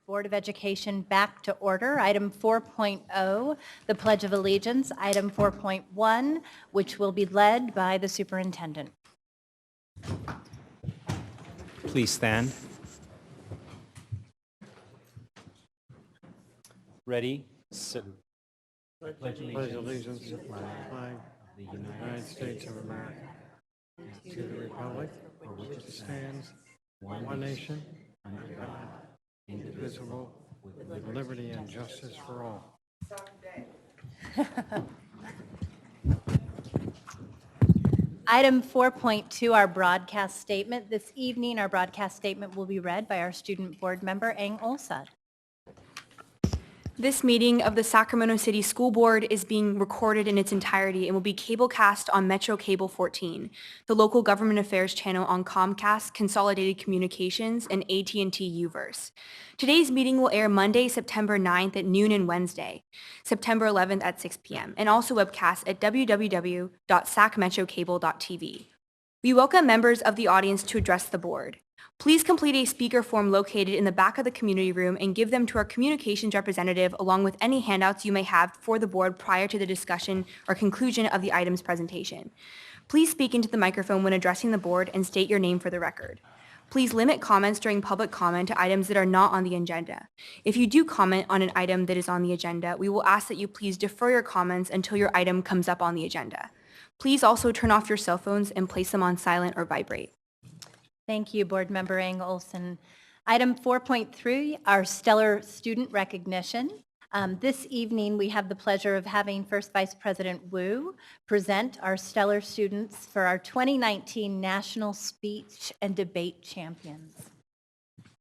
Board of Education back to order. Item 4.0, the Pledge of Allegiance. Item 4.1, which will be led by the Superintendent. Please stand. Ready? Pledge allegiance to the flag of the United States of America, to the republic for which it stands, one nation, under God, indivisible, with liberty and justice for all. Item 4.2, our broadcast statement. This evening, our broadcast statement will be read by our student board member, Ang Olsad. This meeting of the Sacramento City School Board is being recorded in its entirety and will be cablecast on Metro Cable 14, the local government affairs channel on Comcast, Consolidated Communications, and AT&T Uverse. Today's meeting will air Monday, September 9th at noon and Wednesday, September 11th at 6 p.m., and also webcast at www.sacmetrocable.tv. We welcome members of the audience to address the board. Please complete a speaker form located in the back of the community room and give them to our communications representative along with any handouts you may have for the board prior to the discussion or conclusion of the item's presentation. Please speak into the microphone when addressing the board and state your name for the record. Please limit comments during public comment to items that are not on the agenda. If you do comment on an item that is on the agenda, we will ask that you please defer your comments until your item comes up on the agenda. Please also turn off your cell phones and place them on silent or vibrate. Thank you, Board Member Ang Olson. Item 4.3, our stellar student recognition. This evening, we have the pleasure of having First Vice President Wu present our stellar students for our 2019 National Speech and Debate Champions.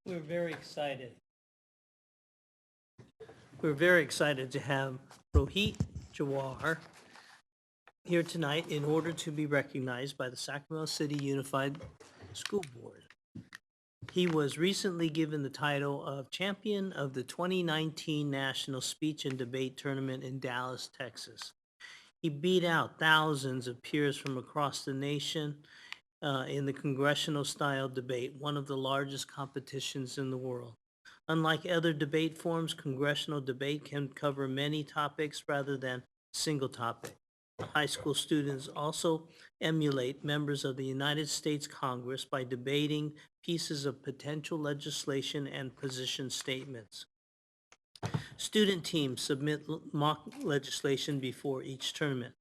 We're very excited. We're very excited to have Rohit Jawar here tonight in order to be recognized by the Sacramento City Unified School Board. He was recently given the title of Champion of the 2019 National Speech and Debate Tournament in Dallas, Texas. He beat out thousands of peers from across the nation in the Congressional style debate, one of the largest competitions in the world. Unlike other debate forms, Congressional debate can cover many topics rather than a single topic. High school students also emulate members of the United States Congress by debating pieces of potential legislation and position statements. Student teams submit mock legislation before each tournament.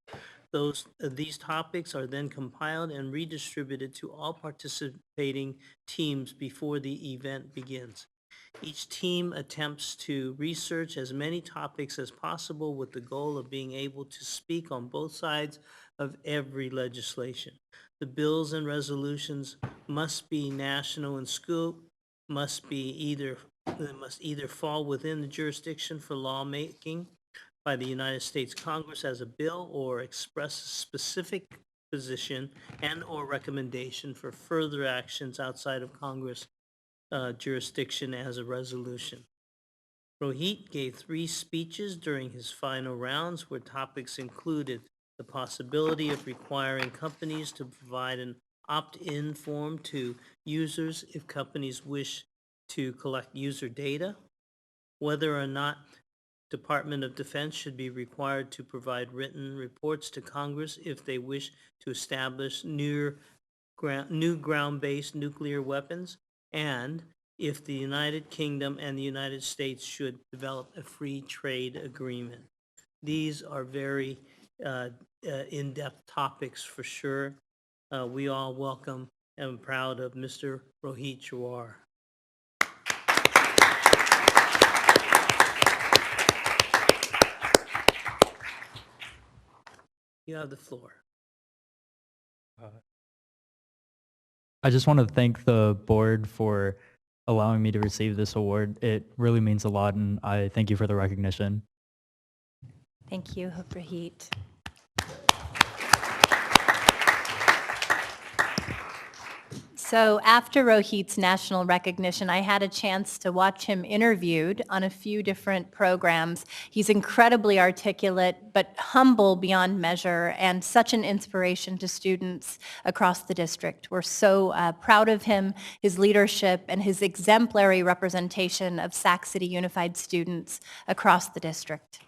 These topics are then compiled and redistributed to all participating teams before the event begins. Each team attempts to research as many topics as possible with the goal of being able to speak on both sides of every legislation. The bills and resolutions must be national in scope, must either fall within the jurisdiction for lawmaking by the United States Congress as a bill or express a specific position and or recommendation for further actions outside of Congress jurisdiction as a resolution. Rohit gave 3 speeches during his final rounds where topics included the possibility of requiring companies to provide an opt-in form to users if companies wish to collect user data, whether or not Department of Defense should be required to provide written reports to Congress if they wish to establish new ground-based nuclear weapons, and if the United Kingdom and the United States should develop a free trade agreement. These are very in-depth topics for sure. We all welcome and proud of Mr. Rohit Jawar. You have the floor. I just want to thank the board for allowing me to receive this award. It really means a lot, and I thank you for the recognition. Thank you, Rohit. So after Rohit's national recognition, I had a chance to watch him interviewed on a few different programs. He's incredibly articulate, but humble beyond measure, and such an inspiration to students across the district. We're so proud of him, his leadership, and his exemplary representation of Sac City Unified students across the district.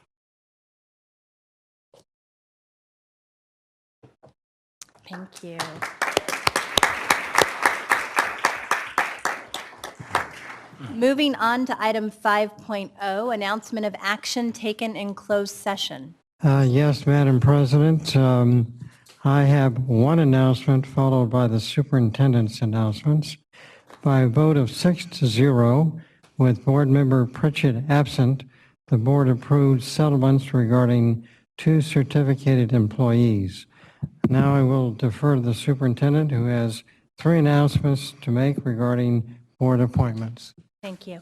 Thank you. Moving on to item 5.0, announcement of action taken in closed session. Yes, Madam President. I have one announcement followed by the superintendent's announcements. By a vote of 6-0, with Board Member Pritchett absent, the board approved settlements regarding 2 certificated employees. Now I will defer to the superintendent, who has 3 announcements to make regarding board appointments. Thank you.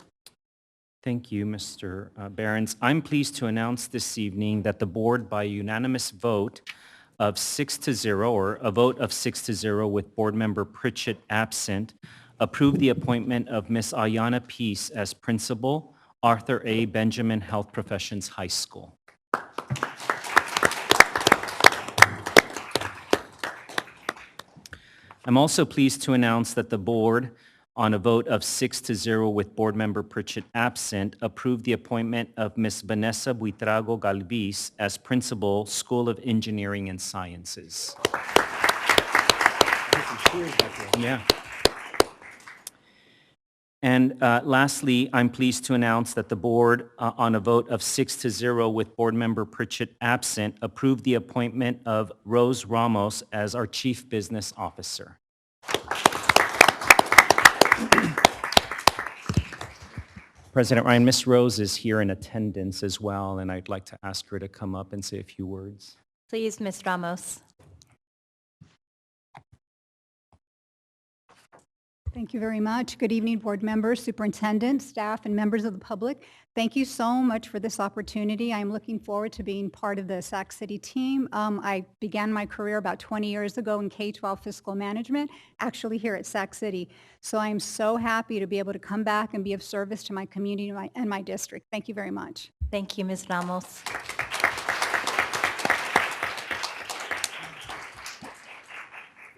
Thank you, Mr. Behrens. I'm pleased to announce this evening that the board, by unanimous vote of 6-0, or a vote of 6-0 with Board Member Pritchett absent, approved the appointment of Ms. Ayana Peace as principal, Arthur A. Benjamin Health Professions High School. I'm also pleased to announce that the board, on a vote of 6-0 with Board Member Pritchett absent, approved the appointment of Ms. Vanessa Buitrago Galvis as principal, School of Engineering and Sciences. Yeah. And lastly, I'm pleased to announce that the board, on a vote of 6-0 with Board Member Pritchett absent, approved the appointment of Rose Ramos as our Chief Business Officer. President Ryan, Ms. Rose is here in attendance as well, and I'd like to ask her to come up and say a few words. Please, Ms. Ramos. Thank you very much. Good evening, board members, superintendent, staff, and members of the public. Thank you so much for this opportunity. I'm looking forward to being part of the Sac City team. I began my career about 20 years ago in K-12 fiscal management, actually here at Sac City. So I'm so happy to be able to come back and be of service to my community and my district. Thank you very much. Thank you, Ms. Ramos.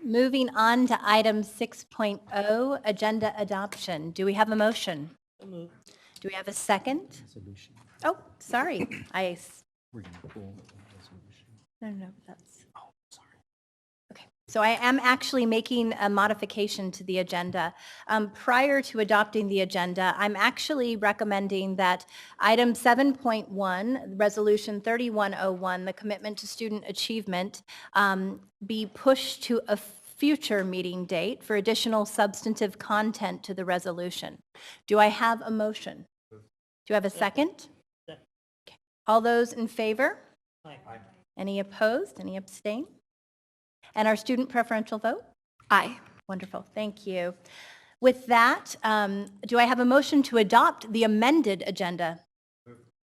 Moving on to item 6.0, agenda adoption. Do we have a motion? Do we have a second? Resolution. Oh, sorry. We're going to pull the resolution. No, that's. Oh, sorry. Okay, so I am actually making a modification to the agenda. Prior to adopting the agenda, I'm actually recommending that item 7.1, Resolution 3101, the commitment to student achievement, be pushed to a future meeting date for additional substantive content to the resolution. Do I have a motion? Do I have a second? Okay. All those in favor? Aye. Any opposed? Any abstain? And our student preferential vote? Aye. Wonderful, thank you. With that, do I have a motion to adopt the amended agenda?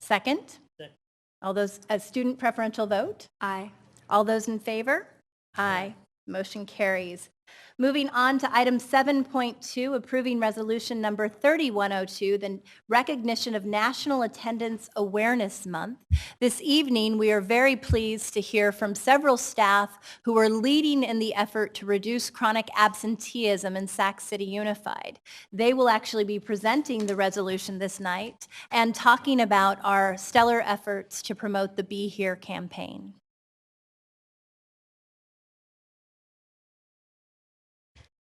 Second? Second. All those, as student preferential vote? Aye. All those in favor? Aye. Motion carries. Moving on to item 7.2, approving resolution number 3102, the recognition of National Attendance Awareness Month. This evening, we are very pleased to hear from several staff who are leading in the effort to reduce chronic absenteeism in Sac City Unified. They will actually be presenting the resolution this night and talking about our stellar efforts to promote the Be Here campaign.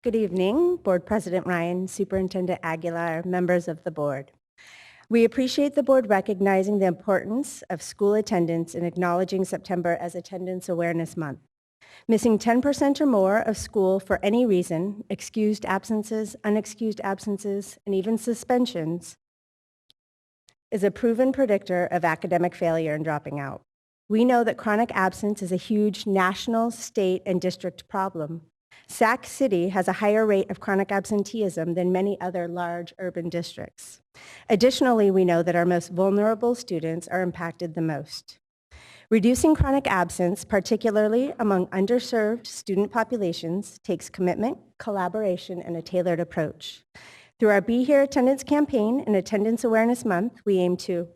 Good evening, Board President Ryan, Superintendent Aguilar, members of the board. We appreciate the board recognizing the importance of school attendance and acknowledging September as Attendance Awareness Month. Missing 10% or more of school for any reason, excused absences, unexcused absences, and even suspensions, is a proven predictor of academic failure and dropping out. We know that chronic absence is a huge national, state, and district problem. Sac City has a higher rate of chronic absenteeism than many other large urban districts. Additionally, we know that our most vulnerable students are impacted the most. Reducing chronic absence, particularly among underserved student populations, takes commitment, collaboration, and a tailored approach. Through our Be Here attendance campaign and Attendance Awareness Month, we aim to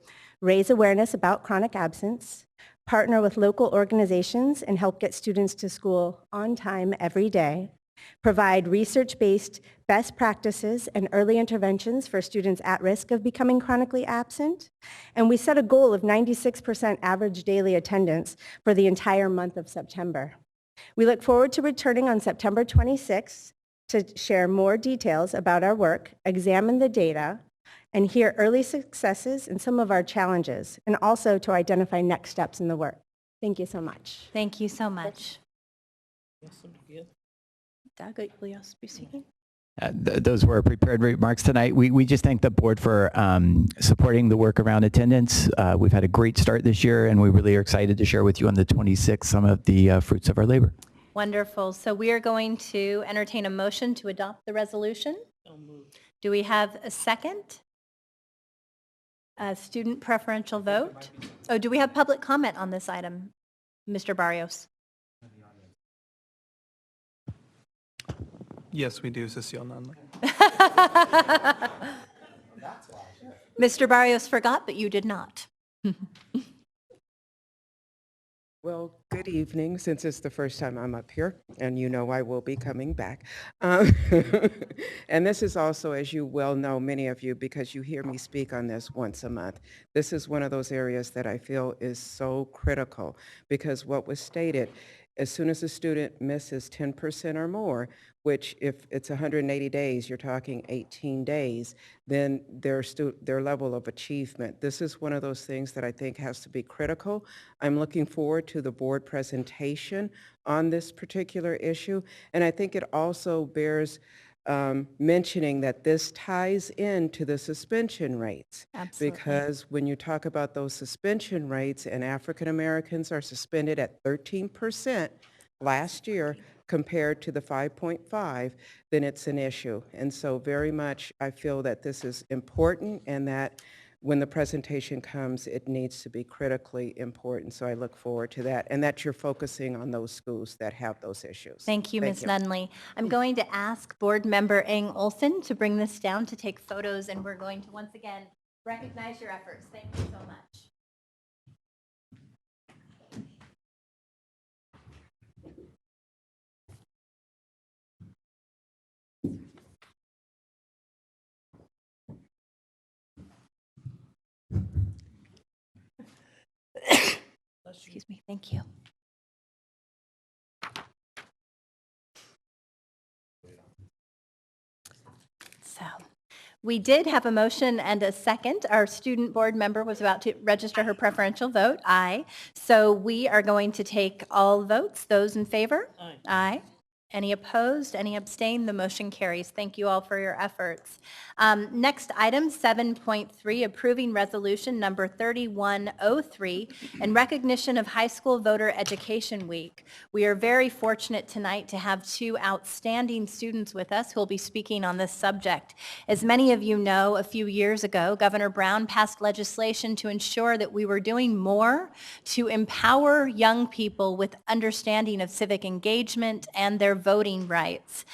raise awareness about chronic absence, partner with local organizations and help get students to school on time every day, provide research-based best practices and early interventions for students at risk of becoming chronically absent, and we set a goal of 96% average daily attendance for the entire month of September. We look forward to returning on September 26th to share more details about our work, examine the data, and hear early successes and some of our challenges, and also to identify next steps in the work. Thank you so much. Thank you so much. Doug, will you also be speaking? Those were prepared remarks tonight. We just thank the board for supporting the work around attendance. We've had a great start this year, and we really are excited to share with you on the 26th some of the fruits of our labor. Wonderful. So we are going to entertain a motion to adopt the resolution. Do we have a second? Student preferential vote? Oh, do we have public comment on this item, Mr. Barrios? Yes, we do, Cecile Nunley. Mr. Barrios forgot, but you did not. Well, good evening, since it's the first time I'm up here, and you know I will be coming back. And this is also, as you well know, many of you, because you hear me speak on this once a month, this is one of those areas that I feel is so critical, because what was stated, as soon as a student misses 10% or more, which if it's 180 days, you're talking 18 days, then their level of achievement. This is one of those things that I think has to be critical. I'm looking forward to the board presentation on this particular issue, and I think it also bears mentioning that this ties into the suspension rates. Absolutely. Because when you talk about those suspension rates, and African Americans are suspended at 13% last year compared to the 5.5, then it's an issue. And so very much I feel that this is important, and that when the presentation comes, it needs to be critically important. So I look forward to that, and that you're focusing on those schools that have those issues. Thank you, Ms. Nunley. I'm going to ask Board Member Eng Olson to bring this down to take photos, and we're going to once again recognize your efforts. Thank you so much. Excuse me. Thank you. So we did have a motion and a second. Our student board member was about to register her preferential vote, aye. So we are going to take all votes. Those in favor? Aye. Aye. Any opposed? Any abstain? The motion carries. Thank you all for your efforts. Next item, 7.3, approving resolution number 3103 in recognition of High School Voter Education Week. We are very fortunate tonight to have two outstanding students with us who will be speaking on this subject. As many of you know, a few years ago, Governor Brown passed legislation to ensure that we were doing more to empower young people with understanding of civic engagement and their voting rights.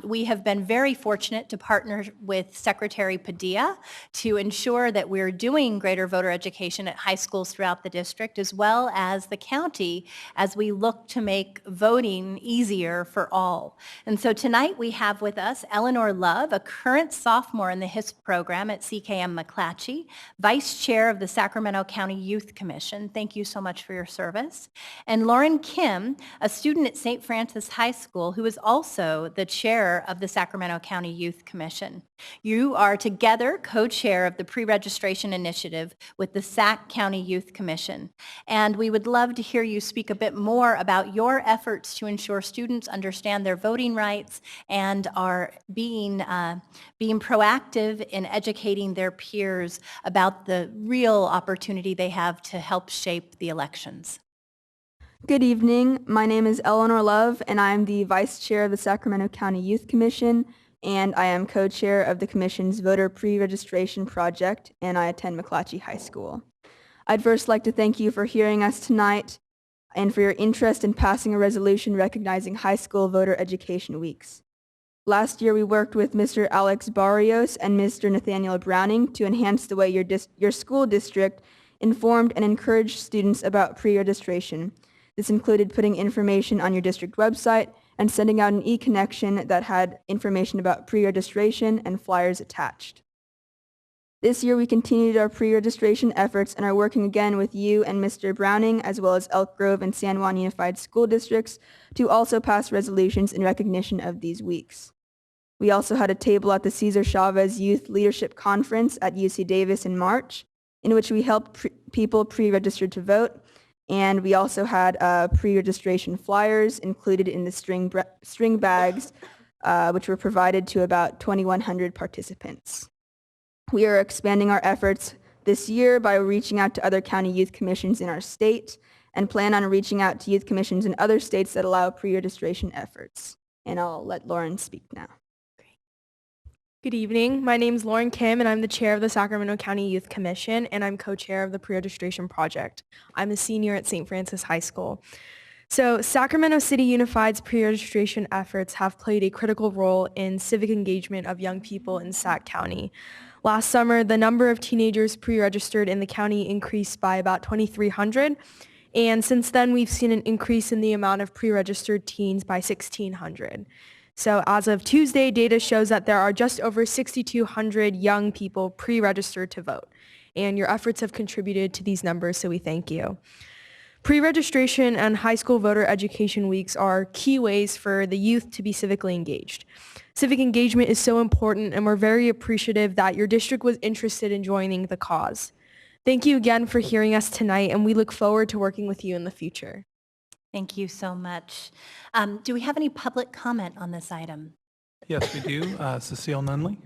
We have been very fortunate to partner with Secretary Padilla to ensure that we're doing greater voter education at high schools throughout the district, as well as the county, as we look to make voting easier for all. And so tonight we have with us Eleanor Love, a current sophomore in the HISP program at CKM McClatchy, Vice Chair of the Sacramento County Youth Commission. Thank you so much for your service. And Lauren Kim, a student at St. Francis High School, who is also the Chair of the Sacramento County Youth Commission. You are together co-chair of the pre-registration initiative with the Sac County Youth Commission. And we would love to hear you speak a bit more about your efforts to ensure students understand their voting rights and are being proactive in educating their peers about the real opportunity they have to help shape the elections. Good evening. My name is Eleanor Love, and I am the Vice Chair of the Sacramento County Youth Commission, and I am co-chair of the Commission's Voter Pre-Registration Project, and I attend McClatchy High School. I'd first like to thank you for hearing us tonight and for your interest in passing a resolution recognizing high school voter education weeks. Last year, we worked with Mr. Alex Barrios and Mr. Nathaniel Browning to enhance the way your school district informed and encouraged students about pre-registration. This included putting information on your district website and sending out an e-connection that had information about pre-registration and flyers attached. This year, we continued our pre-registration efforts and are working again with you and Mr. Browning, as well as Elk Grove and San Juan Unified School Districts, to also pass resolutions in recognition of these weeks. We also had a table at the Cesar Chavez Youth Leadership Conference at UC Davis in March, in which we helped people pre-register to vote, and we also had pre-registration flyers included in the string bags, which were provided to about 2,100 participants. We are expanding our efforts this year by reaching out to other county youth commissions in our state and plan on reaching out to youth commissions in other states that allow pre-registration efforts. And I'll let Lauren speak now. Good evening. My name is Lauren Kim, and I'm the chair of the Sacramento County Youth Commission, and I'm co-chair of the Pre-Registration Project. I'm a senior at St. Francis High School. So Sacramento City Unified's pre-registration efforts have played a critical role in civic engagement of young people in Sac County. Last summer, the number of teenagers pre-registered in the county increased by about 2,300, and since then we've seen an increase in the amount of pre-registered teens by 1,600. So as of Tuesday, data shows that there are just over 6,200 young people pre-registered to vote, and your efforts have contributed to these numbers, so we thank you. Pre-registration and high school voter education weeks are key ways for the youth to be civically engaged. Civic engagement is so important, and we're very appreciative that your district was interested in joining the cause. Thank you again for hearing us tonight, and we look forward to working with you in the future. Thank you so much. Do we have any public comment on this item? Yes, we do. Cecile Nunley.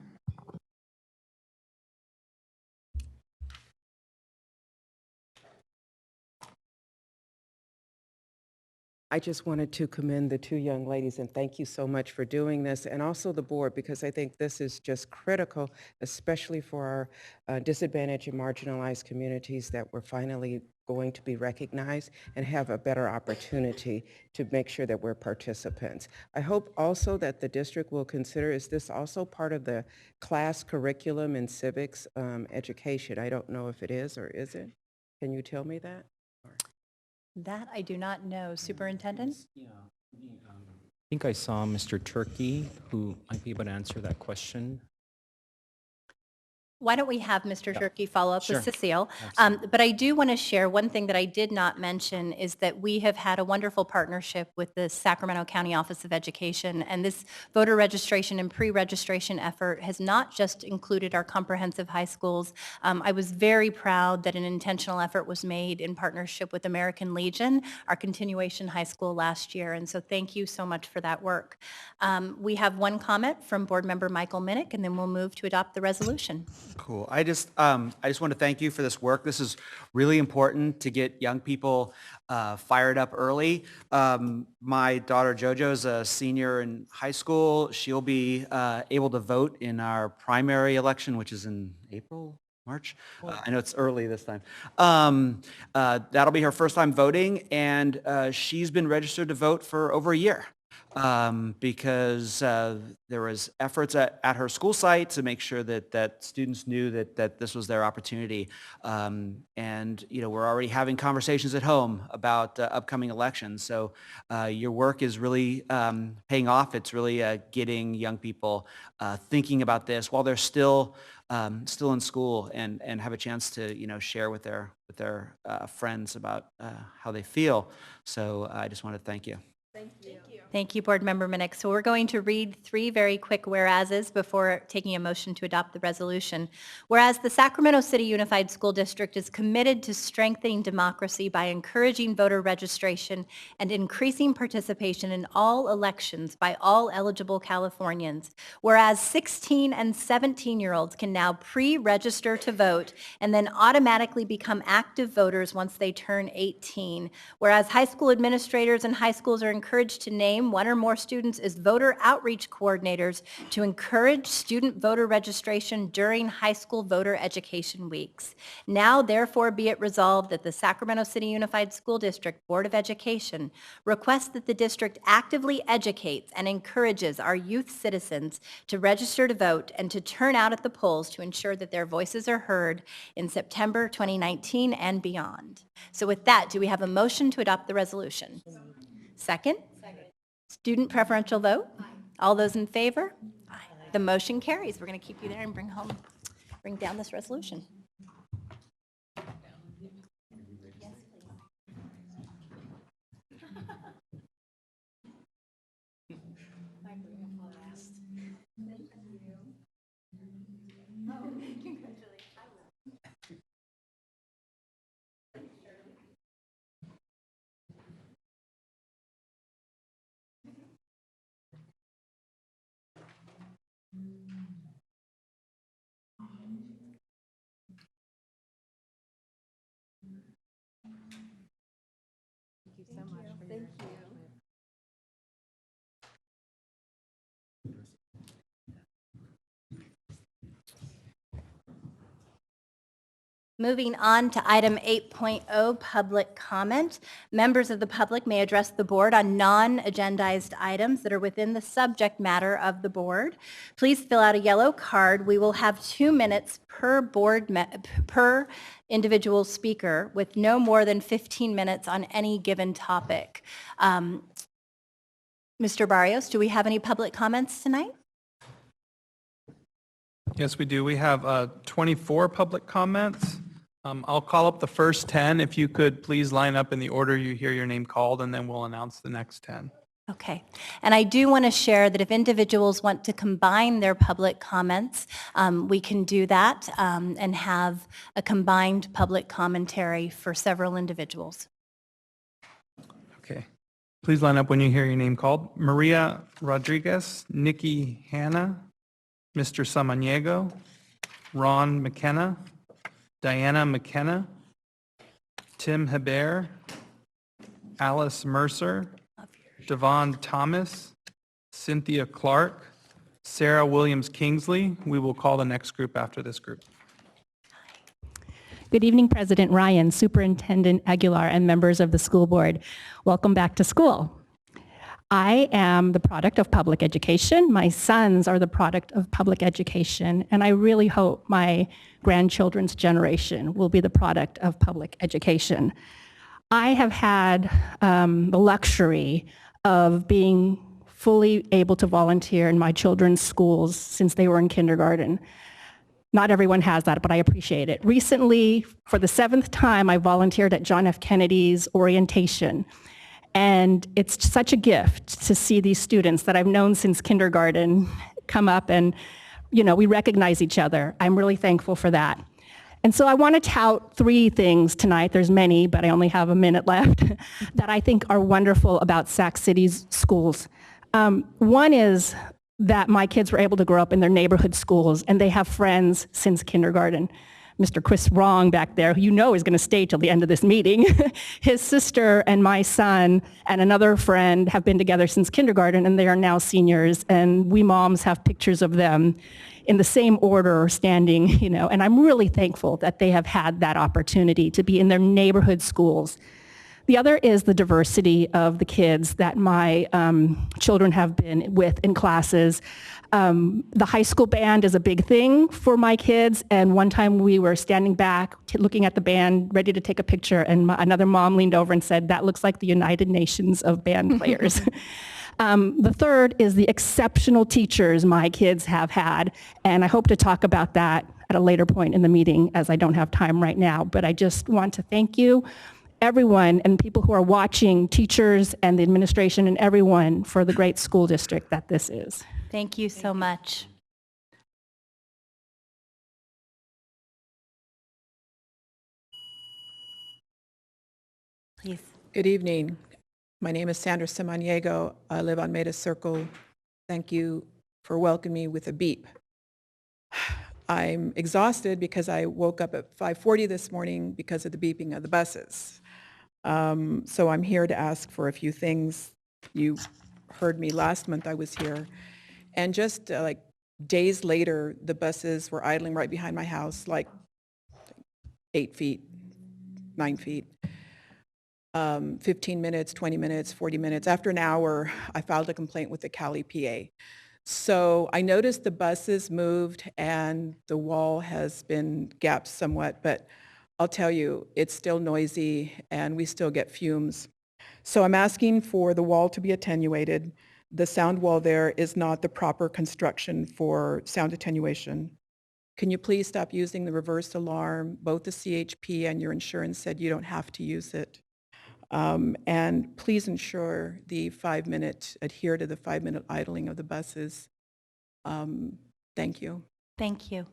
I just wanted to commend the two young ladies and thank you so much for doing this, and also the board, because I think this is just critical, especially for our disadvantaged and marginalized communities, that we're finally going to be recognized and have a better opportunity to make sure that we're participants. I hope also that the district will consider, is this also part of the class curriculum in civics education? I don't know if it is or isn't. Can you tell me that? That I do not know. Superintendent? Yeah. I think I saw Mr. Turkey, who might be able to answer that question. Why don't we have Mr. Turkey follow up Sure. with Cecile? Absolutely. But I do want to share one thing that I did not mention is that we have had a wonderful partnership with the Sacramento County Office of Education, and this voter registration and pre-registration effort has not just included our comprehensive high schools. I was very proud that an intentional effort was made in partnership with American Legion, our continuation high school last year, and so thank you so much for that work. We have one comment from Board Member Michael Minnick, and then we'll move to adopt the resolution. Cool. I just want to thank you for this work. This is really important to get young people fired up early. My daughter JoJo is a senior in high school. She'll be able to vote in our primary election, which is in April, March. I know it's early this time. That'll be her first time voting, and she's been registered to vote for over a year. Because there was efforts at her school site to make sure that students knew that this was their opportunity. And, you know, we're already having conversations at home about upcoming elections. So your work is really paying off. It's really getting young people thinking about this while they're still in school and have a chance to, you know, share with their friends about how they feel. So I just want to thank you. Thank you. Thank you, Board Member Minnick. So we're going to read three very quick whereases before taking a motion to adopt the resolution. Whereas the Sacramento City Unified School District is committed to strengthening democracy by encouraging voter registration and increasing participation in all elections by all eligible Californians. Whereas 16 and 17-year-olds can now pre-register to vote and then automatically become active voters once they turn 18. Whereas high school administrators and high schools are encouraged to name name one or more students as voter outreach coordinators to encourage student voter registration during high school voter education weeks. Now, therefore, be it resolved that the Sacramento City Unified School District Board of Education requests that the district actively educates and encourages our youth citizens to register to vote and to turn out at the polls to ensure that their voices are heard in September 2019 and beyond. So with that, do we have a motion to adopt the resolution? Second? Student preferential vote? All those in favor? Aye. The motion carries. We're going to keep you there and bring down this resolution. Moving on to item 8.0, public comment. Members of the public may address the board on non-agendized items that are within the subject matter of the board. Please fill out a yellow card. We will have 2 minutes per individual speaker with no more than 15 minutes on any given topic. Mr. Barrios, do we have any public comments tonight? Yes, we do. We have 24 public comments. I'll call up the first 10. If you could please line up in the order you hear your name called, and then we'll announce the next 10. Okay. And I do want to share that if individuals want to combine their public comments, we can do that and have a combined public commentary for several individuals. Okay. Please line up when you hear your name called. Maria Rodriguez, Nikki Hanna, Mr. Samaniego, Ron McKenna, Diana McKenna, Tim Hebert, Alice Mercer, Devon Thomas, Cynthia Clark, Sarah Williams Kingsley. We will call the next group after this group. Good evening, President Ryan, Superintendent Aguilar, and members of the school board. Welcome back to school. I am the product of public education. My sons are the product of public education, and I really hope my grandchildren's generation will be the product of public education. I have had the luxury of being fully able to volunteer in my children's schools since they were in kindergarten. Not everyone has that, but I appreciate it. Recently, for the 7th time, I volunteered at John F. Kennedy's orientation. And it's such a gift to see these students that I've known since kindergarten come up and, you know, we recognize each other. I'm really thankful for that. And so I want to tout 3 things tonight. There's many, but I only have a minute left, that I think are wonderful about Sac City's schools. One is that my kids were able to grow up in their neighborhood schools and they have friends since kindergarten. Mr. Chris Wrong back there, who you know is going to stay till the end of this meeting, his sister and my son and another friend have been together since kindergarten and they are now seniors, and we moms have pictures of them in the same order standing, you know, and I'm really thankful that they have had that opportunity to be in their neighborhood schools. The other is the diversity of the kids that my children have been with in classes. The high school band is a big thing for my kids, and one time we were standing back looking at the band, ready to take a picture, and another mom leaned over and said, "That looks like the United Nations of band players." The third is the exceptional teachers my kids have had, and I hope to talk about that at a later point in the meeting as I don't have time right now, but I just want to thank you, everyone, and people who are watching, teachers and the administration and everyone, for the great school district that this is. Thank you so much. Please. Good evening. My name is Sandra Samaniego. I live on Maida Circle. Thank you for welcoming me with a beep. I'm exhausted because I woke up at 5:40 this morning because of the beeping of the buses. So I'm here to ask for a few things. You heard me last month I was here. And just like days later, the buses were idling right behind my house, like 8 feet, 9 feet. 15 minutes, 20 minutes, 40 minutes. After an hour, I filed a complaint with the Cali PA. So I noticed the buses moved and the wall has been gapped somewhat, but I'll tell you, it's still noisy and we still get fumes. So I'm asking for the wall to be attenuated. The sound wall there is not the proper construction for sound attenuation. Can you please stop using the reverse alarm? Both the CHP and your insurance said you don't have to use it. And please ensure the adhere to the 5-minute idling of the buses. Thank you. Thank you.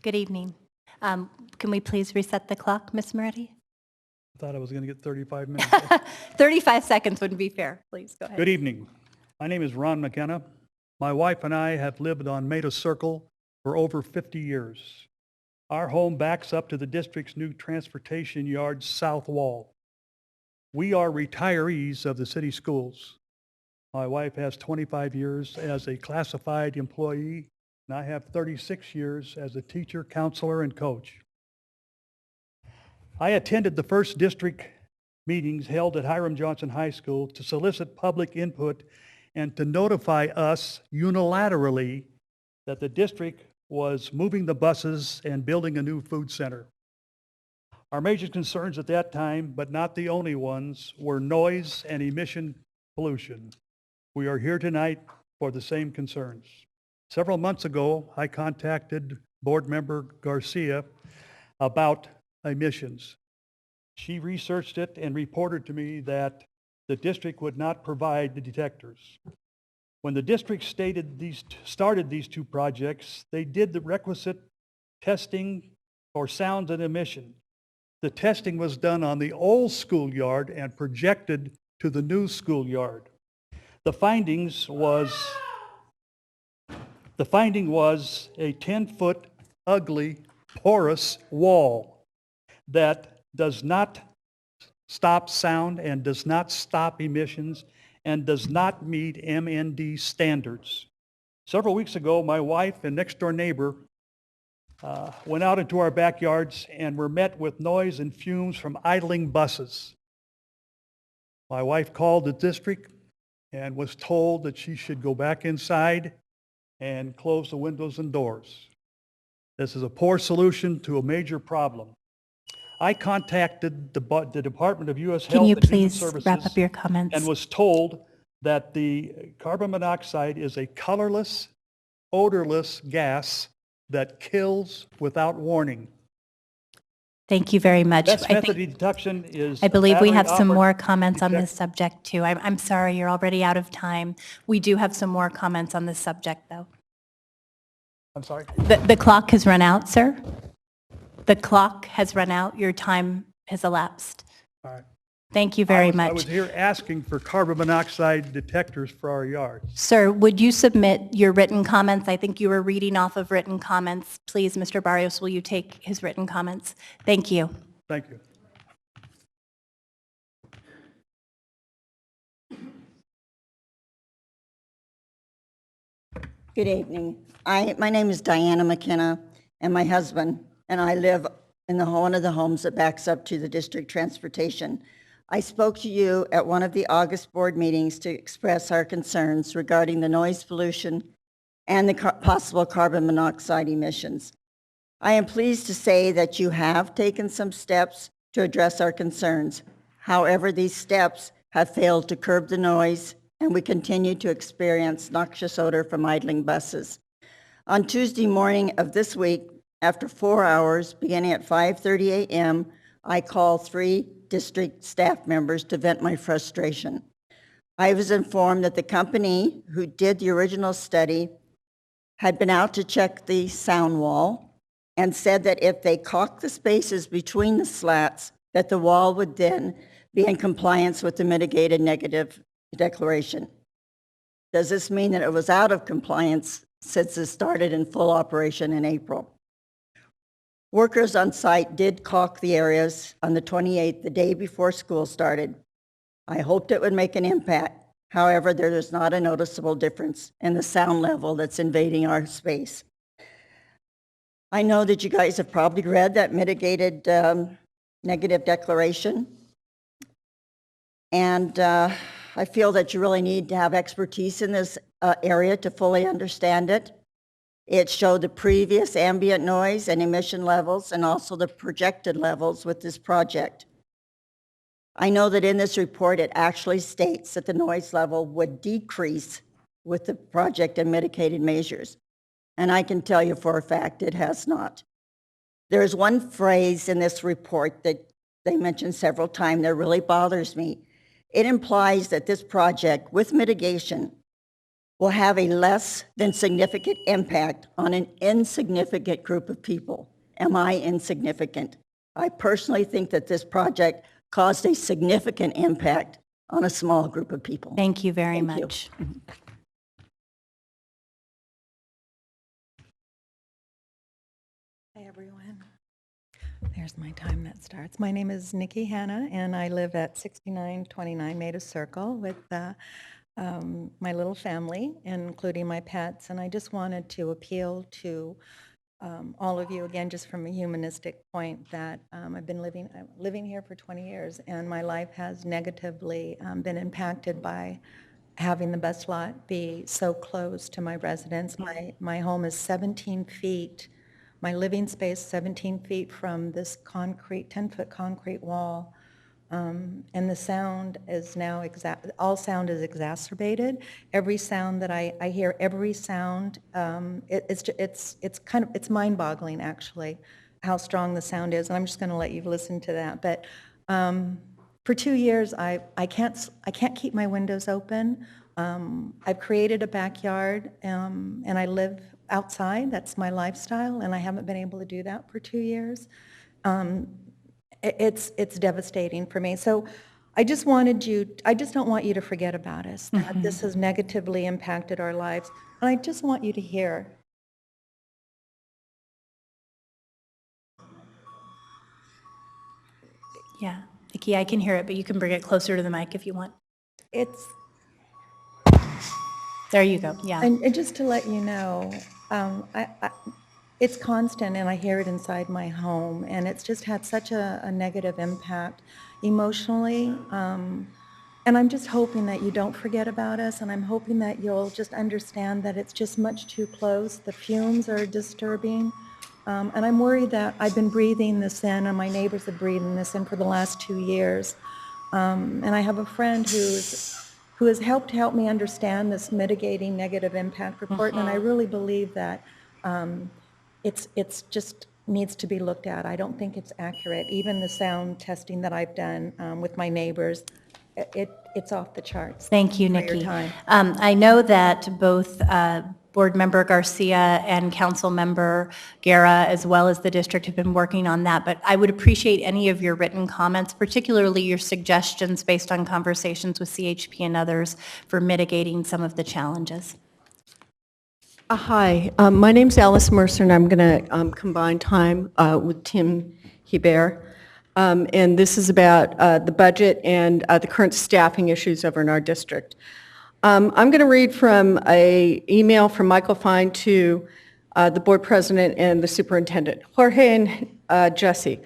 Good evening. Can we please reset the clock, Ms. Moretti? Thought I was going to get 35 minutes. 35 seconds wouldn't be fair. Please go ahead. Good evening. My name is Ron McKenna. My wife and I have lived on Maida Circle for over 50 years. Our home backs up to the district's new transportation yard's south wall. We are retirees of the city schools. My wife has 25 years as a classified employee, and I have 36 years as a teacher, counselor, and coach. I attended the first district meetings held at Hiram Johnson High School to solicit public input and to notify us unilaterally that the district was moving the buses and building a new food center. Our major concerns at that time, but not the only ones, were noise and emission pollution. We are here tonight for the same concerns. Several months ago, I contacted Board Member Garcia about emissions. She researched it and reported to me that the district would not provide the detectors. When the district started these two projects, they did the requisite testing for sound and emission. The testing was done on the old schoolyard and projected to the new schoolyard. The finding was a 10-foot ugly porous wall that does not stop sound and does not stop emissions and does not meet MND standards. Several weeks ago, my wife and next-door neighbor went out into our backyards and were met with noise and fumes from idling buses. My wife called the district and was told that she should go back inside and close the windows and doors. This is a poor solution to a major problem. I contacted the Department of U.S. Health Can you and Human please Services wrap up your comments? and was told that the carbon monoxide is a colorless, odorless gas that kills without warning. Thank you very much. Best method of detection is I believe we have some battery-operated more comments on this subject too. I'm sorry, you're already out of time. We do have some more comments on this subject though. I'm sorry? The clock has run out, sir. The clock has run out. Your time has elapsed. All right. Thank you very I much. was here asking for carbon monoxide detectors for our yards. Sir, would you submit your written comments? I think you were reading off of written comments. Please, Mr. Barrios, will you take his written comments? Thank you. Thank you. Good evening. My name is Diana McKenna, and my husband and I live in one of the homes that backs up to the district transportation. I spoke to you at one of the August board meetings to express our concerns regarding the noise pollution and the possible carbon monoxide emissions. I am pleased to say that you have taken some steps to address our concerns. However, these steps have failed to curb the noise, and we continue to experience noxious odor from idling buses. On Tuesday morning of this week, after 4 hours, beginning at 5:30 a.m., I called 3 district staff members to vent my frustration. I was informed that the company who did the original study had been out to check the sound wall and said that if they caulked the spaces between the slats, that the wall would then be in compliance with the mitigated negative declaration. Does this mean that it was out of compliance since it started in full operation in April? Workers on site did caulk the areas on the 28th, the day before school started. I hoped it would make an impact. However, there is not a noticeable difference in the sound level that's invading our space. I know that you guys have probably read that mitigated negative declaration. And I feel that you really need to have expertise in this area to fully understand it. It showed the previous ambient noise and emission levels and also the projected levels with this project. I know that in this report, it actually states that the noise level would decrease with the project and mitigated measures. And I can tell you for a fact it has not. There's one phrase in this report that they mentioned several times that really bothers me. It implies that this project with mitigation will have a less than significant impact on an insignificant group of people. Am I insignificant? I personally think that this project caused a significant impact on a small group of people. Thank you very much. Hi, everyone. There's my time that starts. My name is Nikki Hanna, and I live at 6929 Maida Circle with my little family, including my pets. And I just wanted to appeal to all of you, again, just from a humanistic point, that I'm living here for 20 years, and my life has negatively been impacted by having the bus lot be so close to my residence. My home is 17 feet. My living space, 17 feet from this concrete, 10-foot concrete wall. And the sound is now, all sound is exacerbated. Every sound that I hear, every sound, it's mind-boggling, actually, how strong the sound is. And I'm just going to let you listen to that. But for 2 years, I can't keep my windows open. I've created a backyard, and I live outside. That's my lifestyle, and I haven't been able to do that for 2 years. It's devastating for me. So I just don't want you to forget about us, that this has negatively impacted our lives. And I just want you to hear. Yeah, Nikki, I can hear it, but you can bring it closer to the mic if you want. There you go, yeah. And just to let you know, it's constant, and I hear it inside my home, and it's just had such a negative impact emotionally. And I'm just hoping that you don't forget about us, and I'm hoping that you'll just understand that it's just much too close. The fumes are disturbing, and I'm worried that I've been breathing this in, and my neighbors have breathing this in for the last 2 years. And I have a friend who has helped me understand this mitigating negative impact report, and I really believe that it's just needs to be looked at. I don't think it's accurate. Even the sound testing that I've done with my neighbors, it's off the charts. Thank you, For Nikki. your time. I know that both Board Member Garcia and Council Member Guerra, as well as the district, have been working on that, but I would appreciate any of your written comments, particularly your suggestions based on conversations with CHP and others for mitigating some of the challenges. Hi, my name's Alice Mercer, and I'm going to combine time with Tim Hebert. And this is about the budget and the current staffing issues over in our district. I'm going to read from an email from Michael Fine to the board president and the superintendent. Jorge and Jesse,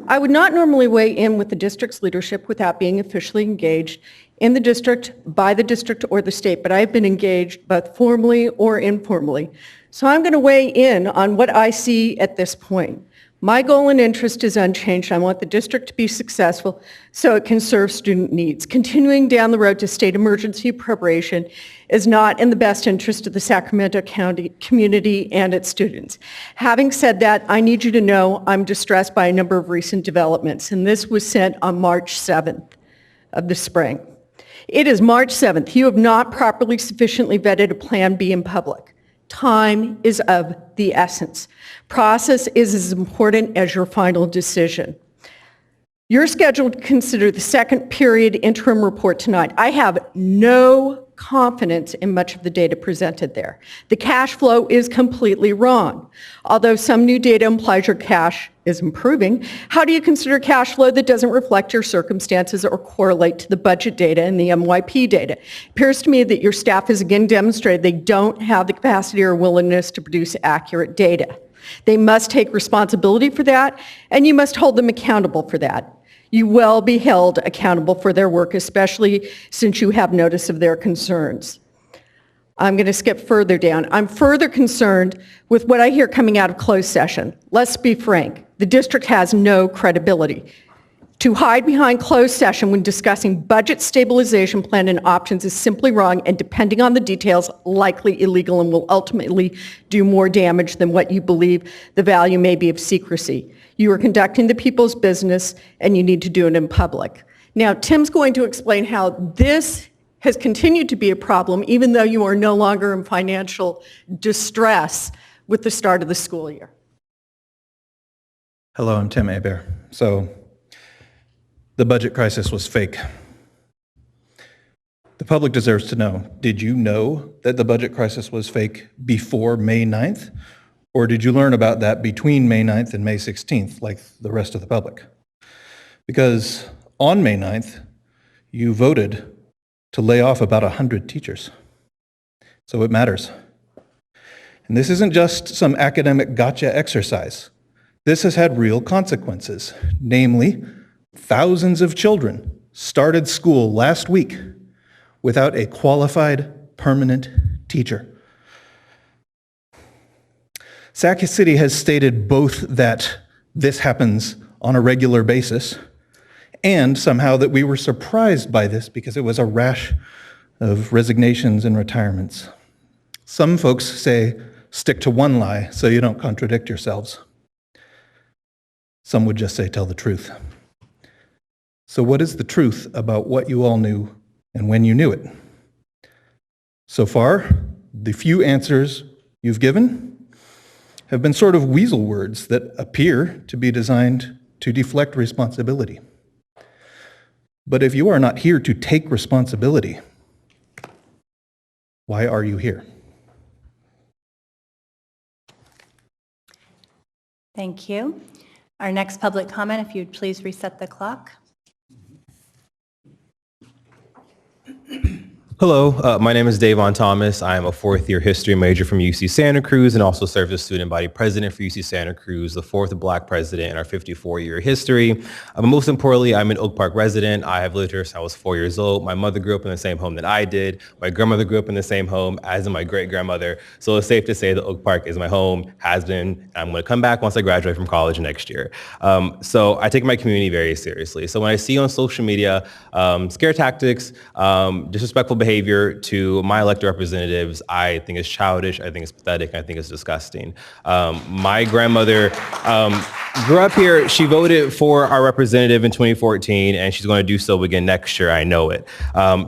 I would not normally weigh in with the district's leadership without being officially engaged in the district, by the district, or the state, but I have been engaged both formally or informally. So I'm going to weigh in on what I see at this point. My goal and interest is unchanged. I want the district to be successful so it can serve student needs. Continuing down the road to state emergency appropriation is not in the best interest of the Sacramento County community and its students. Having said that, I need you to know I'm distressed by a number of recent developments, and this was sent on March 7th of the spring. It is March 7th. You have not properly sufficiently vetted a Plan B in public. Time is of the essence. Process is as important as your final decision. You're scheduled to consider the second period interim report tonight. I have no confidence in much of the data presented there. The cash flow is completely wrong. Although some new data implies your cash is improving, how do you consider cash flow that doesn't reflect your circumstances or correlate to the budget data and the MYP data? It appears to me that your staff has again demonstrated they don't have the capacity or willingness to produce accurate data. They must take responsibility for that, and you must hold them accountable for that. You will be held accountable for their work, especially since you have notice of their concerns. I'm going to skip further down. I'm further concerned with what I hear coming out of closed session. Let's be frank, the district has no credibility. To hide behind closed session when discussing budget stabilization plan and options is simply wrong and, depending on the details, likely illegal and will ultimately do more damage than what you believe the value may be of secrecy. You are conducting the people's business and you need to do it in public. Now, Tim's going to explain how this has continued to be a problem even though you are no longer in financial distress with the start of the school year. Hello, I'm Tim Hebert. So, the budget crisis was fake. The public deserves to know, did you know that the budget crisis was fake before May 9th? Or did you learn about that between May 9th and May 16th, like the rest of the public? Because on May 9th, you voted to lay off about 100 teachers. So it matters. And this isn't just some academic gotcha exercise. This has had real consequences. Namely, thousands of children started school last week without a qualified permanent teacher. Sac City has stated both that this happens on a regular basis and somehow that we were surprised by this because it was a rash of resignations and retirements. Some folks say, stick to one lie so you don't contradict yourselves. Some would just say, tell the truth. So what is the truth about what you all knew and when you knew it? So far, the few answers you've given have been sort of weasel words that appear to be designed to deflect responsibility. But if you are not here to take responsibility, why are you here? Thank you. Our next public comment, if you'd please reset the clock. Hello, my name is Davon Thomas. I am a fourth-year history major from UC Santa Cruz and also served as student body president for UC Santa Cruz, the fourth Black president in our 54-year history. Most importantly, I'm an Oak Park resident. I have lived here since I was 4 years old. My mother grew up in the same home that I did. My grandmother grew up in the same home, as did my great-grandmother. So it's safe to say that Oak Park is my home, has been, and I'm going to come back once I graduate from college next year. So I take my community very seriously. So when I see on social media scare tactics, disrespectful behavior to my elected representatives, I think it's childish, I think it's pathetic, I think it's disgusting. My grandmother grew up here. She voted for our representative in 2014, and she's going to do so again next year, I know it.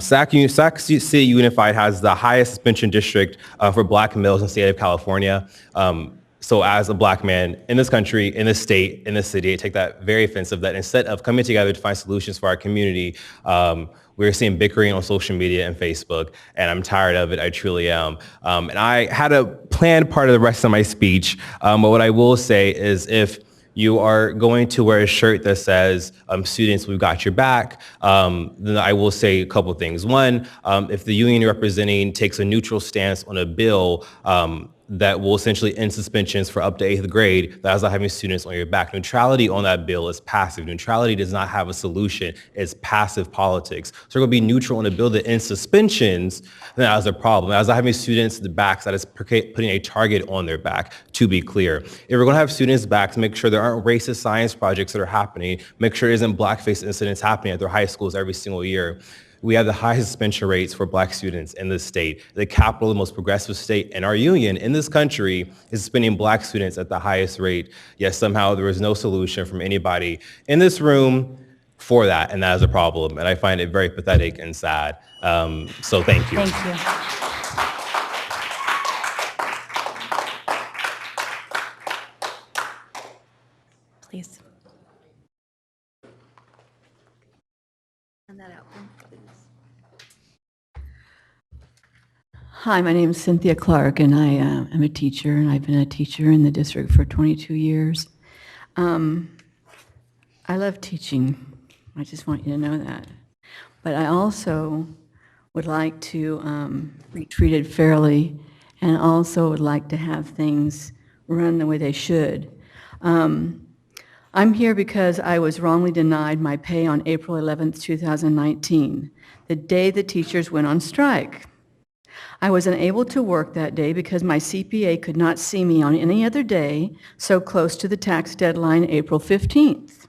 Sac City Unified has the highest suspension district for Black males in the state of California. So as a Black man in this country, in this state, in this city, I take that very offensive that instead of coming together to find solutions for our community, we're seeing bickering on social media and Facebook, and I'm tired of it. I truly am. And I had a planned part of the rest of my speech, but what I will say is if you are going to wear a shirt that says, students, we've got your back, then I will say a couple things. One, if the union you're representing takes a neutral stance on a bill that will essentially end suspensions for up to 8th grade, that is not having students on your back. Neutrality on that bill is passive. Neutrality does not have a solution. It's passive politics. So we're going to be neutral on a bill that ends suspensions, then that is a problem. As not having students the backs, that is putting a target on their back, to be clear. If we're going to have students' backs, make sure there aren't racist science projects that are happening, make sure there isn't blackface incidents happening at their high schools every single year. We have the highest suspension rates for Black students in this state. The capital, the most progressive state in our union, in this country, is suspending Black students at the highest rate. Yet somehow there is no solution from anybody in this room for that, and that is a problem. And I find it very pathetic and sad. So thank you. Thank you. Please. Send that out, please. Hi, my name is Cynthia Clark, and I am a teacher, and I've been a teacher in the district for 22 years. I love teaching. I just want you to know that. But I also would like to be treated fairly, and also would like to have things run the way they should. I'm here because I was wrongly denied my pay on April 11th, 2019, the day the teachers went on strike. I was unable to work that day because my CPA could not see me on any other day so close to the tax deadline, April 15th.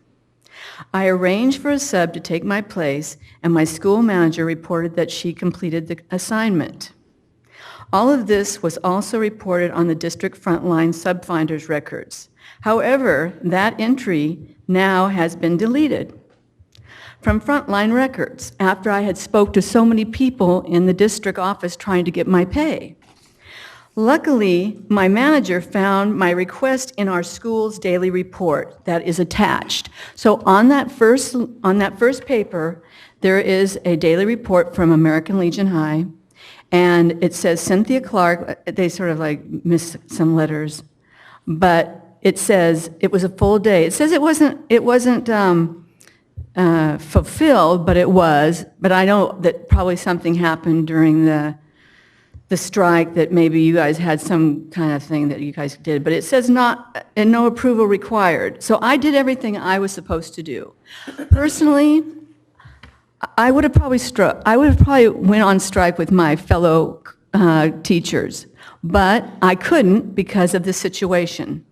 I arranged for a sub to take my place, and my school manager reported that she completed the assignment. All of this was also reported on the district frontline subfinder's records. However, that entry now has been deleted from frontline records after I had spoke to so many people in the district office trying to get my pay. Luckily, my manager found my request in our school's daily report that is attached. So on that first paper, there is a daily report from American Legion High, and it says Cynthia Clark. They sort of like miss some letters, but it says it was a full day. It says it wasn't fulfilled, but it was. But I know that probably something happened during the strike, that maybe you guys had some kind of thing that you guys did, but it says not, and no approval required. So I did everything I was supposed to do. Personally, I would have probably went on strike with my fellow teachers, but I couldn't because of the situation.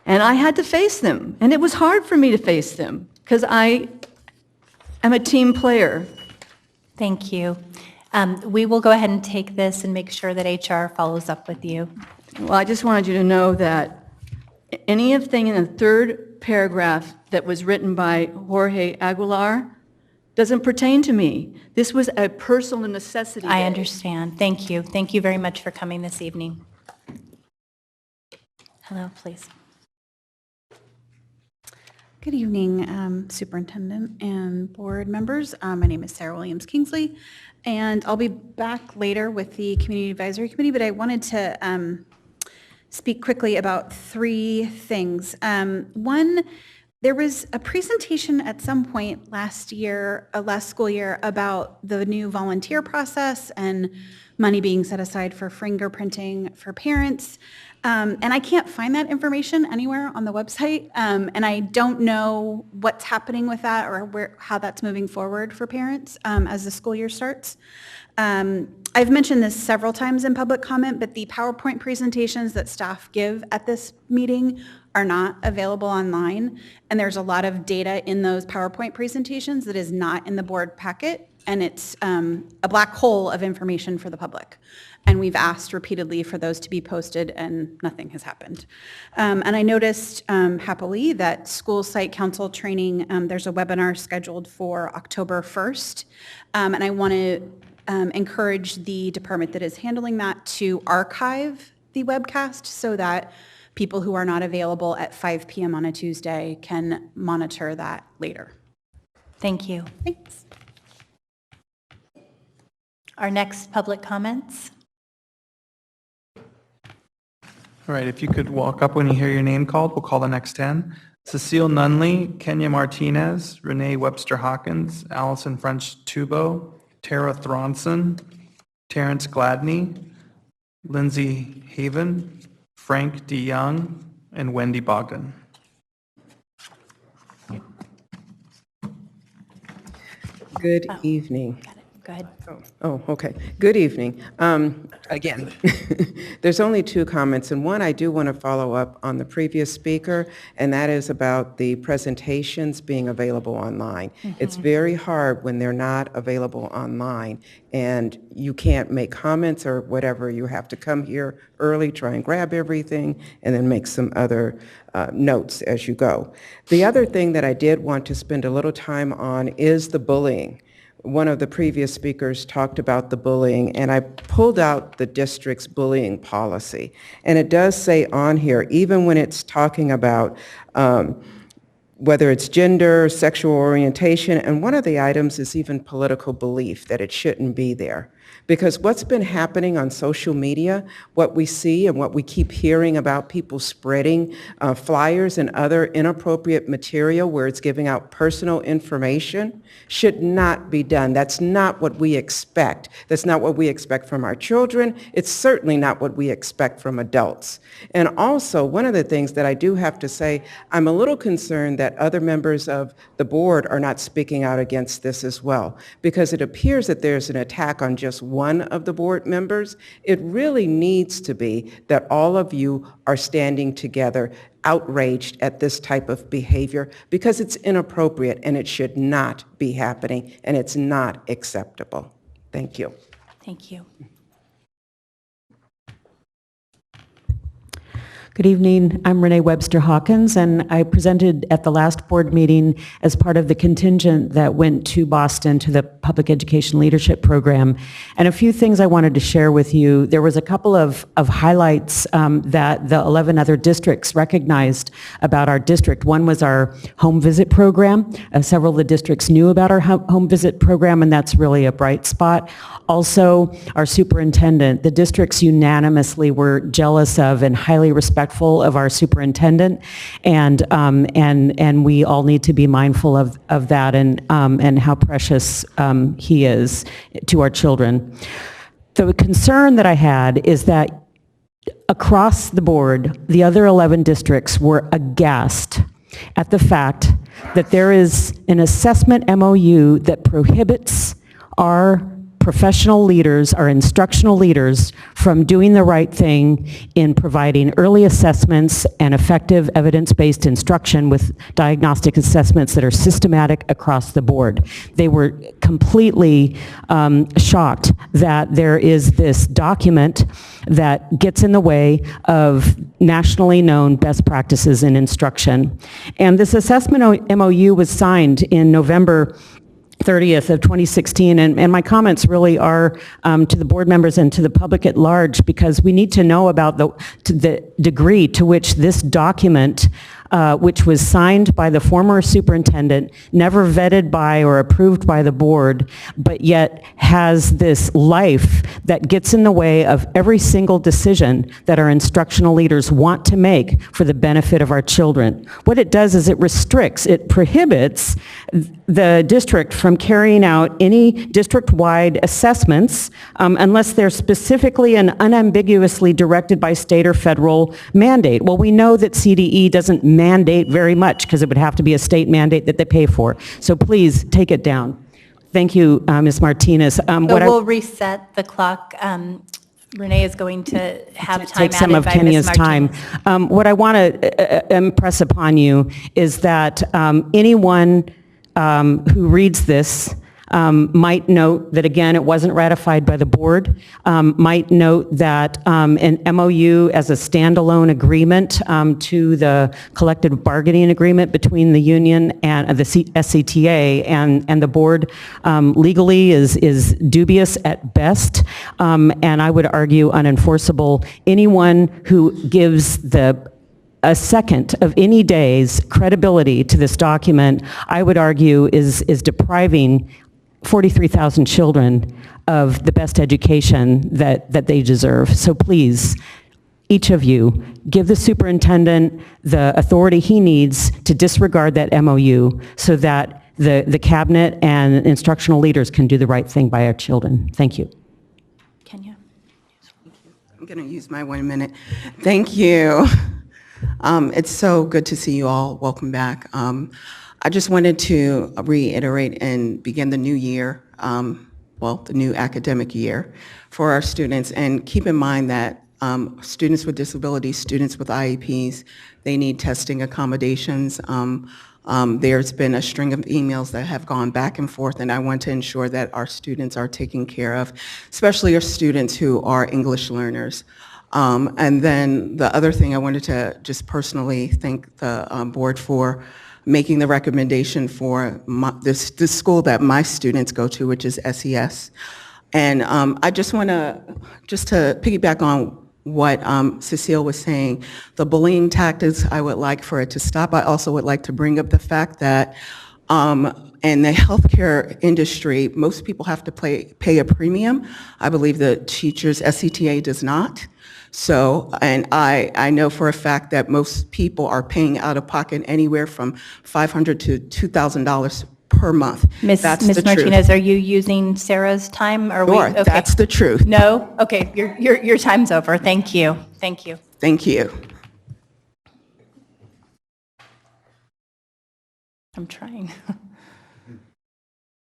And I had to face them, and it was hard for me to face them because I am a team player. Thank you. We will go ahead and take this and make sure that HR follows up with you. Well, I just wanted you to know that anything in the third paragraph that was written by Jorge Aguilar doesn't pertain to me. This was a personal necessity. I understand. Thank you. Thank you very much for coming this evening. Hello, please. Good evening, Superintendent and board members. My name is Sarah Williams Kingsley, and I'll be back later with the Community Advisory Committee, but I wanted to speak quickly about three things. One, there was a presentation at some point last school year, about the new volunteer process and money being set aside for fingerprinting for parents. And I can't find that information anywhere on the website, and I don't know what's happening with that or how that's moving forward for parents as the school year starts. I've mentioned this several times in public comment, but the PowerPoint presentations that staff give at this meeting are not available online, and there's a lot of data in those PowerPoint presentations that is not in the board packet, and it's a black hole of information for the public. And we've asked repeatedly for those to be posted, and nothing has happened. And I noticed happily that school site council training, there's a webinar scheduled for October 1st. And I want to encourage the department that is handling that to archive the webcast so that people who are not available at 5 p.m. on a Tuesday can monitor that later. Thank you. Thanks. Our next public comments. All right, if you could walk up when you hear your name called, we'll call the next 10. Cecile Nunley, Kenya Martinez, Renee Webster Hawkins, Allison French Tubo, Tara Thronson, Terrence Gladney, Lindsay Haven, Frank DeYoung, and Wendy Bogdan. Good evening. Go ahead. Oh, okay. Good evening. Again, there's only two comments, and one I do want to follow up on the previous speaker, and that is about the presentations being available online. It's very hard when they're not available online, and you can't make comments or whatever. You have to come here early, try and grab everything, and then make some other notes as you go. The other thing that I did want to spend a little time on is the bullying. One of the previous speakers talked about the bullying, and I pulled out the district's bullying policy. And it does say on here, even when it's talking about whether it's gender, sexual orientation, and one of the items is even political belief, that it shouldn't be there. Because what's been happening on social media, what we see and what we keep hearing about people spreading flyers and other inappropriate material where it's giving out personal information should not be done. That's not what we expect. That's not what we expect from our children. It's certainly not what we expect from adults. And also, one of the things that I do have to say, I'm a little concerned that other members of the board are not speaking out against this as well, because it appears that there's an attack on just one of the board members. It really needs to be that all of you are standing together, outraged at this type of behavior, because it's inappropriate and it should not be happening, and it's not acceptable. Thank you. Thank you. Good evening. I'm Renee Webster Hawkins, and I presented at the last board meeting as part of the contingent that went to Boston to the Public Education Leadership Program. And a few things I wanted to share with you. There was a couple of highlights that the 11 other districts recognized about our district. One was our home visit program. Several of the districts knew about our home visit program, and that's really a bright spot. Also, our superintendent. The districts unanimously were jealous of and highly respectful of our superintendent, and we all need to be mindful of that and how precious he is to our children. The concern that I had is that across the board, the other 11 districts were aghast at the fact that there is an assessment MOU that prohibits our professional leaders, our instructional leaders, from doing the right thing in providing early assessments and effective evidence-based instruction with diagnostic assessments that are systematic across the board. They were completely shocked that there is this document that gets in the way of nationally known best practices in instruction. And this assessment MOU was signed in November 30th of 2016, and my comments really are to the board members and to the public at large, because we need to know about the degree to which this document, which was signed by the former superintendent, never vetted by or approved by the board, but yet has this life that gets in the way of every single decision that our instructional leaders want to make for the benefit of our children. What it does is it restricts, it prohibits the district from carrying out any district-wide assessments unless they're specifically and unambiguously directed by state or federal mandate. Well, we know that CDE doesn't mandate very much, because it would have to be a state mandate that they pay for. So please take it down. Thank you, Ms. Martinez. We'll reset the clock. Renee is going to have time take some added of by Kenya's Ms. time. Martinez. What I want to impress upon you is that anyone who reads this might note that, again, it wasn't ratified by the board, might note that an MOU as a standalone agreement to the collective bargaining agreement between the union and the SCTA and the board legally is dubious at best, and I would argue unenforceable. Anyone who gives a second of any day's credibility to this document, I would argue, is depriving 43,000 children of the best education that they deserve. So please, each of you, give the superintendent the authority he needs to disregard that MOU so that the cabinet and instructional leaders can do the right thing by our children. Thank you. Kenya? I'm going to use my 1 minute. Thank you. It's so good to see you all. Welcome back. I just wanted to reiterate and begin the new year, the new academic year for our students. And keep in mind that students with disabilities, students with IEPs, they need testing accommodations. There's been a string of emails that have gone back and forth, and I want to ensure that our students are taken care of, especially our students who are English learners. And then the other thing, I wanted to just personally thank the board for making the recommendation for this school that my students go to, which is SES. And I just want to piggyback on what Cecile was saying. The bullying tactics, I would like for it to stop. I also would like to bring up the fact that In the healthcare industry, most people have to pay a premium. I believe the teachers' SCTA does not. So, and I know for a fact that most people are paying out of pocket anywhere from $500 to $2,000 per month. Ms. Martinez, are you using Sarah's time? Or Sure, that's the truth. No? Okay, your time's over. Thank you. Thank you. Thank you. I'm trying.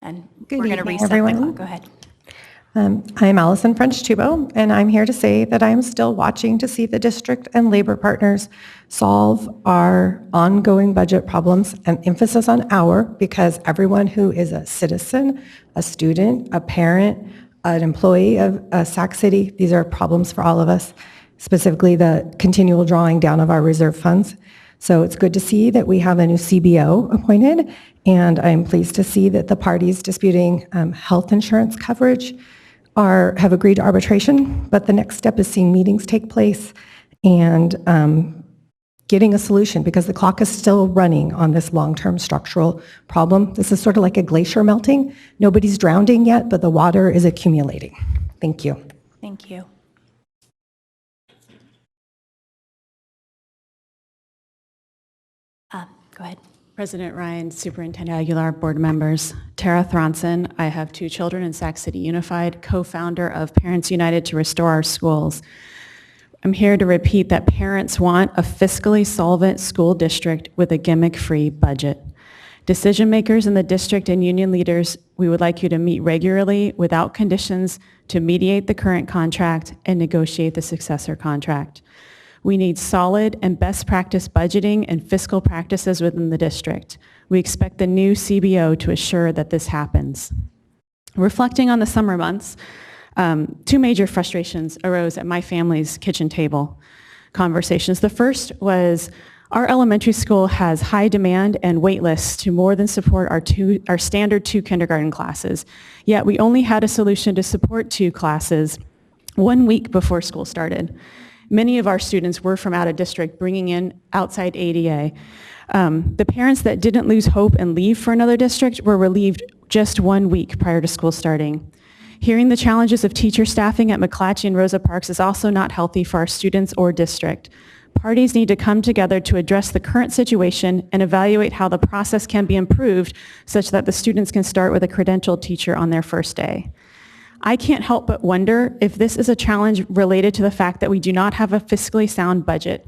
And Good we're going to evening, reset everyone. the clock. Go ahead. I'm Allison French-Tubo, and I'm here to say that I'm still watching to see the district and labor partners solve our ongoing budget problems, and emphasis on our, because everyone who is a citizen, a student, a parent, an employee of Sac City, these are problems for all of us, specifically the continual drawing down of our reserve funds. So it's good to see that we have a new CBO appointed, and I'm pleased to see that the parties disputing health insurance coverage have agreed to arbitration, but the next step is seeing meetings take place and getting a solution, because the clock is still running on this long-term structural problem. This is sort of like a glacier melting. Nobody's drowning yet, but the water is accumulating. Thank you. Thank you. Go ahead. President Ryan, Superintendent Aguilar, board members. Tara Thronson, I have 2 children in Sac City Unified, co-founder of Parents United to Restore Our Schools. I'm here to repeat that parents want a fiscally solvent school district with a gimmick-free budget. Decision makers in the district and union leaders, we would like you to meet regularly without conditions to mediate the current contract and negotiate the successor contract. We need solid and best practice budgeting and fiscal practices within the district. We expect the new CBO to assure that this happens. Reflecting on the summer months, 2 major frustrations arose at my family's kitchen table conversations. The first was our elementary school has high demand and wait lists to more than support our standard 2 kindergarten classes. Yet we only had a solution to support 2 classes 1 week before school started. Many of our students were from out of district, bringing in outside ADA. The parents that didn't lose hope and leave for another district were relieved just 1 week prior to school starting. Hearing the challenges of teacher staffing at McClatchy and Rosa Parks is also not healthy for our students or district. Parties need to come together to address the current situation and evaluate how the process can be improved such that the students can start with a credentialed teacher on their first day. I can't help but wonder if this is a challenge related to the fact that we do not have a fiscally sound budget.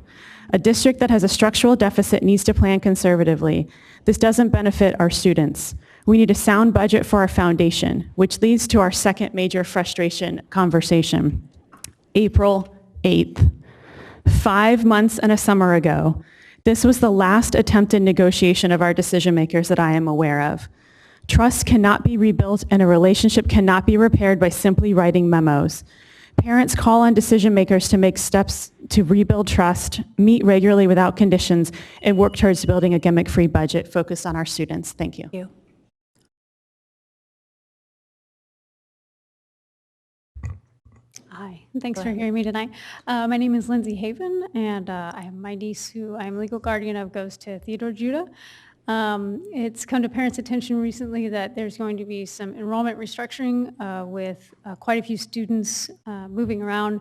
A district that has a structural deficit needs to plan conservatively. This doesn't benefit our students. We need a sound budget for our foundation, which leads to our second major frustration conversation. April 8th, 5 months and a summer ago, this was the last attempted negotiation of our decision makers that I am aware of. Trust cannot be rebuilt and a relationship cannot be repaired by simply writing memos. Parents call on decision makers to make steps to rebuild trust, meet regularly without conditions, and work towards building a gimmick-free budget focused on our students. Thank you. Thank you. Hi, thanks for hearing me tonight. My name is Lindsay Haven, and I have my niece who I'm legal guardian of goes to Theodore Judah. It's come to parents' attention recently that there's going to be some enrollment restructuring with quite a few students moving around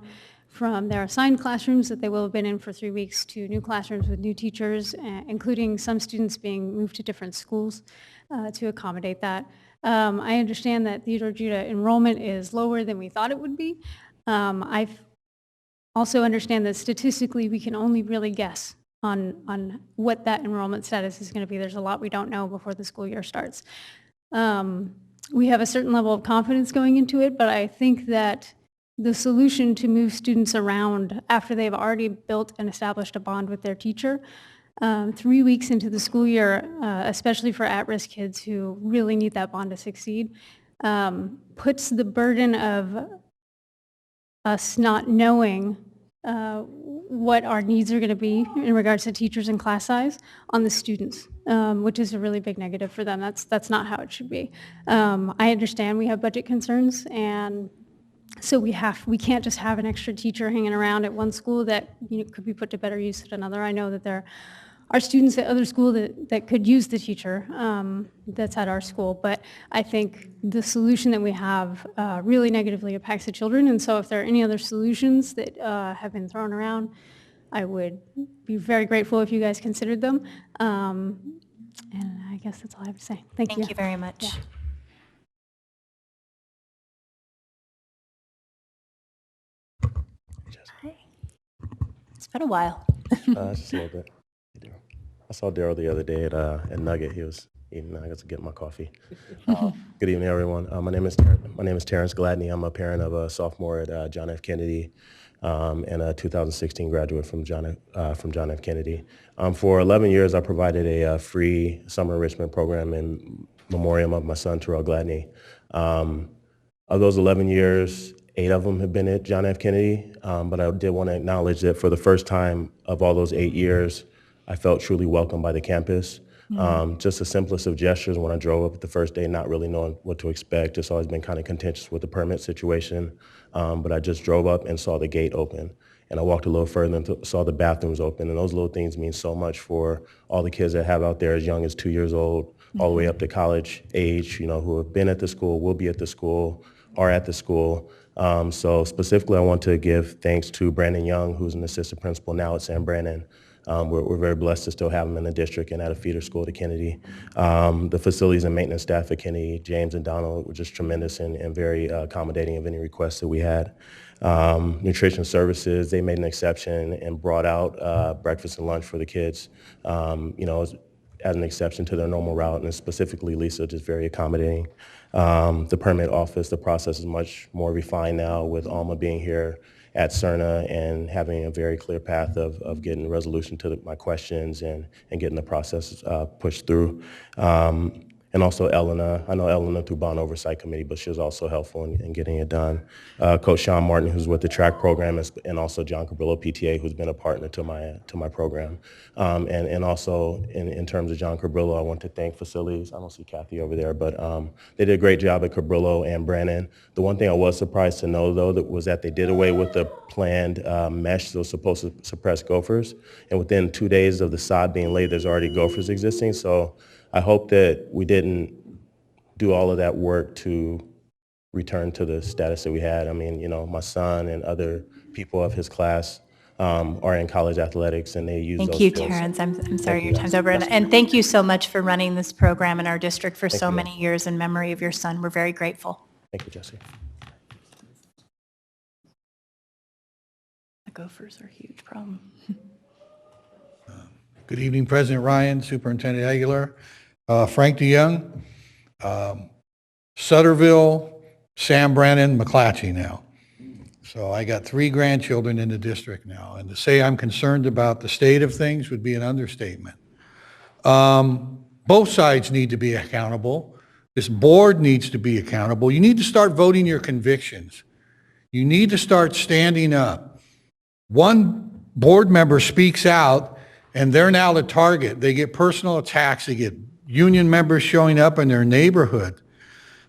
from their assigned classrooms that they will have been in for 3 weeks to new classrooms with new teachers, including some students being moved to different schools to accommodate that. I understand that Theodore Judah enrollment is lower than we thought it would be. I also understand that statistically we can only really guess on what that enrollment status is going to be. There's a lot we don't know before the school year starts. We have a certain level of confidence going into it, but I think that the solution to move students around after they've already built and established a bond with their teacher, 3 weeks into the school year, especially for at-risk kids who really need that bond to succeed, puts the burden of us not knowing what our needs are going to be in regards to teachers and class size on the students, which is a really big negative for them. That's not how it should be. I understand we have budget concerns, and so we can't just have an extra teacher hanging around at one school that could be put to better use at another. I know that there are students at other school that could use the teacher that's at our school. But I think the solution that we have really negatively impacts the children. And so if there are any other solutions that have been thrown around, I would be very grateful if you guys considered them. And I guess that's all I have to say. Thank you. Thank you very much. Yeah. Hi. It's been a while. Just a little bit. I saw Daryl the other day at Nugget. He was eating. I got to get my coffee. Good evening, everyone. My name is Terrence Gladney. I'm a parent of a sophomore at John F. Kennedy and a 2016 graduate from John F. Kennedy. For 11 years, I provided a free summer enrichment program in memoriam of my son, Terrell Gladney. Of those 11 years, 8 of them have been at John F. Kennedy, but I did want to acknowledge that for the first time of all those 8 years, I felt truly welcomed by the campus. Just the simplest of gestures when I drove up the first day, not really knowing what to expect. It's always been kind of contentious with the permit situation, but I just drove up and saw the gate open. And I walked a little further and saw the bathrooms open. And those little things mean so much for all the kids that have out there as young as 2 years old, all the way up to college age, who have been at the school, will be at the school, are at the school. So specifically, I want to give thanks to Brandon Young, who's an assistant principal now at San Brandon. We're very blessed to still have him in the district and at a feeder school to Kennedy. The facilities and maintenance staff at Kennedy, James and Donald, were just tremendous and very accommodating of any requests that we had. Nutrition services, they made an exception and brought out breakfast and lunch for the kids, as an exception to their normal route, and specifically Lisa, just very accommodating. The permit office, the process is much more refined now with Alma being here at CERNA and having a very clear path of getting resolution to my questions and getting the process pushed through. And also Elena, I know Elena through Bond Oversight Committee, but she was also helpful in getting it done. Coach Sean Martin, who's with the track program, and also John Cabrillo, PTA, who's been a partner to my program. And also in terms of John Cabrillo, I want to thank facilities. I don't see Kathy over there, but they did a great job at Cabrillo and Brandon. The one thing I was surprised to know, though, was that they did away with the planned mesh that was supposed to suppress gophers. And within 2 days of the sod being laid, there's already gophers existing. So I hope that we didn't do all of that work to return to the status that we had. I mean, my son and other people of his class are in college athletics, and they use those Thank you, skills. Terrence. I'm sorry your time's over. And thank you so much for running this program in our district for so many years in memory of your son. We're very grateful. Thank you, Jesse. The gophers are a huge problem. Good evening, President Ryan, Superintendent Aguilar, Frank DeYoung, Sutterville, Sam Brannon, McClatchy now. So I got 3 grandchildren in the district now, and to say I'm concerned about the state of things would be an understatement. Both sides need to be accountable. This board needs to be accountable. You need to start voting your convictions. You need to start standing up. One board member speaks out, and they're now the target. They get personal attacks. They get union members showing up in their neighborhood.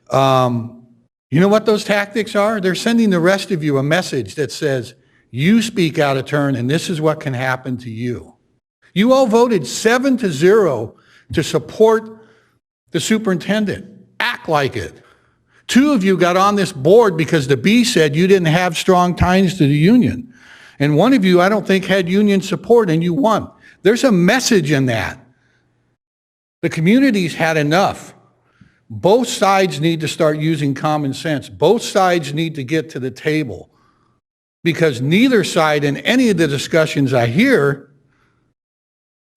You know what those tactics are? They're sending the rest of you a message that says, you speak out of turn, and this is what can happen to you. You all voted 7-0 to support the superintendent. Act like it. 2 of you got on this board because the B said you didn't have strong ties to the union. And 1 of you, I don't think, had union support, and you won. There's a message in that. The community's had enough. Both sides need to start using common sense. Both sides need to get to the table, because neither side in any of the discussions I hear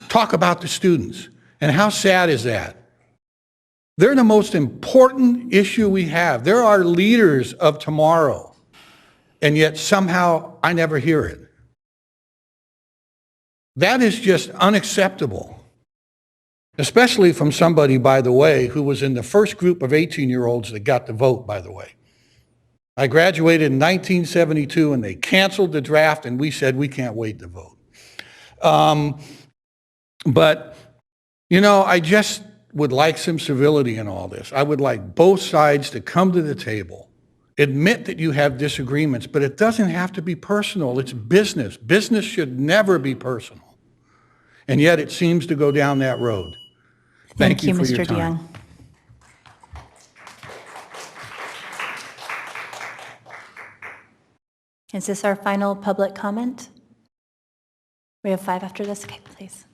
talk about the students. And how sad is that? They're the most important issue we have. They're our leaders of tomorrow. And yet somehow I never hear it. That is just unacceptable. Especially from somebody, by the way, who was in the first group of 18-year-olds that got to vote, by the way. I graduated in 1972, and they canceled the draft, and we said we can't wait to vote. But, I just would like some civility in all this. I would like both sides to come to the table, admit that you have disagreements, but it doesn't have to be personal. It's business. Business should never be personal. And yet it seems to go down that road. Thank you for your Mr. time. DeYoung. Is this our final public comment? We have 5 after this? Okay, please.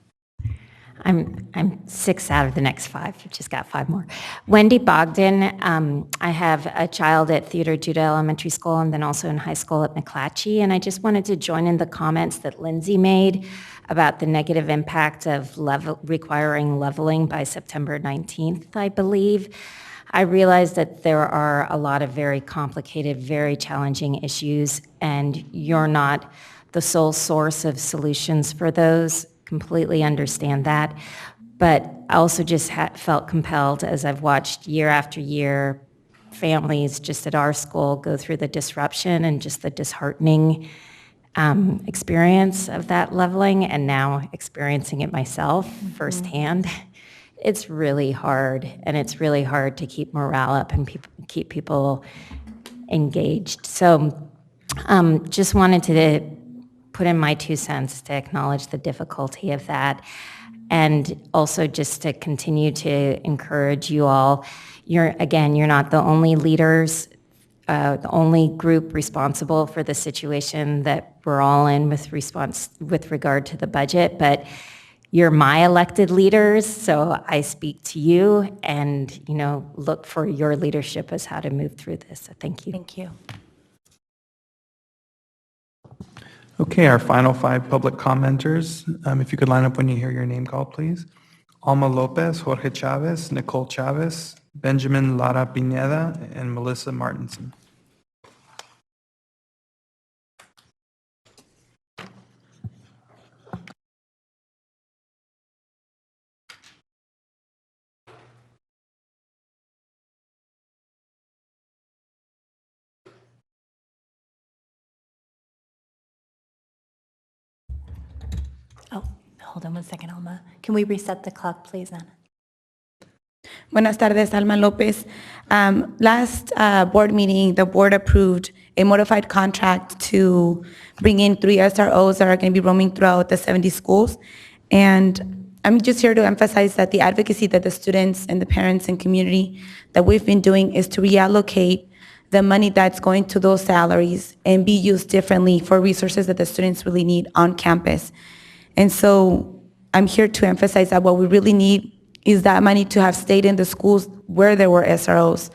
I'm 6 out of the next 5. I've just got 5 more. Wendy Bogdan. I have a child at Theodore Judah Elementary School and then also in high school at McClatchy. And I just wanted to join in the comments that Lindsay made about the negative impact of requiring leveling by September 19th, I believe. I realize that there are a lot of very complicated, very challenging issues, and you're not the sole source of solutions for those. Completely understand that. But I also just felt compelled, as I've watched year after year, families just at our school go through the disruption and just the disheartening experience of that leveling, and now experiencing it myself firsthand. It's really hard, and it's really hard to keep morale up and keep people engaged. So just wanted to put in my 2 cents to acknowledge the difficulty of that, and also just to continue to encourage you all. You're not the only leaders, the only group responsible for the situation that we're all in with regard to the budget, but you're my elected leaders, so I speak to you and, look for your leadership as how to move through this. So thank you. Thank you. Okay, our final 5 public commenters. If you could line up when you hear your name called, please. Alma Lopez, Jorge Chavez, Nicole Chavez, Benjamin Lara Pineda, and Melissa Martinson. Oh, hold on one second, Alma. Can we reset the clock, please, Anna? Buenas tardes, Alma Lopez. Last board meeting, the board approved a modified contract to bring in 3 SROs that are going to be roaming throughout the 70 schools. And I'm just here to emphasize that the advocacy that the students and the parents and community that we've been doing is to reallocate the money that's going to those salaries and be used differently for resources that the students really need on campus. And so I'm here to emphasize that what we really need is that money to have stayed in the schools where there were SROs.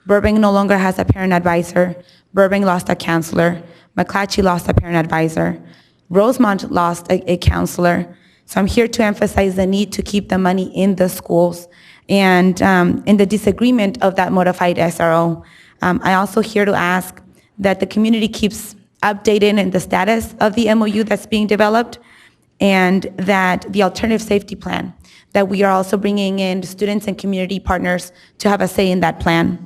Burbank no longer has a parent advisor. Burbank lost a counselor. McClatchy lost a parent advisor. Rosemont lost a counselor. So I'm here to emphasize the need to keep the money in the schools. And in the disagreement of that modified SRO, I also here to ask that the community keeps updated in the status of the MOU that's being developed, and that the alternative safety plan, that we are also bringing in students and community partners to have a say in that plan,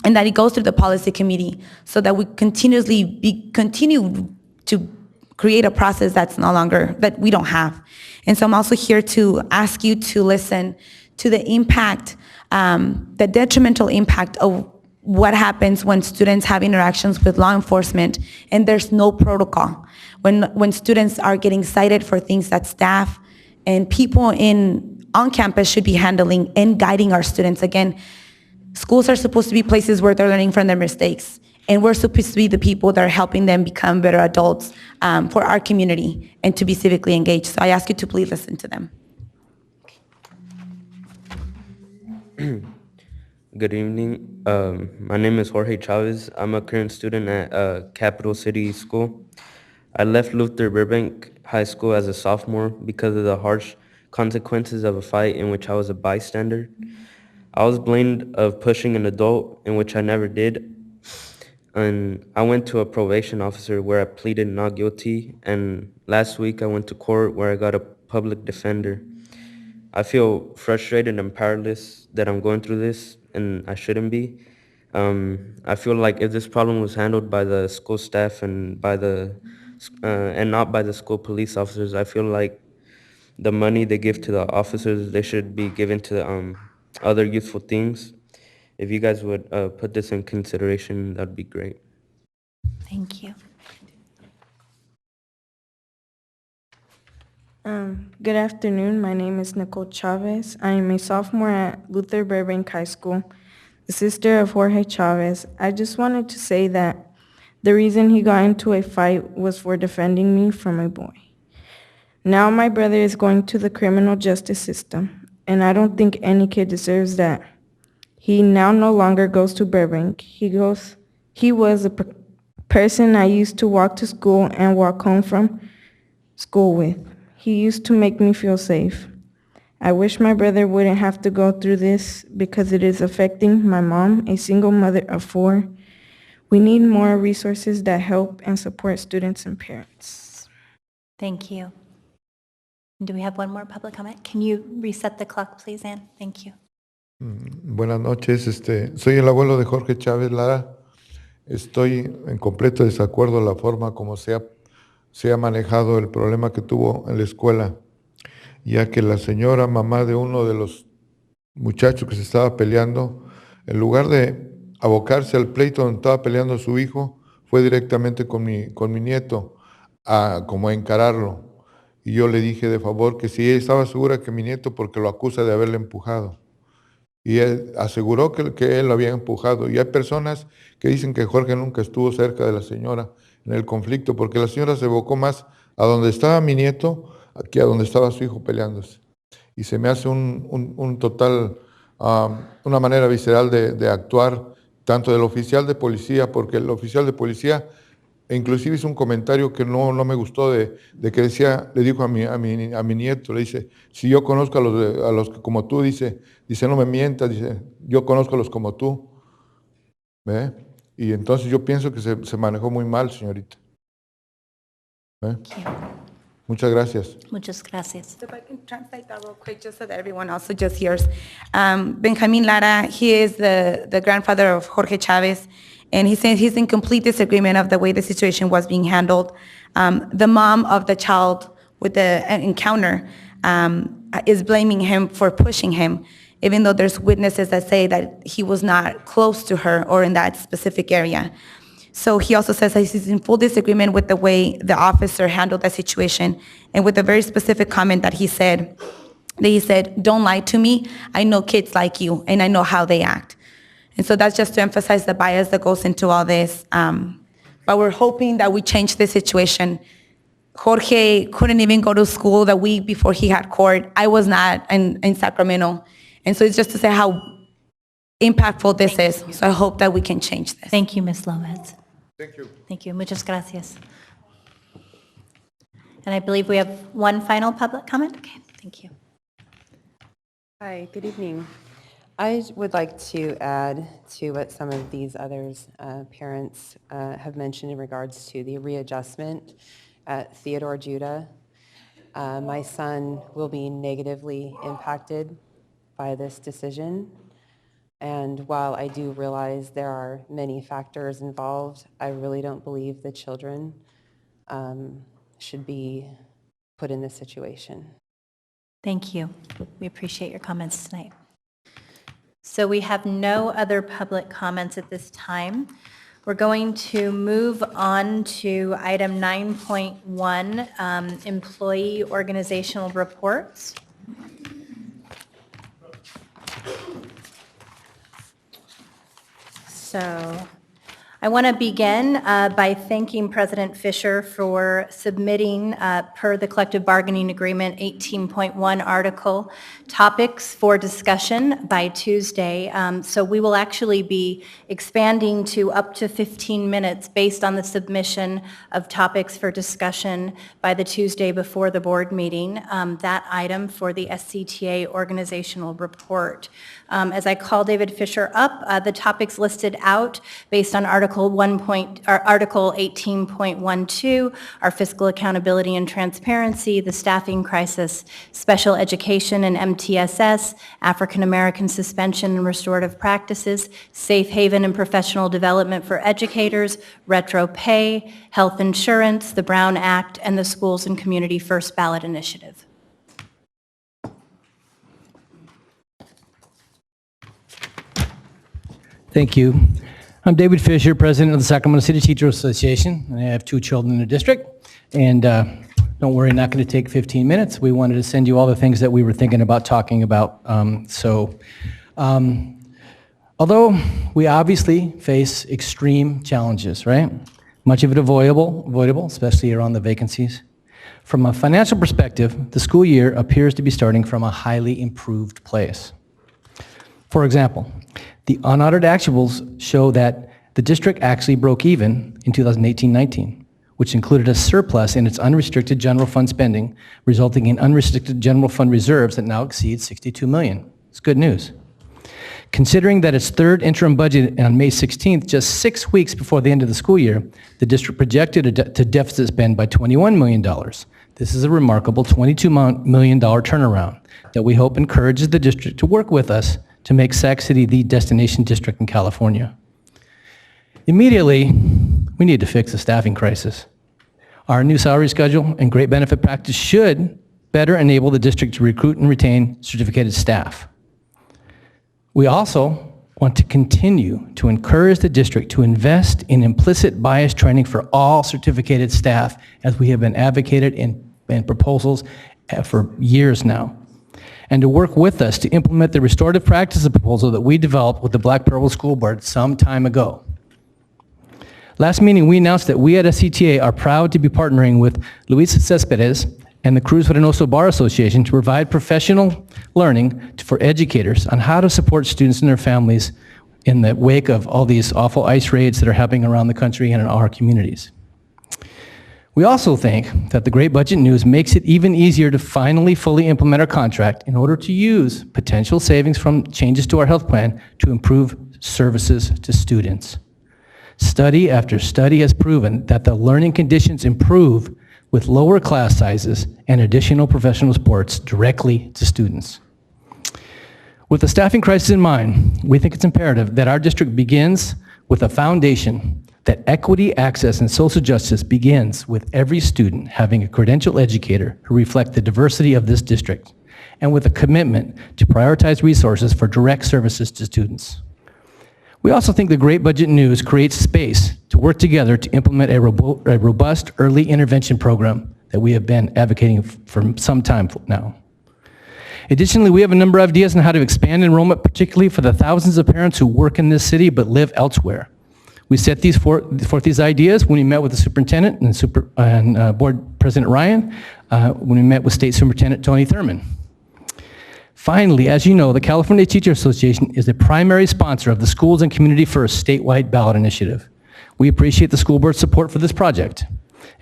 and that it goes through the policy committee so that we continue to create a process that's no longer, that we don't have. And so I'm also here to ask you to listen to the impact, the detrimental impact of what happens when students have interactions with law enforcement and there's no protocol. When students are getting cited for things that staff and people on campus should be handling and guiding our students. Again, schools are supposed to be places where they're learning from their mistakes, and we're supposed to be the people that are helping them become better adults for our community and to be civically engaged. So I ask you to please listen to them. Good evening. My name is Jorge Chavez. I'm a current student at Capital City School. I left Luther Burbank High School as a sophomore because of the harsh consequences of a fight in which I was a bystander. I was blamed of pushing an adult, in which I never did. And I went to a probation officer where I pleaded not guilty. And last week I went to court where I got a public defender. I feel frustrated and powerless that I'm going through this, and I shouldn't be. I feel like if this problem was handled by the school staff and not by the school police officers, I feel like the money they give to the officers, they should be given to other useful things. If you guys would put this in consideration, that'd be great. Thank you. Good afternoon. My name is Nicole Chavez. I am a sophomore at Luther Burbank High School, the sister of Jorge Chavez. I just wanted to say that the reason he got into a fight was for defending me from a boy. Now my brother is going to the criminal justice system, and I don't think any kid deserves that. He now no longer goes to Burbank. He was a person I used to walk to school and walk home from school with. He used to make me feel safe. I wish my brother wouldn't have to go through this because it is affecting my mom, a single mother of 4. We need more resources that help and support students and parents. Thank you. Do we have one more public comment? Can you reset the clock, please, Ann? Thank you. Buenas noches, soy el abuelo de Jorge Chávez Lara. Estoy en completo desacuerdo a la forma como se ha manejado el problema que tuvo en la escuela, ya que la señora mamá de uno de los muchachos que se estaba peleando, en lugar de abocarse al pleito donde estaba peleando su hijo, fue directamente con mi nieto como a encararlo. Y yo le dije de favor que si ella estaba segura que mi nieto, porque lo acusa de haberle empujado. Y él aseguró que él lo había empujado. Y hay personas que dicen que Jorge nunca estuvo cerca de la señora en el conflicto, porque la señora se evocó más a donde estaba mi nieto que a donde estaba su hijo peleándose. Y se me hace un total, una manera visceral de actuar, tanto del oficial de policía, porque el oficial de policía inclusive hizo un comentario que no me gustó de que decía, le dijo a mi nieto, le dice, si yo conozco a los que como tú, dice, no me mientas, dice, yo conozco a los como tú. ¿Ve? Y entonces yo pienso que se manejó muy mal, señorita. ¿Ve? Muchas gracias. Muchas gracias. If I can translate that real quick, just so that everyone also just hears. Benjamin Lara, he is the grandfather of Jorge Chavez, and he says he's in complete disagreement of the way the situation was being handled. The mom of the child with the encounter is blaming him for pushing him, even though there's witnesses that say that he was not close to her or in that specific area. So he also says that he's in full disagreement with the way the officer handled that situation, and with a very specific comment that he said, don't lie to me, I know kids like you, and I know how they act. And so that's just to emphasize the bias that goes into all this. But we're hoping that we change the situation. Jorge couldn't even go to school the week before he had court. I was not in Sacramento. And so it's just to say how impactful this is. So I hope that we can change this. Thank you, Ms. Lopez. Thank you. Thank you. Muchas gracias. And I believe we have one final public comment. Okay, thank you. Hi, good evening. I would like to add to what some of these others, parents have mentioned in regards to the readjustment at Theodore Judah. My son will be negatively impacted by this decision. And while I do realize there are many factors involved, I really don't believe the children should be put in this situation. Thank you. We appreciate your comments tonight. So we have no other public comments at this time. We're going to move on to item 9.1, employee organizational reports. So I want to begin by thanking President Fisher for submitting, per the collective bargaining agreement 18.1 article, topics for discussion by Tuesday. So we will actually be expanding to up to 15 minutes based on the submission of topics for discussion by the Tuesday before the board meeting, that item for the SCTA organizational report. As I call David Fisher up, the topics listed out based on Article 18.12, our fiscal accountability and transparency, the staffing crisis, special education and MTSS, African American suspension and restorative practices, safe haven and professional development for educators, retro pay, health insurance, the Brown Act, and the Schools and Community First Ballot Initiative. Thank you. I'm David Fisher, president of the Sacramento City Teacher Association, and I have 2 children in the district. And Don't worry, not going to take 15 minutes. We wanted to send you all the things that we were thinking about talking about. Although we obviously face extreme challenges, right? Much of it avoidable, especially around the vacancies. From a financial perspective, the school year appears to be starting from a highly improved place. For example, the unaudited actuals show that the district actually broke even in 2018-19, which included a surplus in its unrestricted general fund spending, resulting in unrestricted general fund reserves that now exceed $62 million. It's good news. Considering that its third interim budget on May 16th, just 6 weeks before the end of the school year, the district projected to deficit spend by $21 million. This is a remarkable $22 million turnaround that we hope encourages the district to work with us to make Sac City the destination district in California. Immediately, we need to fix the staffing crisis. Our new salary schedule and great benefit practice should better enable the district to recruit and retain certificated staff. We also want to continue to encourage the district to invest in implicit bias training for all certificated staff, as we have been advocated in proposals for years now, and to work with us to implement the restorative practices proposal that we developed with the Black Pearl School Board some time ago. Last meeting, we announced that we at SCTA are proud to be partnering with Luis Cespedes and the Cruz Reynoso Bar Association to provide professional learning for educators on how to support students and their families in the wake of all these awful ICE raids that are happening around the country and in our communities. We also think that the great budget news makes it even easier to finally fully implement our contract in order to use potential savings from changes to our health plan to improve services to students. Study after study has proven that the learning conditions improve with lower class sizes and additional professional supports directly to students. With the staffing crisis in mind, we think it's imperative that our district begins with a foundation that equity, access, and social justice begins with every student having a credentialed educator who reflect the diversity of this district, and with a commitment to prioritize resources for direct services to students. We also think the great budget news creates space to work together to implement a robust early intervention program that we have been advocating for some time now. Additionally, we have a number of ideas on how to expand enrollment, particularly for the thousands of parents who work in this city but live elsewhere. We set forth these ideas when we met with the superintendent and board president Ryan, when we met with State Superintendent Tony Thurman. Finally, as you know, the California Teacher Association is the primary sponsor of the Schools and Community First statewide ballot initiative. We appreciate the school board's support for this project.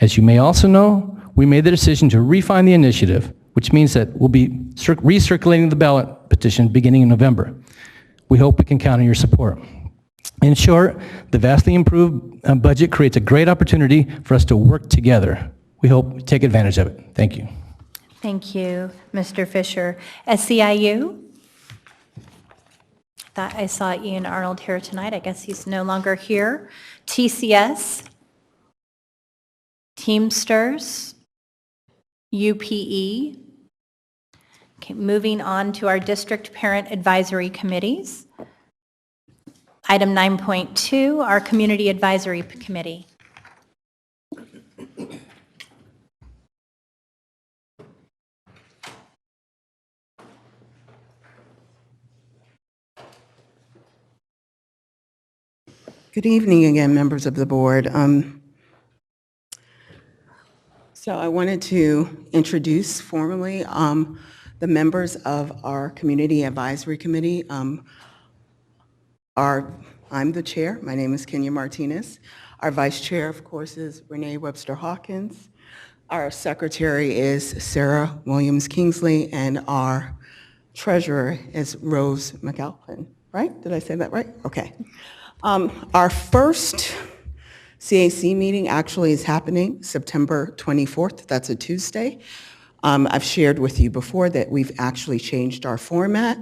As you may also know, we made the decision to refine the initiative, which means that we'll be recirculating the ballot petition beginning in November. We hope we can count on your support. In short, the vastly improved budget creates a great opportunity for us to work together. We hope you take advantage of it. Thank you. Thank you, Mr. Fisher. SEIU? Thought I saw Ian Arnold here tonight. I guess he's no longer here. TCS? Teamsters? UPE? Okay, moving on to our district parent advisory committees. Item 9.2, our community advisory committee. Good evening again, members of the board. So I wanted to introduce formally the members of our Community Advisory Committee. I'm the chair. My name is Kenya Martinez. Our vice chair, of course, is Renee Webster Hawkins. Our secretary is Sarah Williams Kingsley, and our treasurer is Rose McAlpin. Right? Did I say that right? Okay. Our first CAC meeting actually is happening September 24th. That's a Tuesday. I've shared with you before that we've actually changed our format.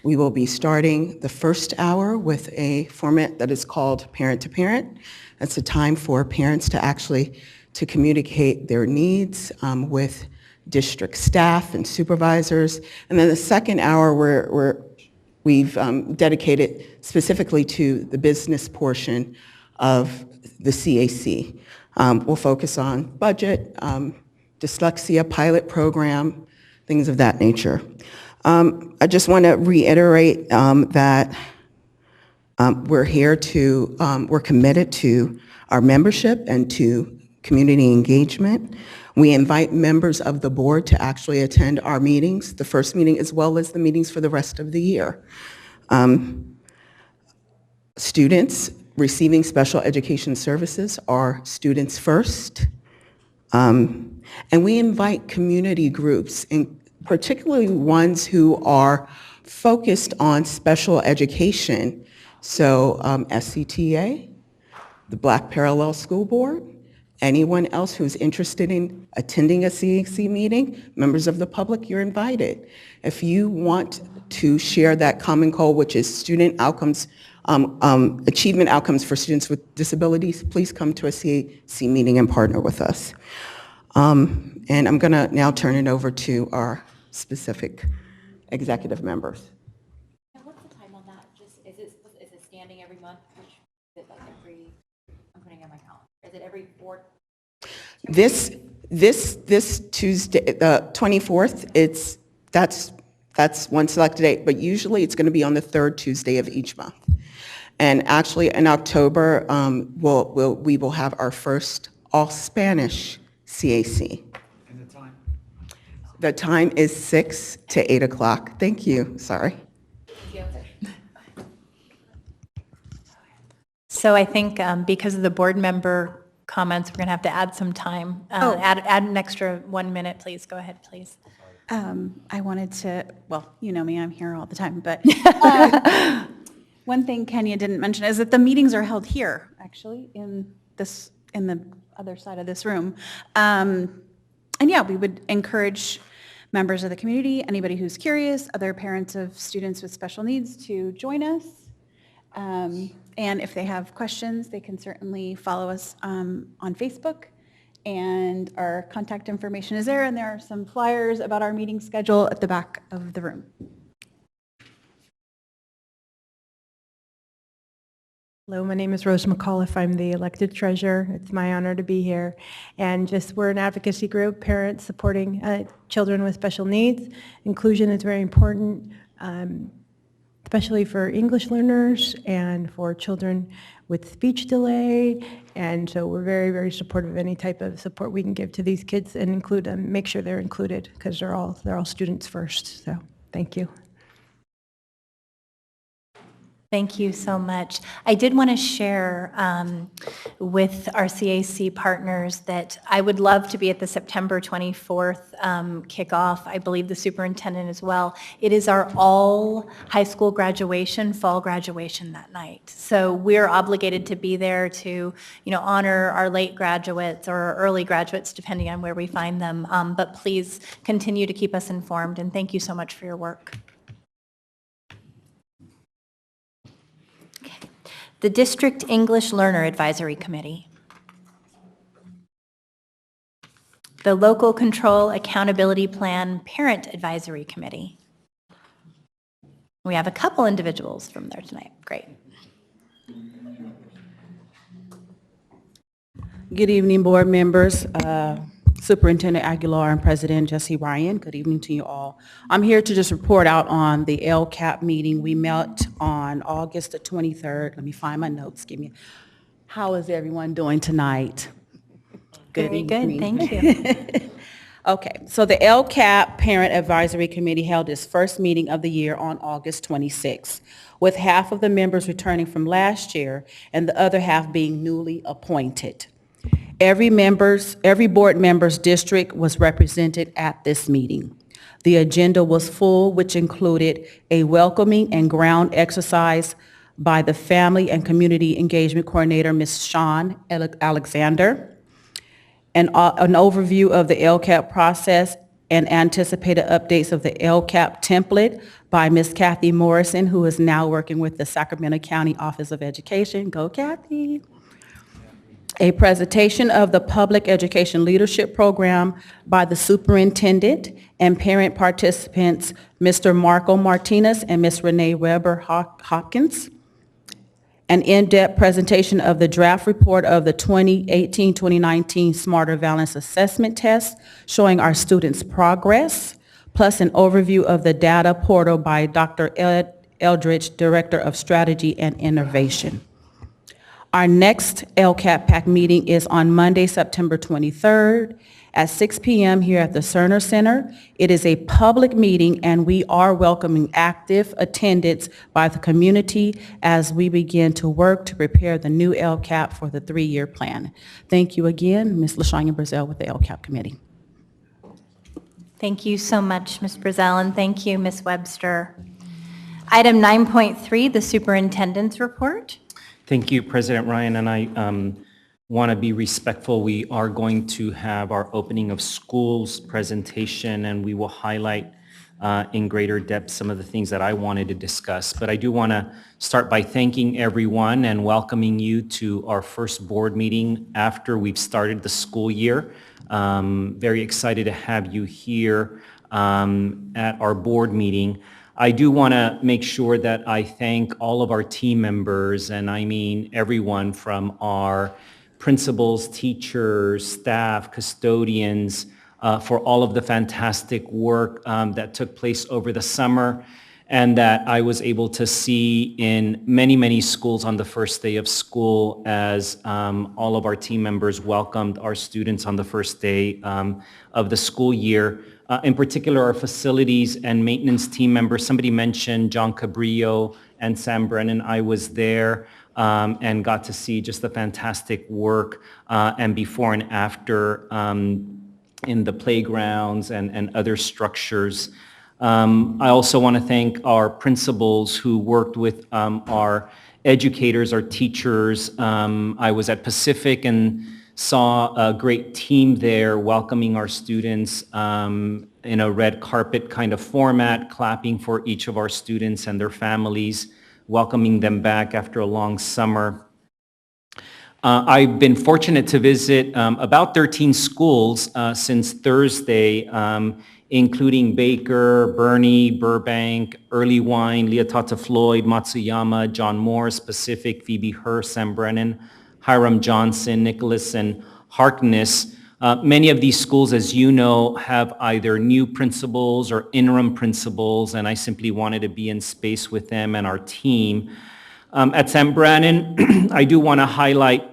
We will be starting the first hour with a format that is called Parent to Parent. That's a time for parents to actually communicate their needs with district staff and supervisors. And then the second hour we've dedicated specifically to the business portion of the CAC. We'll focus on budget, dyslexia pilot program, things of that nature. I just want to reiterate that we're committed to our membership and to community engagement. We invite members of the board to actually attend our meetings, the first meeting as well as the meetings for the rest of the year. Students receiving special education services are students first. And we invite community groups, and particularly ones who are focused on special education. So SCTA, the Black Parallel School Board, anyone else who's interested in attending a CAC meeting, members of the public, you're invited. If you want to share that common goal, which is student outcomes, achievement outcomes for students with disabilities, please come to a CAC meeting and partner with us. And I'm going to now turn it over to our specific executive members. And what's the time on that? Just is it standing every month? Which is it like every? I'm putting it on my calendar. Is it every 4? This Tuesday, the 24th, that's one selected date, but usually it's going to be on the 3rd Tuesday of each month. And actually in October, we will have our first all Spanish CAC. And the time? The time is 6 to 8 o'clock. Thank you. Sorry. So I think because of the board member comments, we're going to have to add some time. Add an extra 1 minute, please. Go ahead, please. I wanted to, well, you know me, I'm here all the time, but one thing Kenya didn't mention is that the meetings are held here, actually, in the other side of this room. And yeah, we would encourage members of the community, anybody who's curious, other parents of students with special needs to join us. And if they have questions, they can certainly follow us on Facebook. And our contact information is there, and there are some flyers about our meeting schedule at the back of the room. Hello, my name is Rose McAuliffe. I'm the elected treasurer. It's my honor to be here. And we're an advocacy group, parents supporting children with special needs. Inclusion is very important, especially for English learners and for children with speech delay. And so we're very, very supportive of any type of support we can give to these kids and include them, make sure they're included, because they're all students first. So thank you. Thank you so much. I did want to share with our CAC partners that I would love to be at the September 24th kickoff. I believe the superintendent as well. It is our all high school graduation, fall graduation that night. So we're obligated to be there to, honor our late graduates or our early graduates, depending on where we find them. But please continue to keep us informed, and thank you so much for your work. The District English Learner Advisory Committee. The Local Control Accountability Plan Parent Advisory Committee. We have a couple individuals from there tonight. Great. Good evening, board members. Superintendent Aguilar and President Jesse Ryan, good evening to you all. I'm here to just report out on the Lcap meeting. We met on August the 23rd. Let me find my notes. How is everyone doing tonight? Very good, thank you. Okay, so the Lcap Parent Advisory Committee held its first meeting of the year on August 26th, with half of the members returning from last year and the other half being newly appointed. Every board member's district was represented at this meeting. The agenda was full, which included a welcoming and ground exercise by the Family and Community Engagement Coordinator, Ms. Shawn Alexander, an overview of the Lcap process and anticipated updates of the Lcap template by Ms. Kathy Morrison, who is now working with the Sacramento County Office of Education. Go, Kathy. A presentation of the Public Education Leadership Program by the Superintendent and parent participants, Mr. Marco Martinez and Ms. Renee Weber Hopkins. an in-depth presentation of the draft report of the 2018-2019 Smarter Balance Assessment Test, showing our students' progress, plus an overview of the data portal by Dr. Ed Eldridge, Director of Strategy and Innovation. Our next Lcap Cac meeting is on Monday, September 23rd at 6 p.m. here at the Cerner Center. It is a public meeting, and we are welcoming active attendance by the community as we begin to work to prepare the new Lcap for the 3-year plan. Thank you again, Ms. LaShanya Brazel with the Lcap Committee. Thank you so much, Ms. Brazel, and thank you, Ms. Webster. Item 9.3, the superintendent's report. Thank you, President Ryan, and I want to be respectful. We are going to have our opening of schools presentation, and we will highlight in greater depth some of the things that I wanted to discuss. But I do want to start by thanking everyone and welcoming you to our first board meeting after we've started the school year. Very excited to have you here at our board meeting. I do want to make sure that I thank all of our team members, and I mean everyone from our principals, teachers, staff, custodians, for all of the fantastic work that took place over the summer and that I was able to see in many, many schools on the first day of school as all of our team members welcomed our students on the first day of the school year. In particular, our facilities and maintenance team members. Somebody mentioned John Cabrillo and Sam Brennan. I was there and got to see just the fantastic work and before and after in the playgrounds and other structures. I also want to thank our principals who worked with our educators, our teachers. I was at Pacific and saw a great team there welcoming our students in a red carpet kind of format, clapping for each of our students and their families, welcoming them back after a long summer. I've been fortunate to visit about 13 schools since Thursday, including Baker, Bernie, Burbank, Early Wine, Leotata Floyd, Matsuyama, John Morris, Pacific, Phoebe Hearst, Sam Brennan, Hiram Johnson, Nicholas, and Harkness. Many of these schools, as you know, have either new principals or interim principals, and I simply wanted to be in space with them and our team. At Sam Brennan, I do want to highlight,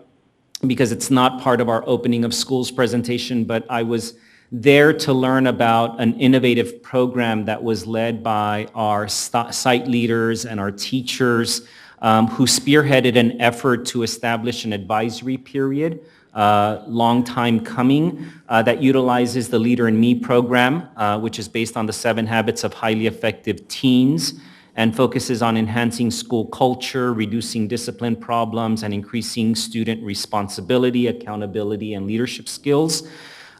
because it's not part of our opening of schools presentation, but I was there to learn about an innovative program that was led by our site leaders and our teachers who spearheaded an effort to establish an advisory period, long time coming, that utilizes the Leader in Me program, which is based on the 7 Habits of Highly Effective Teens and focuses on enhancing school culture, reducing discipline problems, and increasing student responsibility, accountability, and leadership skills.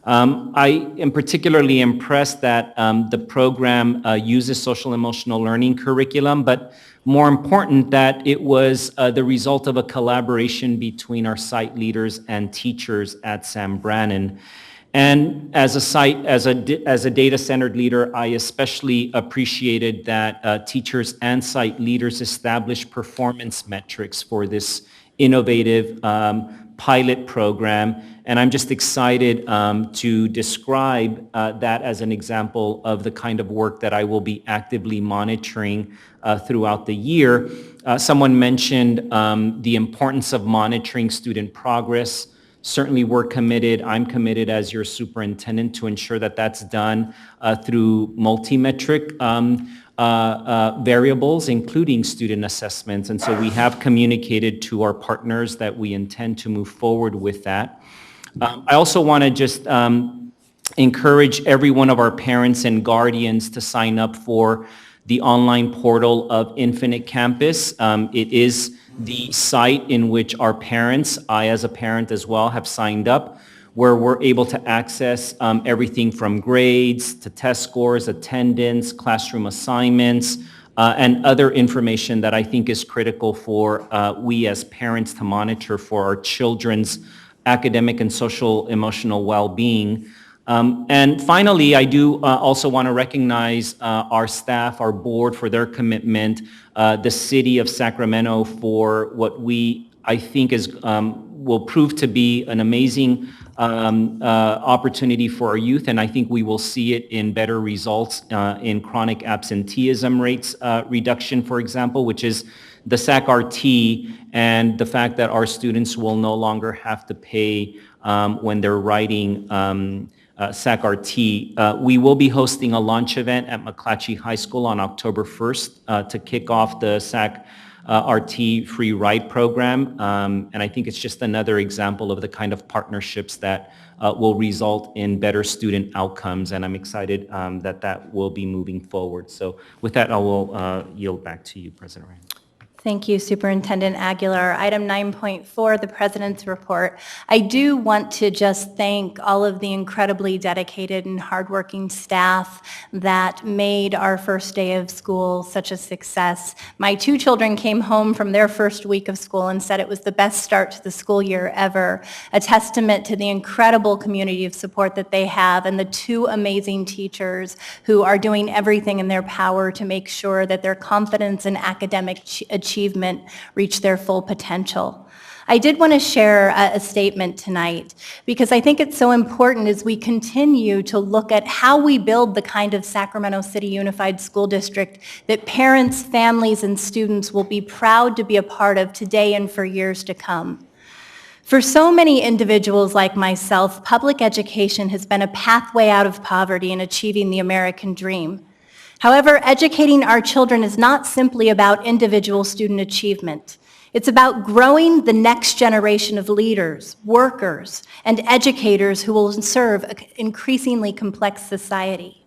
I am particularly impressed that the program uses social emotional learning curriculum, but more important that it was the result of a collaboration between our site leaders and teachers at Sam Brennan. And as a data-centered leader, I especially appreciated that teachers and site leaders established performance metrics for this innovative pilot program. And I'm just excited to describe that as an example of the kind of work that I will be actively monitoring throughout the year. Someone mentioned the importance of monitoring student progress. Certainly we're committed, I'm committed as your superintendent to ensure that that's done through multi-metric variables, including student assessments. And so we have communicated to our partners that we intend to move forward with that. I also want to just encourage every one of our parents and guardians to sign up for the online portal of Infinite Campus. It is the site in which our parents, I as a parent as well, have signed up, where we're able to access everything from grades to test scores, attendance, classroom assignments, and other information that I think is critical for we as parents to monitor for our children's academic and social emotional well-being. And finally, I do also want to recognize our staff, our board for their commitment, the city of Sacramento for what I think will prove to be an amazing opportunity for our youth, and I think we will see it in better results in chronic absenteeism rates reduction, for example, which is the SAC-RT, and the fact that our students will no longer have to pay when they're writing SAC-RT. We will be hosting a launch event at McClatchy High School on October 1st to kick off the SAC-RT free ride program. And I think it's just another example of the kind of partnerships that will result in better student outcomes. And I'm excited that will be moving forward. So with that, I will yield back to you, President Ryan. Thank you, Superintendent Aguilar. Item 9.4, the President's Report. I do want to just thank all of the incredibly dedicated and hardworking staff that made our first day of school such a success. My 2 children came home from their first week of school and said it was the best start to the school year ever, a testament to the incredible community of support that they have and the 2 amazing teachers who are doing everything in their power to make sure that their confidence in academic achievement reach their full potential. I did want to share a statement tonight because I think it's so important as we continue to look at how we build the kind of Sacramento City Unified School District that parents, families, and students will be proud to be a part of today and for years to come. For so many individuals like myself, public education has been a pathway out of poverty and achieving the American dream. However, educating our children is not simply about individual student achievement. It's about growing the next generation of leaders, workers, and educators who will serve an increasingly complex society.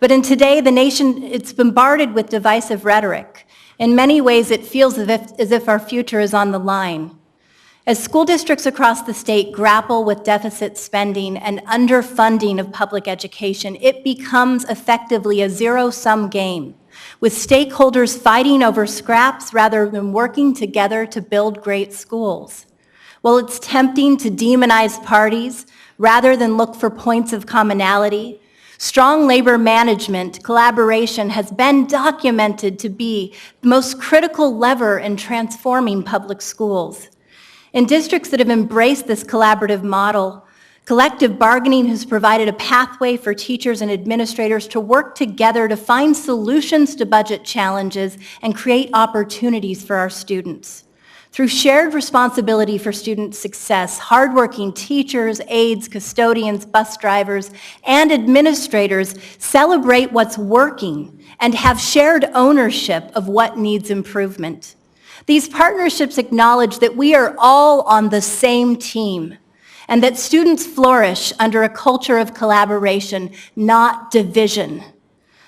But in today, the nation, it's bombarded with divisive rhetoric. In many ways, it feels as if our future is on the line. As school districts across the state grapple with deficit spending and underfunding of public education, it becomes effectively a zero-sum game, with stakeholders fighting over scraps rather than working together to build great schools. While it's tempting to demonize parties rather than look for points of commonality, strong labor management collaboration has been documented to be the most critical lever in transforming public schools. In districts that have embraced this collaborative model, collective bargaining has provided a pathway for teachers and administrators to work together to find solutions to budget challenges and create opportunities for our students. Through shared responsibility for student success, hardworking teachers, aides, custodians, bus drivers, and administrators celebrate what's working and have shared ownership of what needs improvement. These partnerships acknowledge that we are all on the same team and that students flourish under a culture of collaboration, not division.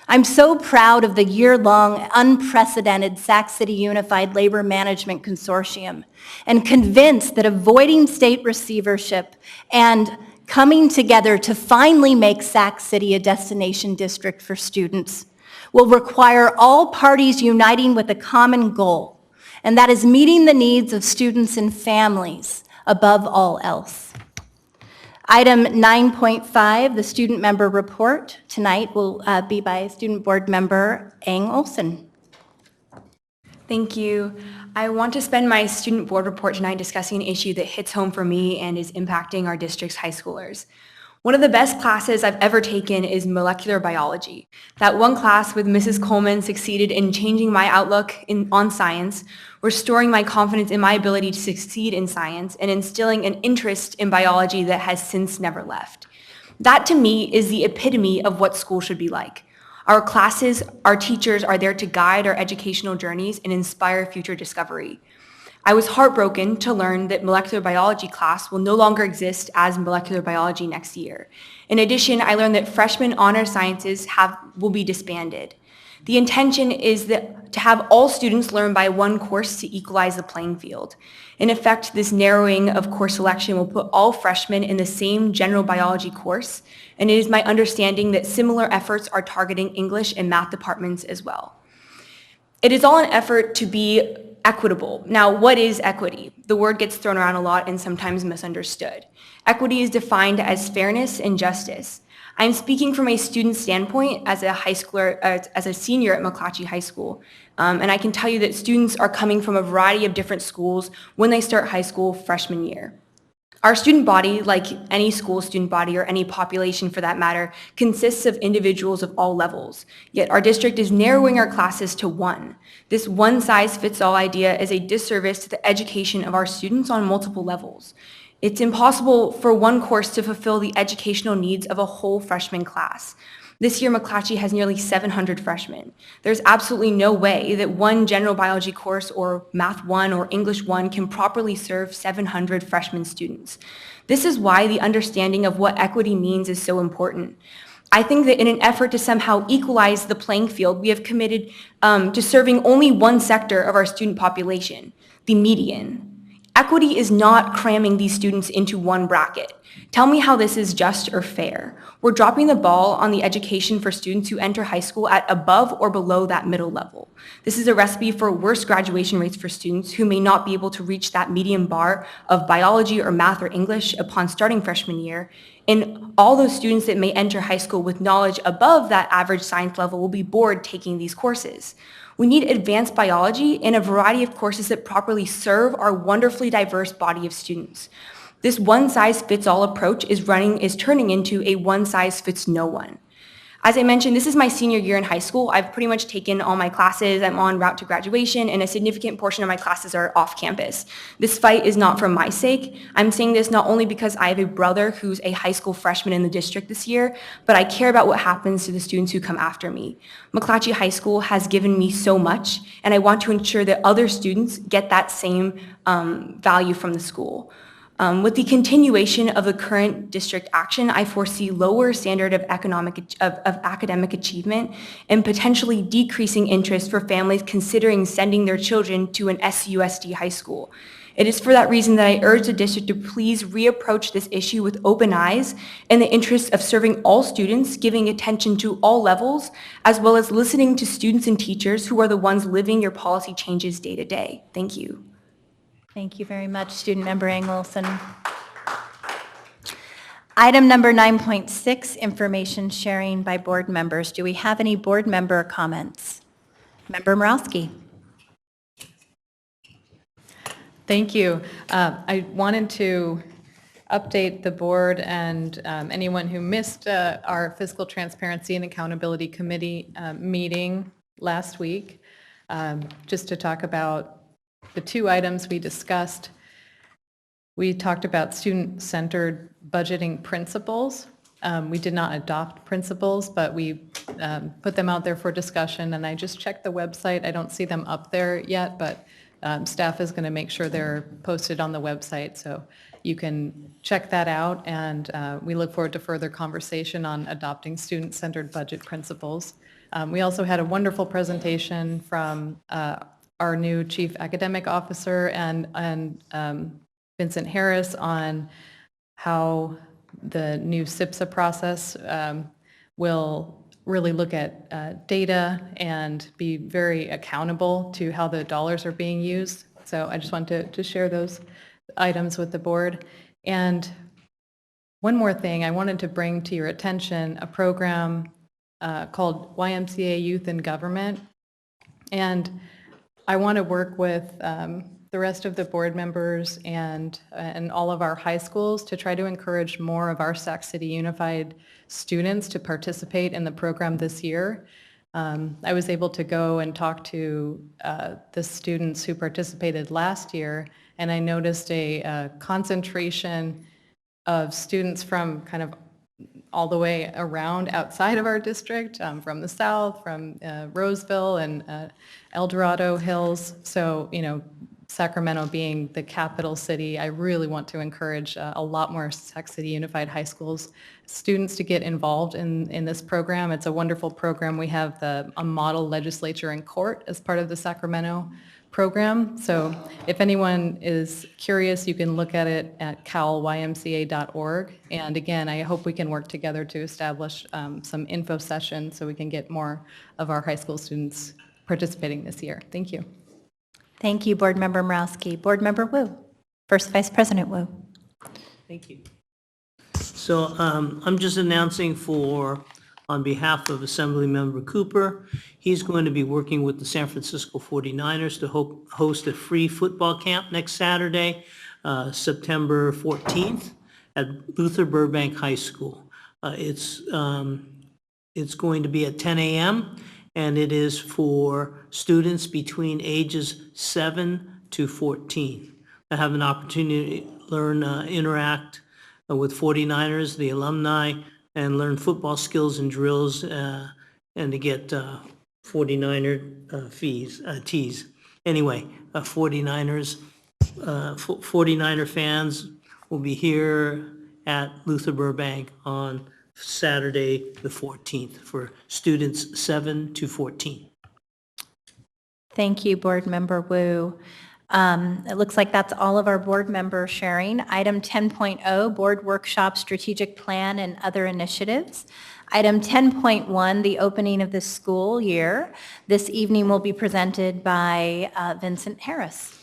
I'm so proud of the year-long, unprecedented Sac City Unified Labor Management Consortium and convinced that avoiding state receivership and coming together to finally make Sac City a destination district for students will require all parties uniting with a common goal, and that is meeting the needs of students and families above all else. Item 9.5, the student member report tonight will be by Student Board Member Ang Olson. Thank you. I want to spend my student board report tonight discussing an issue that hits home for me and is impacting our district's high schoolers. One of the best classes I've ever taken is molecular biology. That one class with Mrs. Coleman succeeded in changing my outlook on science, restoring my confidence in my ability to succeed in science, and instilling an interest in biology that has since never left. That to me is the epitome of what school should be like. Our classes, our teachers are there to guide our educational journeys and inspire future discovery. I was heartbroken to learn that molecular biology class will no longer exist as molecular biology next year. In addition, I learned that freshman honor sciences will be disbanded. The intention is to have all students learn by one course to equalize the playing field. In effect, this narrowing of course selection will put all freshmen in the same general biology course, and it is my understanding that similar efforts are targeting English and math departments as well. It is all an effort to be equitable. Now, what is equity? The word gets thrown around a lot and sometimes misunderstood. Equity is defined as fairness and justice. I'm speaking from a student standpoint as a high schooler, as a senior at McClatchy High School. And I can tell you that students are coming from a variety of different schools when they start high school freshman year. Our student body, like any school student body or any population for that matter, consists of individuals of all levels. Yet our district is narrowing our classes to one. This one-size-fits-all idea is a disservice to the education of our students on multiple levels. It's impossible for one course to fulfill the educational needs of a whole freshman class. This year, McClatchy has nearly 700 freshmen. There's absolutely no way that one general biology course or Math 1 or English 1 can properly serve 700 freshman students. This is why the understanding of what equity means is so important. I think that in an effort to somehow equalize the playing field, we have committed to serving only one sector of our student population, the median. Equity is not cramming these students into one bracket. Tell me how this is just or fair. We're dropping the ball on the education for students who enter high school at above or below that middle level. This is a recipe for worse graduation rates for students who may not be able to reach that median bar of biology or math or English upon starting freshman year. And all those students that may enter high school with knowledge above that average science level will be bored taking these courses. We need advanced biology and a variety of courses that properly serve our wonderfully diverse body of students. This one-size-fits-all approach is turning into a one-size-fits-no-one. As I mentioned, this is my senior year in high school. I've pretty much taken all my classes. I'm en route to graduation, and a significant portion of my classes are off campus. This fight is not for my sake. I'm saying this not only because I have a brother who's a high school freshman in the district this year, but I care about what happens to the students who come after me. McClatchy High School has given me so much, and I want to ensure that other students get that same value from the school. With the continuation of the current district action, I foresee lower standard of academic achievement and potentially decreasing interest for families considering sending their children to an SUSD high school. It is for that reason that I urge the district to please reapproach this issue with open eyes in the interest of serving all students, giving attention to all levels, as well as listening to students and teachers who are the ones living your policy changes day to day. Thank you. Thank you very much, Student Member Engelson. Item number 9.6, information sharing by board members. Do we have any board member comments? Member Morowski. Thank you. I wanted to update the board and anyone who missed our Fiscal Transparency and Accountability Committee meeting last week, just to talk about the two items we discussed. We talked about student-centered budgeting principles. We did not adopt principles, but we put them out there for discussion, and I just checked the website. I don't see them up there yet, but staff is going to make sure they're posted on the website, so you can check that out, and we look forward to further conversation on adopting student-centered budget principles. We also had a wonderful presentation from our new Chief Academic Officer and Vincent Harris on how the new SIPSA process will really look at data and be very accountable to how the dollars are being used. So I just wanted to share those items with the board. And one more thing, I wanted to bring to your attention a program called YMCA Youth in Government. And I want to work with the rest of the board members and all of our high schools to try to encourage more of our Sac City Unified students to participate in the program this year. I was able to go and talk to the students who participated last year, and I noticed a concentration of students from kind of all the way around outside of our district, from the south, from Roseville and El Dorado Hills. So, you know, Sacramento being the capital city, I really want to encourage a lot more Sac City Unified High Schools students to get involved in this program. It's a wonderful program. We have a model legislature and court as part of the Sacramento program. So if anyone is curious, you can look at it at calymca.org. And again, I hope we can work together to establish some info sessions so we can get more of our high school students participating this year. Thank you. Thank you, Board Member Morowski. Board Member Wu. First Vice President Wu. Thank you. So I'm just announcing on behalf of Assemblymember Cooper, he's going to be working with the San Francisco 49ers to host a free football camp next Saturday, September 14th at Luther Burbank High School. It's going to be at 10 a.m. and it is for students between ages 7 to 14 that have an opportunity to learn, interact with 49ers, the alumni, and learn football skills and drills, and to get 49er tees. Anyway, 49er fans will be here at Luther Burbank on Saturday the 14th for students 7 to 14. Thank you, Board Member Wu. It looks like that's all of our board member sharing. Item 10.0, Board Workshop Strategic Plan and Other Initiatives. Item 10.1, the opening of the school year. This evening will be presented by Vincent Harris.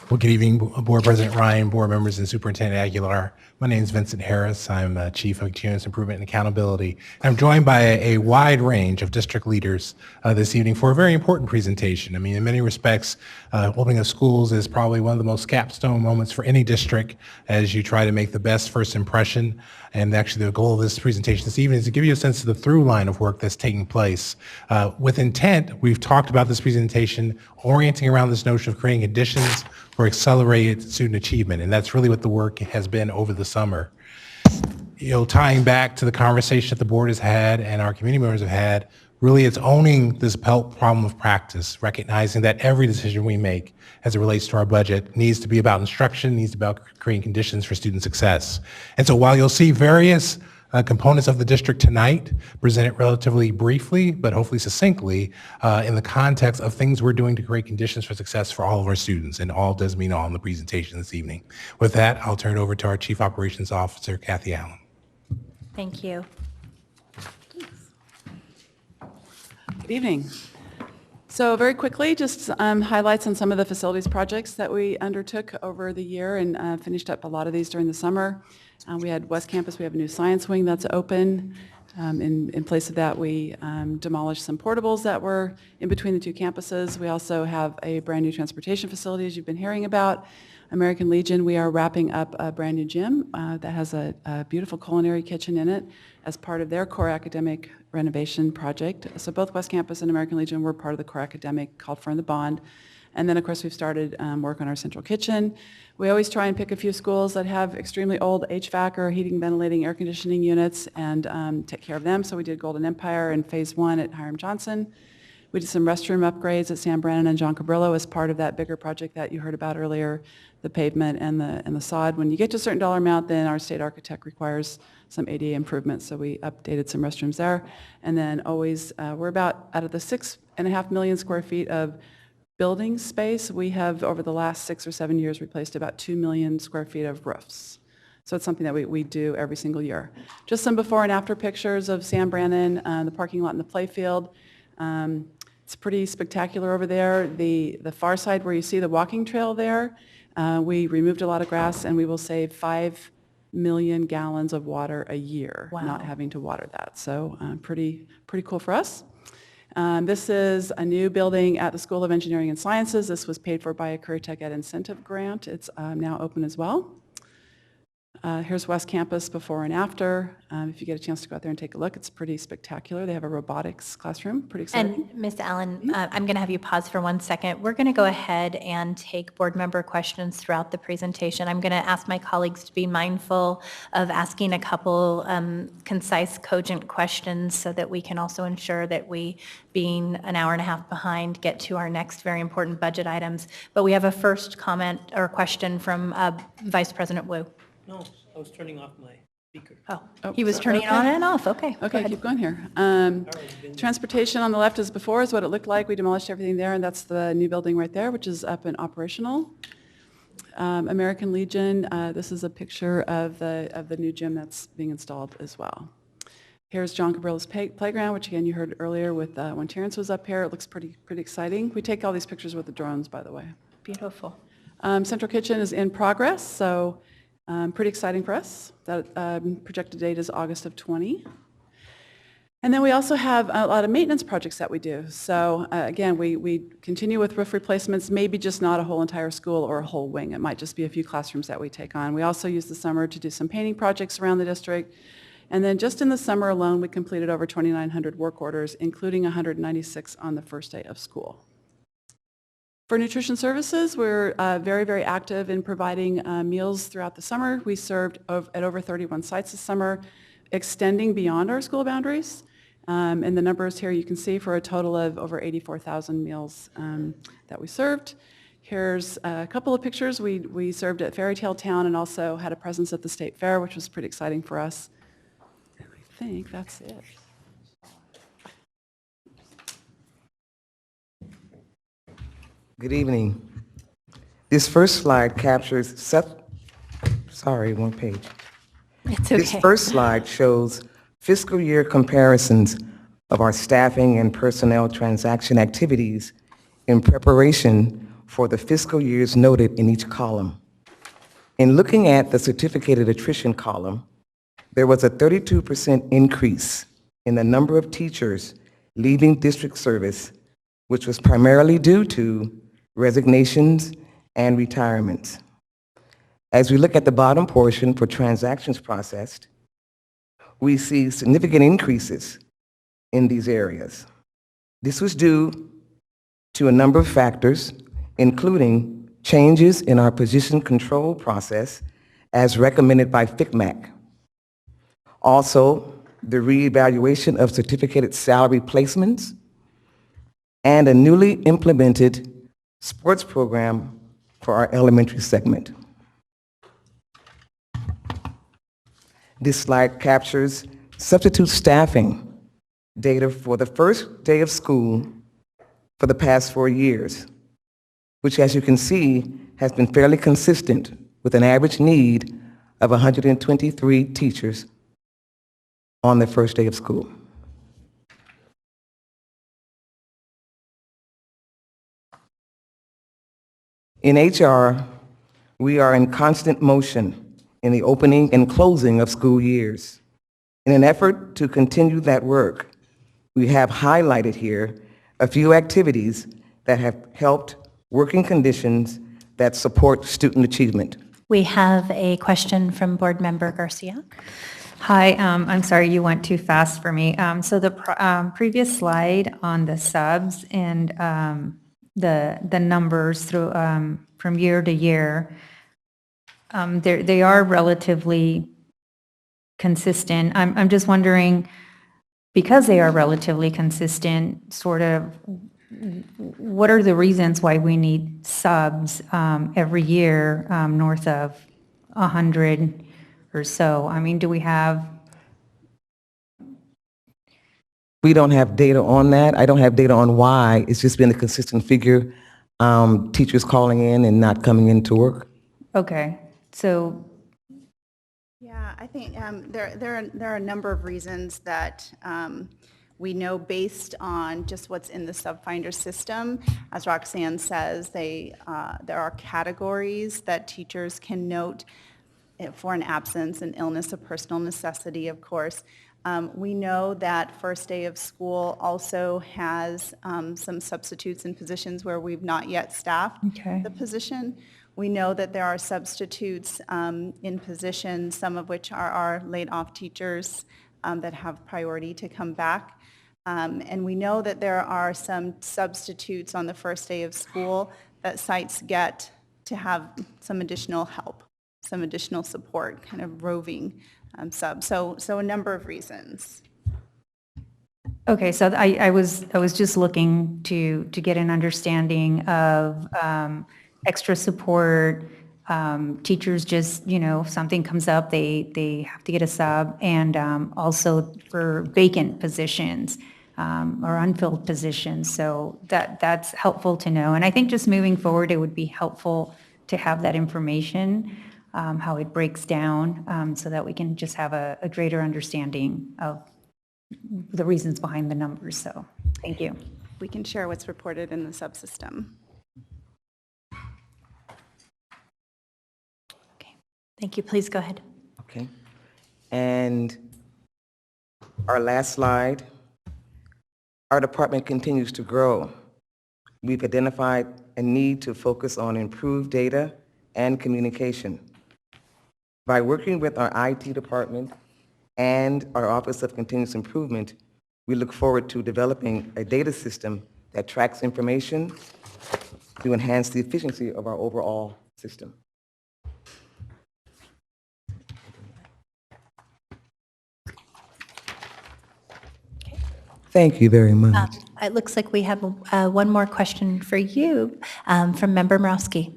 Well, good evening, Board President Ryan, board members, and Superintendent Aguilar. My name is Vincent Harris. I'm Chief of Continuous Improvement and Accountability. I'm joined by a wide range of district leaders this evening for a very important presentation. I mean, in many respects, opening of schools is probably one of the most capstone moments for any district as you try to make the best first impression. And actually, the goal of this presentation this evening is to give you a sense of the through line of work that's taking place. With intent, we've talked about this presentation orienting around this notion of creating conditions for accelerated student achievement, and that's really what the work has been over the summer. You know, tying back to the conversation that the board has had and our community members have had, really it's owning this problem of practice, recognizing that every decision we make as it relates to our budget needs to be about instruction, needs to be about creating conditions for student success. And so while you'll see various components of the district tonight presented relatively briefly, but hopefully succinctly, in the context of things we're doing to create conditions for success for all of our students, and all does mean all in the presentation this evening. With that, I'll turn it over to our Chief Operations Officer, Kathy Allen. Thank you. Good evening. So very quickly, just highlights on some of the facilities projects that we undertook over the year and finished up a lot of these during the summer. We had West Campus, we have a new science wing that's open. In place of that, we demolished some portables that were in between the two campuses. We also have a brand new transportation facility, as you've been hearing about. American Legion, we are wrapping up a brand new gym that has a beautiful culinary kitchen in it as part of their core academic renovation project. So both West Campus and American Legion were part of the core academic called for in the bond. And then, of course, we've started work on our central kitchen. We always try and pick a few schools that have extremely old HVAC or heating, ventilating, air conditioning units and take care of them. So we did Golden Empire in Phase 1 at Hiram Johnson. We did some restroom upgrades at San Brannon and John Cabrillo as part of that bigger project that you heard about earlier, the pavement and the sod. When you get to a certain dollar amount, then our state architect requires some ADA improvements, so we updated some restrooms there. And then always, we're about, out of the 6.5 million square feet of building space, we have over the last 6 or 7 years replaced about 2 million square feet of roofs. So it's something that we do every single year. Just some before and after pictures of San Brannon, the parking lot and the playfield. It's pretty spectacular over there. The far side where you see the walking trail there, we removed a lot of grass and we will save 5 million gallons of water a year. Wow. Not having to water that. So pretty cool for us. This is a new building at the School of Engineering and Sciences. This was paid for by a Career Tech Ed incentive grant. It's now open as well. Here's West Campus before and after. If you get a chance to go out there and take a look, it's pretty spectacular. They have a robotics classroom, pretty exciting. And Ms. Allen, I'm going to have you pause for 1 second. We're going to go ahead and take board member questions throughout the presentation. I'm going to ask my colleagues to be mindful of asking a couple concise, cogent questions so that we can also ensure that we, being an hour and a half behind, get to our next very important budget items. But we have a first comment or question from Vice President Wu. No, I was turning off my speaker. Oh, he was turning it on and off. Okay. Okay, keep going here. Transportation on the left as before is what it looked like. We demolished everything there, and that's the new building right there, which is up and operational. American Legion, this is a picture of the new gym that's being installed as well. Here's John Cabrilla's playground, which again you heard earlier with when Terrence was up here. It looks pretty exciting. We take all these pictures with the drones, by the way. Beautiful. Central Kitchen is in progress, so pretty exciting for us. That projected date is August of 20. And then we also have a lot of maintenance projects that we do. So again, we continue with roof replacements, maybe just not a whole entire school or a whole wing. It might just be a few classrooms that we take on. We also use the summer to do some painting projects around the district. And then just in the summer alone, we completed over 2,900 work orders, including 196 on the first day of school. For nutrition services, we're very, very active in providing meals throughout the summer. We served at over 31 sites this summer, extending beyond our school boundaries. And the numbers here you can see for a total of over 84,000 meals that we served. Here's a couple of pictures. We served at Fairytale Town and also had a presence at the State Fair, which was pretty exciting for us. I think that's it. Good evening. This first slide captures, sorry, one page. It's okay. This first slide shows fiscal year comparisons of our staffing and personnel transaction activities in preparation for the fiscal years noted in each column. In looking at the certificated attrition column, there was a 32% increase in the number of teachers leaving district service, which was primarily due to resignations and retirements. As we look at the bottom portion for transactions processed, we see significant increases in these areas. This was due to a number of factors, including changes in our position control process as recommended by FCMAC. Also, the reevaluation of certificated salary placements and a newly implemented sports program for our elementary segment. This slide captures substitute staffing data for the first day of school for the past 4 years, which, as you can see, has been fairly consistent with an average need of 123 teachers on the first day of school. In HR, we are in constant motion in the opening and closing of school years. In an effort to continue that work, we have highlighted here a few activities that have helped working conditions that support student achievement. We have a question from Board Member Garcia. Hi, I'm sorry you went too fast for me. So the previous slide on the subs and the numbers through from year to year, they are relatively consistent. I'm just wondering, because they are relatively consistent, sort of, what are the reasons why we need subs every year north of 100 or so? I mean, do we have? We don't have data on that. I don't have data on why. It's just been a consistent figure. Teachers calling in and not coming into work. Okay, so. Yeah, I think there are a number of reasons that we know based on just what's in the SubFinder system. As Roxanne says, there are categories that teachers can note for an absence, an illness, a personal necessity, of course. We know that first day of school also has some substitutes in positions where we've not yet staffed the position. We know that there are substitutes in positions, some of which are our laid-off teachers that have priority to come back. And we know that there are some substitutes on the first day of school that sites get to have some additional help, some additional support, kind of roving subs. So a number of reasons. Okay, so I was just looking to get an understanding of extra support. Teachers just, if something comes up, they have to get a sub, and also for vacant positions or unfilled positions. So that's helpful to know. And I think just moving forward, it would be helpful to have that information, how it breaks down, so that we can just have a greater understanding of the reasons behind the numbers. So, thank you. We can share what's reported in the subsystem. Thank you. Please go ahead. Okay. And our last slide, our department continues to grow. We've identified a need to focus on improved data and communication. By working with our IT department and our Office of Continuous Improvement, we look forward to developing a data system that tracks information to enhance the efficiency of our overall system. Thank you very much. It looks like we have one more question for you from Member Morowski.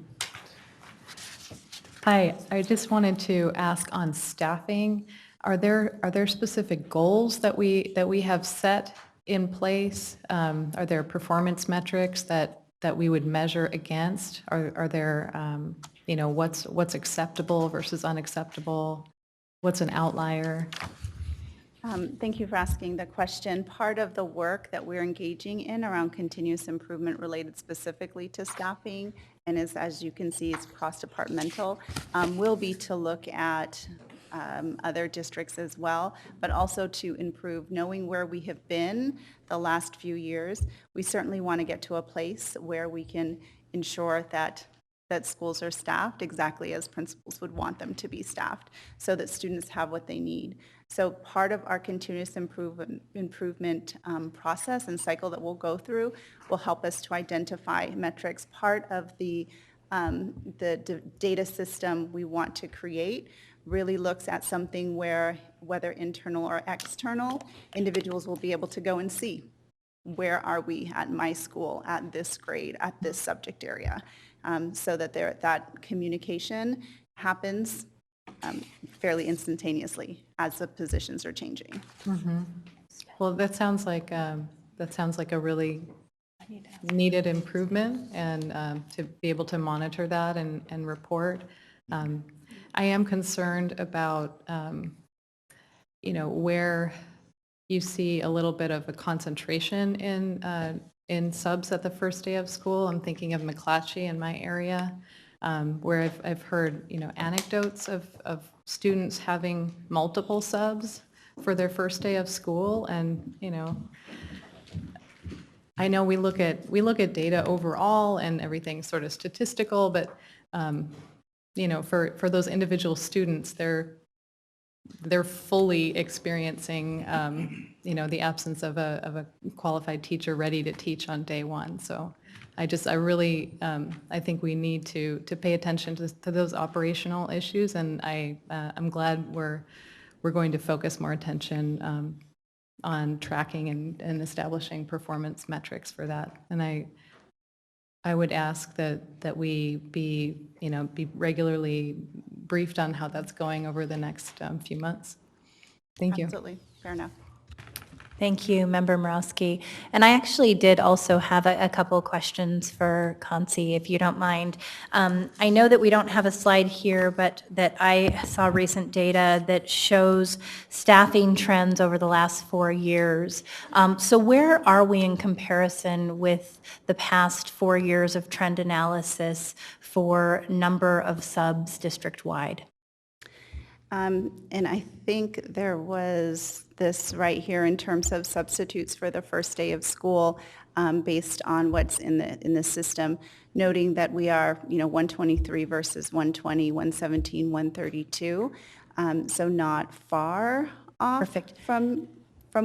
Hi, I just wanted to ask on staffing, are there specific goals that we have set in place? Are there performance metrics that we would measure against? Are there, what's acceptable versus unacceptable? What's an outlier? Thank you for asking the question. Part of the work that we're engaging in around continuous improvement related specifically to staffing, and as you can see, is cross-departmental, will be to look at other districts as well, but also to improve knowing where we have been the last few years. We certainly want to get to a place where we can ensure that schools are staffed exactly as principals would want them to be staffed so that students have what they need. So part of our continuous improvement process and cycle that we'll go through will help us to identify metrics. Part of the data system we want to create really looks at something where, whether internal or external, individuals will be able to go and see, where are we at my school, at this grade, at this subject area, so that that communication happens fairly instantaneously as the positions are changing. Mm-hmm. Well, that sounds like a really needed improvement, and to be able to monitor that and report. I am concerned about where you see a little bit of a concentration in subs at the first day of school. I'm thinking of McClatchy in my area, where I've heard anecdotes of students having multiple subs for their first day of school, and I know we look at data overall and everything's sort of statistical, but for those individual students, they're fully experiencing the absence of a qualified teacher ready to teach on day one. So I think we need to pay attention to those operational issues, and I'm glad we're going to focus more attention on tracking and establishing performance metrics for that. And I would ask that we be regularly briefed on how that's going over the next few months. Thank you. Absolutely, fair enough. Thank you, Member Morowski. And I actually did also have a couple questions for Kansi, if you don't mind. I know that we don't have a slide here, but that I saw recent data that shows staffing trends over the last 4 years. So where are we in comparison with the past 4 years of trend analysis for number of subs district-wide? And I think there was this right here in terms of substitutes for the first day of school, based on what's in the system, noting that we are 123 versus 120, 117, 132, so not far off. Perfect. From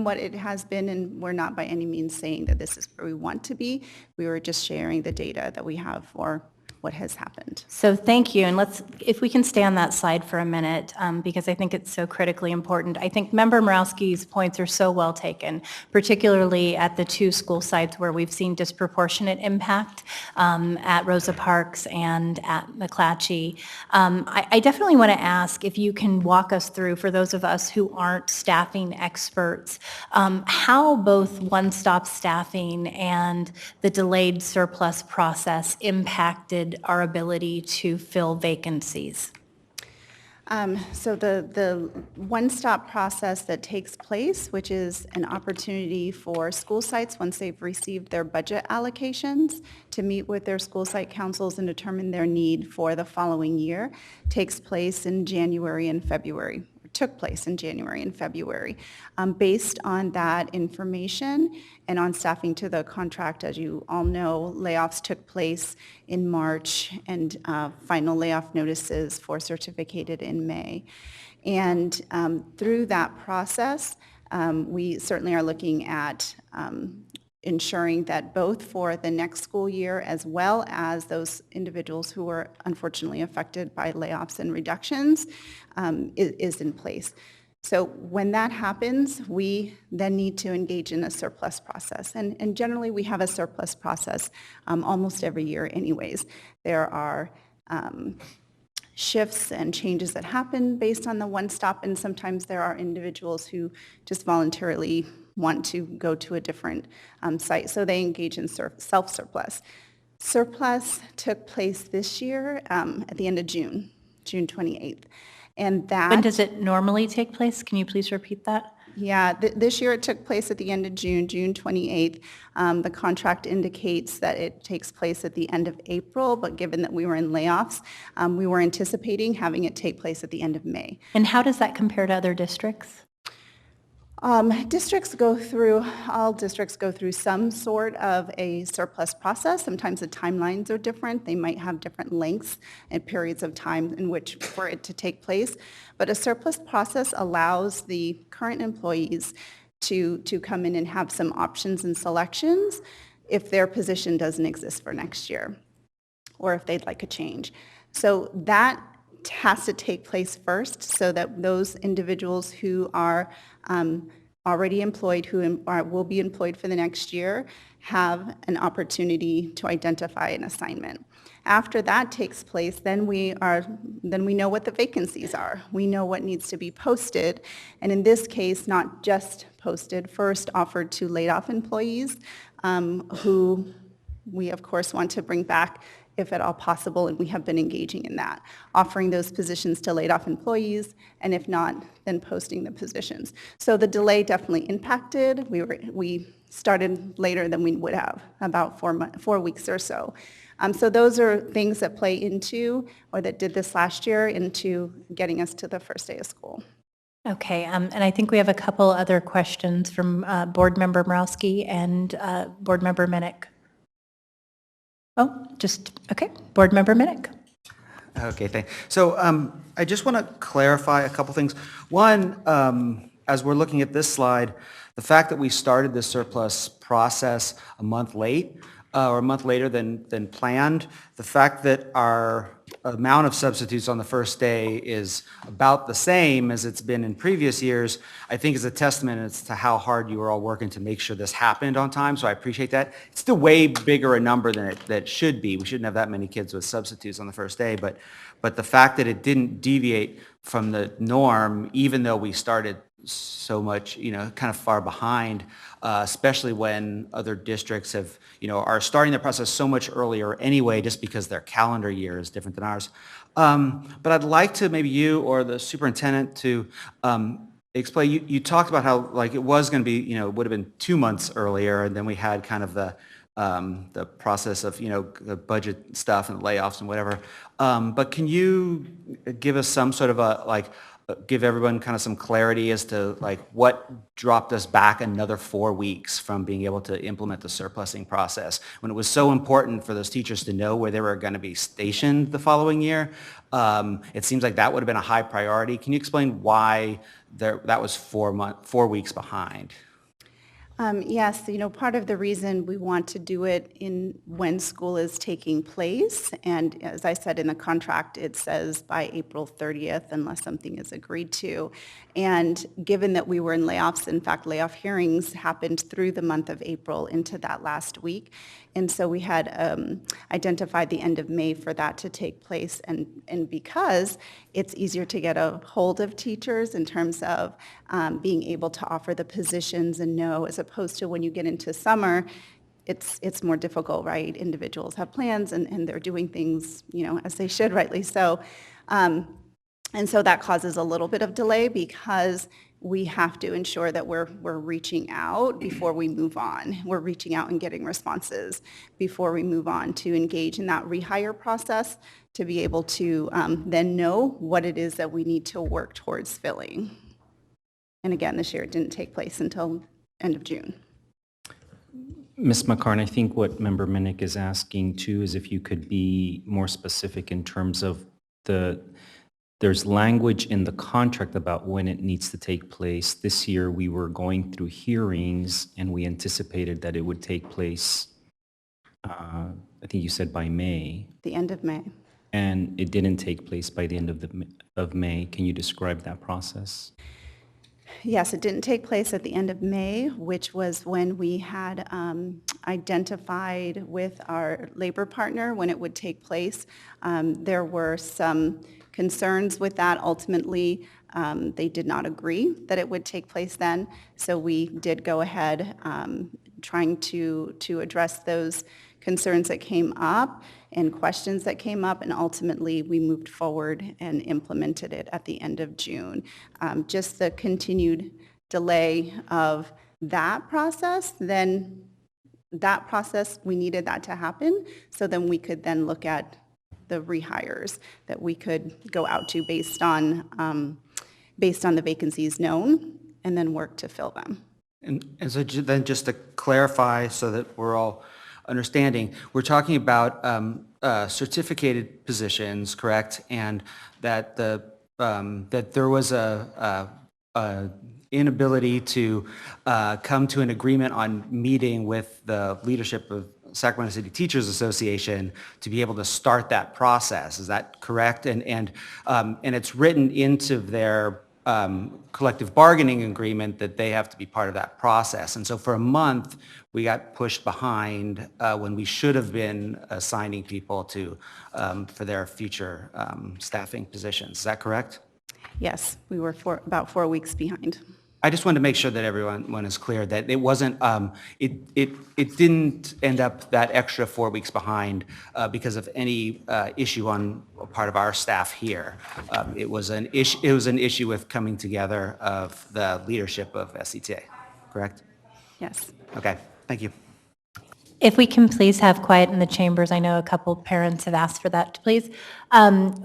what it has been, and we're not by any means saying that this is where we want to be. We were just sharing the data that we have for what has happened. So thank you, and if we can stay on that slide for a minute, because I think it's so critically important. I think Member Morowski's points are so well taken, particularly at the 2 school sites where we've seen disproportionate impact, at Rosa Parks and at McClatchy. I definitely want to ask if you can walk us through, for those of us who aren't staffing experts, how both one-stop staffing and the delayed surplus process impacted impacted our ability to fill vacancies? So the one-stop process that takes place, which is an opportunity for school sites, once they've received their budget allocations, to meet with their school site councils and determine their need for the following year, takes place in January and February. Took place in January and February. Based on that information and on staffing to the contract, as you all know, layoffs took place in March and final layoff notices for certificated in May. And through that process, we certainly are looking at ensuring that both for the next school year as well as those individuals who were unfortunately affected by layoffs and reductions is in place. So when that happens, we then need to engage in a surplus process. And generally we have a surplus process almost every year anyways. There are shifts and changes that happen based on the one-stop, and sometimes there are individuals who just voluntarily want to go to a different site, so they engage in self-surplus. Surplus took place this year at the end of June 28th. And that... When does it normally take place? Can you please repeat that? Yeah, this year it took place at the end of June 28th. The contract indicates that it takes place at the end of April, but given that we were in layoffs, we were anticipating having it take place at the end of May. And how does that compare to other districts? All districts go through some sort of a surplus process. Sometimes the timelines are different. They might have different lengths and periods of time in which for it to take place. But a surplus process allows the current employees to come in and have some options and selections if their position doesn't exist for next year or if they'd like a change. So that has to take place first so that those individuals who are already employed, who will be employed for the next year, have an opportunity to identify an assignment. After that takes place, then we know what the vacancies are. We know what needs to be posted, and in this case, not just posted, first offered to laid off employees who we of course want to bring back if at all possible, and we have been engaging in that, offering those positions to laid off employees, and if not, then posting the positions. So the delay definitely impacted. We started later than we would have, about 4 weeks or so. So those are things that play into, or that did this last year, into getting us to the first day of school. Okay, and I think we have a couple other questions from Board Member Morowski and Board Member Minnick. Oh, okay. Board Member Minnick. Okay, thanks. So I just want to clarify a couple things. One, as we're looking at this slide, the fact that we started this surplus process a month late, or a month later than planned, the fact that our amount of substitutes on the first day is about the same as it's been in previous years, I think is a testament as to how hard you were all working to make sure this happened on time, so I appreciate that. It's still way bigger a number than it should be. We shouldn't have that many kids with substitutes on the first day, but the fact that it didn't deviate from the norm, even though we started so much, kind of far behind, especially when other districts are starting the process so much earlier anyway, just because their calendar year is different than ours. But I'd like to maybe you or the superintendent to explain. You talked about how it was going to be, it would have been 2 months earlier, and then we had kind of the process of the budget stuff and the layoffs and whatever. But can you give us some sort of give everyone kind of some clarity as to what dropped us back another 4 weeks from being able to implement the surplusing process when it was so important for those teachers to know where they were going to be stationed the following year? It seems like that would have been a high priority. Can you explain why that was 4 weeks behind? Yes, part of the reason we want to do it when school is taking place, and as I said in the contract, it says by April 30th unless something is agreed to. And given that we were in layoffs, in fact, layoff hearings happened through the month of April into that last week. And so we had identified the end of May for that to take place. And because it's easier to get a hold of teachers in terms of being able to offer the positions and know, as opposed to when you get into summer, it's more difficult, right? Individuals have plans and they're doing things, as they should, rightly so. And so that causes a little bit of delay because we have to ensure that we're reaching out before we move on. We're reaching out and getting responses before we move on to engage in that rehire process to be able to then know what it is that we need to work towards filling. And again, this year it didn't take place until end of June. Ms. McCarn, I think what Member Minnick is asking too is if you could be more specific in terms of there's language in the contract about when it needs to take place. This year we were going through hearings and we anticipated that it would take place, I think you said by May. The end of May. And it didn't take place by the end of May. Can you describe that process? Yes, it didn't take place at the end of May, which was when we had identified with our labor partner when it would take place. There were some concerns with that. Ultimately, they did not agree that it would take place then. So we did go ahead trying to address those concerns that came up and questions that came up, and ultimately we moved forward and implemented it at the end of June. Just the continued delay of that process, then that process, we needed that to happen, so then we could then look at the rehires that we could go out to based on the vacancies known, and then work to fill them. And so then just to clarify so that we're all understanding, we're talking about certificated positions, correct? And that that there was a inability to come to an agreement on meeting with the leadership of Sacramento City Teachers Association to be able to start that process. Is that correct? And it's written into their collective bargaining agreement that they have to be part of that process. And so for a month, we got pushed behind when we should have been assigning people to for their future staffing positions. Is that correct? Yes, we were about 4 weeks behind. I just wanted to make sure that everyone is clear that it wasn't, it didn't end up that extra 4 weeks behind because of any issue on part of our staff here. It was an issue with coming together of the leadership of SCTA, correct? Yes. Okay, thank you. If we can please have quiet in the chambers. I know a couple parents have asked for that, please.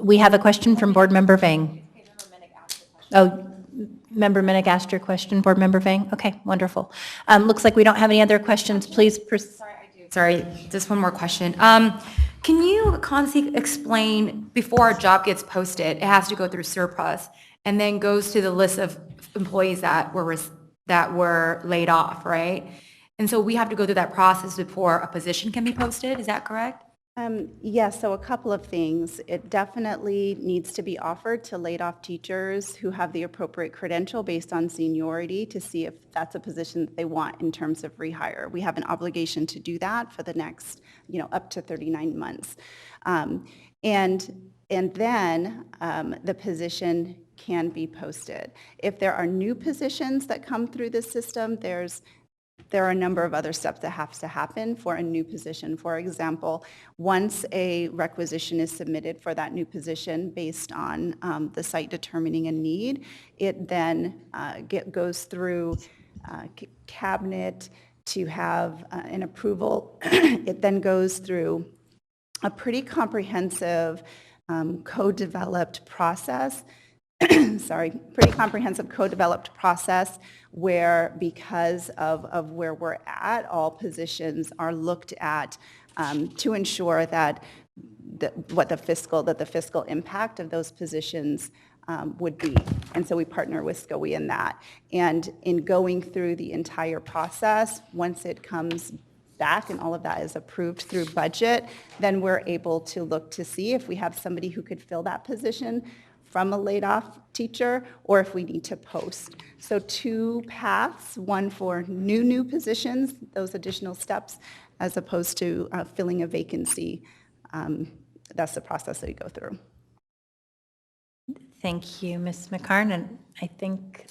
We have a question from Board Member Vang. Oh, Member Minnick asked your question, Board Member Vang? Okay, wonderful. Looks like we don't have any other questions. Please proceed. Sorry, just one more question. Can you constantly explain, before a job gets posted, it has to go through surplus and then goes to the list of employees that were laid off, right? And so we have to go through that process before a position can be posted, is that correct? Yes, so a couple of things. It definitely needs to be offered to laid off teachers who have the appropriate credential based on seniority to see if that's a position that they want in terms of rehire. We have an obligation to do that for the next, up to 39 months. And then the position can be posted. If there are new positions that come through the system, there are a number of other steps that have to happen for a new position. For example, once a requisition is submitted for that new position based on the site determining a need, it then goes through cabinet to have an approval. It then goes through a pretty comprehensive co-developed process. Pretty comprehensive co-developed process where, because of where we're at, all positions are looked at to ensure that the fiscal impact of those positions would be. And so we partner with SCOE in that. And in going through the entire process, once it comes back and all of that is approved through budget, then we're able to look to see if we have somebody who could fill that position from a laid-off teacher, or if we need to post. So 2 paths, one for new positions, those additional steps, as opposed to filling a vacancy. That's the process that we go through. Thank you, Ms. McCarn. And I think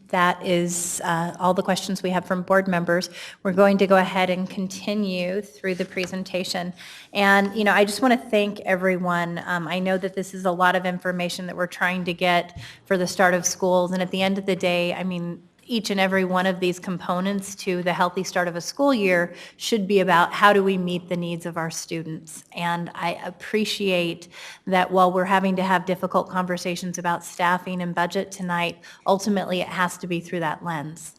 That is all the questions we have from board members. We're going to go ahead and continue through the presentation. And, you know, I just want to thank everyone. I know that this is a lot of information that we're trying to get for the start of schools. And at the end of the day, I mean, each and every one of these components to the healthy start of a school year should be about how do we meet the needs of our students. And I appreciate that while we're having to have difficult conversations about staffing and budget tonight, ultimately it has to be through that lens.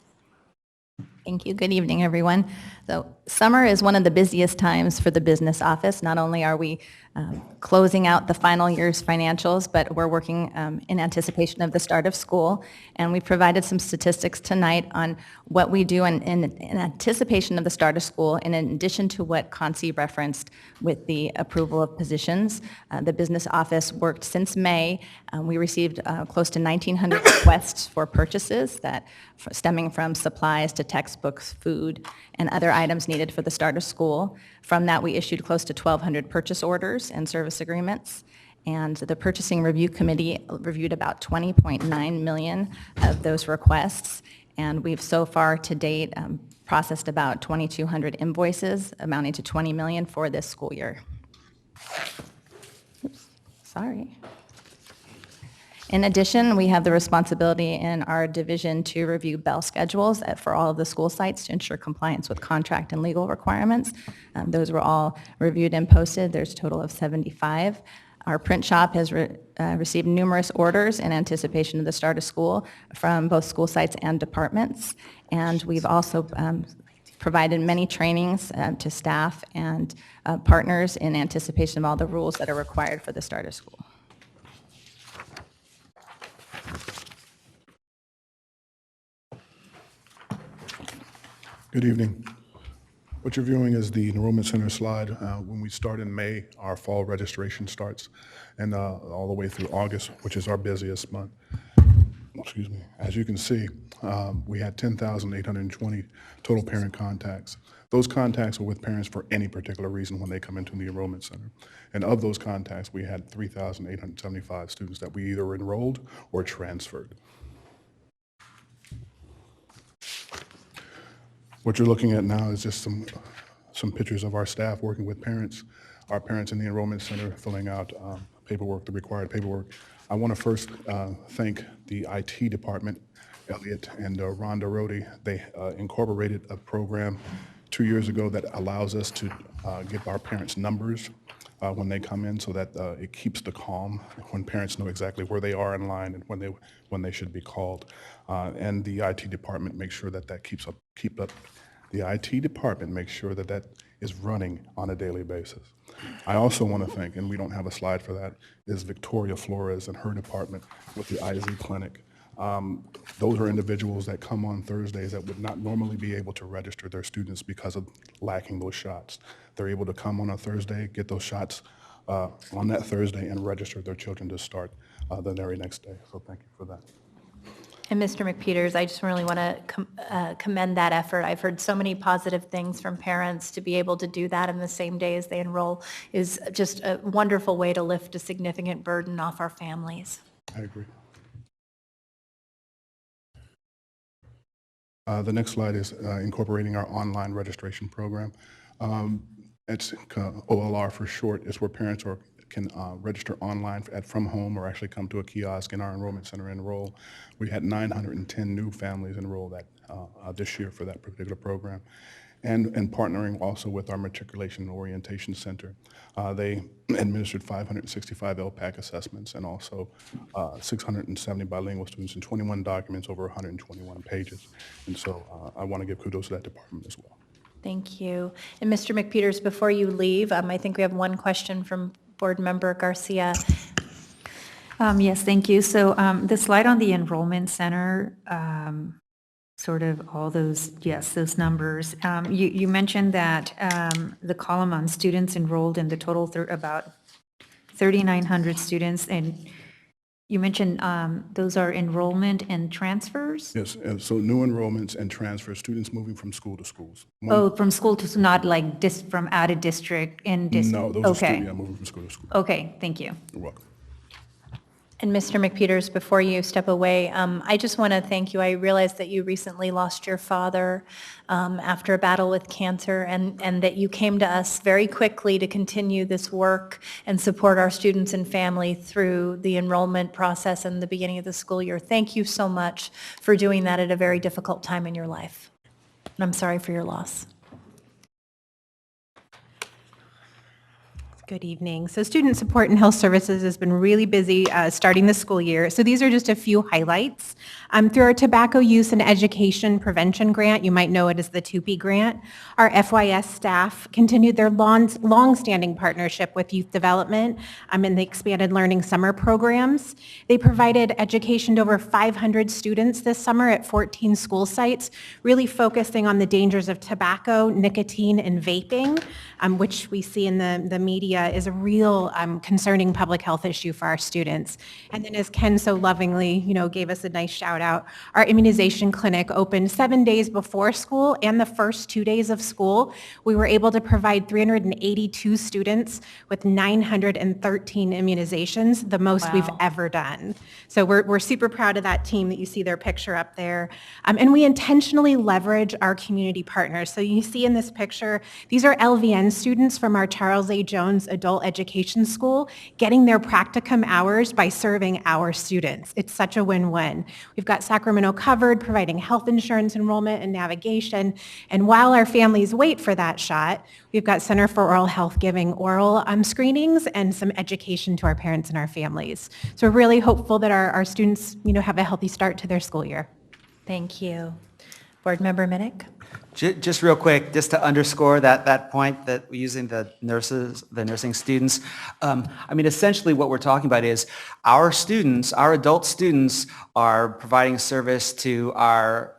Thank you. Good evening, everyone. So summer is one of the busiest times for the business office. Not only are we closing out the final year's financials, but we're working in anticipation of the start of school. And we provided some statistics tonight on what we do in anticipation of the start of school, in addition to what Concy referenced with the approval of positions. The business office worked since May. We received close to 1,900 requests for purchases that stemming from supplies to textbooks, food, and other items needed for the start of school. From that, we issued close to 1,200 purchase orders and service agreements. And the Purchasing Review Committee reviewed about 20.9 million of those requests. And we've so far to date processed about 2,200 invoices amounting to 20 million for this school year. Oops, sorry. In addition, we have the responsibility in our division to review bell schedules for all of the school sites to ensure compliance with contract and legal requirements. Those were all reviewed and posted. There's a total of 75. Our print shop has received numerous orders in anticipation of the start of school from both school sites and departments. And we've also provided many trainings to staff and partners in anticipation of all the rules that are required for the start of school. Good evening. What you're viewing is the Enrollment Center slide. When we start in May, our fall registration starts, and all the way through August, which is our busiest month. Excuse me. As you can see, we had 10,820 total parent contacts. Those contacts are with parents for any particular reason when they come into the Enrollment Center. And of those contacts, we had 3,875 students that we either enrolled or transferred. What you're looking at now is just some pictures of our staff working with parents, our parents in the Enrollment Center filling out paperwork, the required paperwork. I want to first thank the IT department, Elliot and Rhonda Rohde. They incorporated a program 2 years ago that allows us to give our parents numbers when they come in, so that it keeps the calm when parents know exactly where they are in line and when they should be called. And the IT department makes sure that keeps up. The IT department makes sure that that is running on a daily basis. I also want to thank, and we don't have a slide for that, is Victoria Flores and her department with the IZ Clinic. Those are individuals that come on Thursdays that would not normally be able to register their students because of lacking those shots. They're able to come on a Thursday, get those shots on that Thursday, and register their children to start the very next day. So thank you for that. And Mr. McPeters, I just really want to commend that effort. I've heard so many positive things from parents. To be able to do that in the same day as they enroll is just a wonderful way to lift a significant burden off our families. I agree. The next slide is incorporating our online registration program. It's OLR for short. It's where parents can register online from home or actually come to a kiosk in our Enrollment Center and enroll. We had 910 new families enroll this year for that particular program. And partnering also with our Matriculation and Orientation Center. They administered 565 LPAC assessments and also 670 bilingual students and 21 documents over 121 pages. And so I want to give kudos to that department as well. Thank you. And Mr. McPeters, before you leave, I think we have one question from Board Member Garcia. Yes, thank you. So the slide on the Enrollment Center, sort of all those, yes, those numbers. You mentioned that the column on students enrolled in the total about 3,900 students, and you mentioned those are enrollment and transfers? Yes, so new enrollments and transfers, students moving from school to schools. From school to, not like from out of district in district? No, those are students moving from school to school. Okay, thank you. You're welcome. And Mr. McPeters, before you step away, I just want to thank you. I realize that you recently lost your father after a battle with cancer, and that you came to us very quickly to continue this work and support our students and family through the enrollment process and the beginning of the school year. Thank you so much for doing that at a very difficult time in your life. And I'm sorry for your loss. Good evening. So Student Support and Health Services has been really busy starting the school year. So these are just a few highlights. Through our Tobacco Use and Education Prevention Grant, you might know it as the TUPE grant, our FYS staff continued their long-standing partnership with youth development in the expanded learning summer programs. They provided education to over 500 students this summer at 14 school sites, really focusing on the dangers of tobacco, nicotine, and vaping, which we see in the media is a real concerning public health issue for our students. And then as Ken so lovingly, gave us a nice shout out, our Immunization Clinic opened 7 days before school and the first 2 days of school. We were able to provide 382 students with 913 immunizations, the most we've ever done. So we're super proud of that team that you see their picture up there. And we intentionally leverage our community partners. So you see in this picture, these are LVN students from our Charles A. Jones Adult Education School getting their practicum hours by serving our students. It's such a win-win. We've got Sacramento covered, providing health insurance enrollment and navigation. And while our families wait for that shot, we've got Center for Oral Health giving oral screenings and some education to our parents and our families. So we're really hopeful that our students, have a healthy start to their school year. Thank you. Board Member Minnick? Just real quick, just to underscore that point that we're using the nursing students. Essentially what we're talking about is our students, our adult students are providing service to our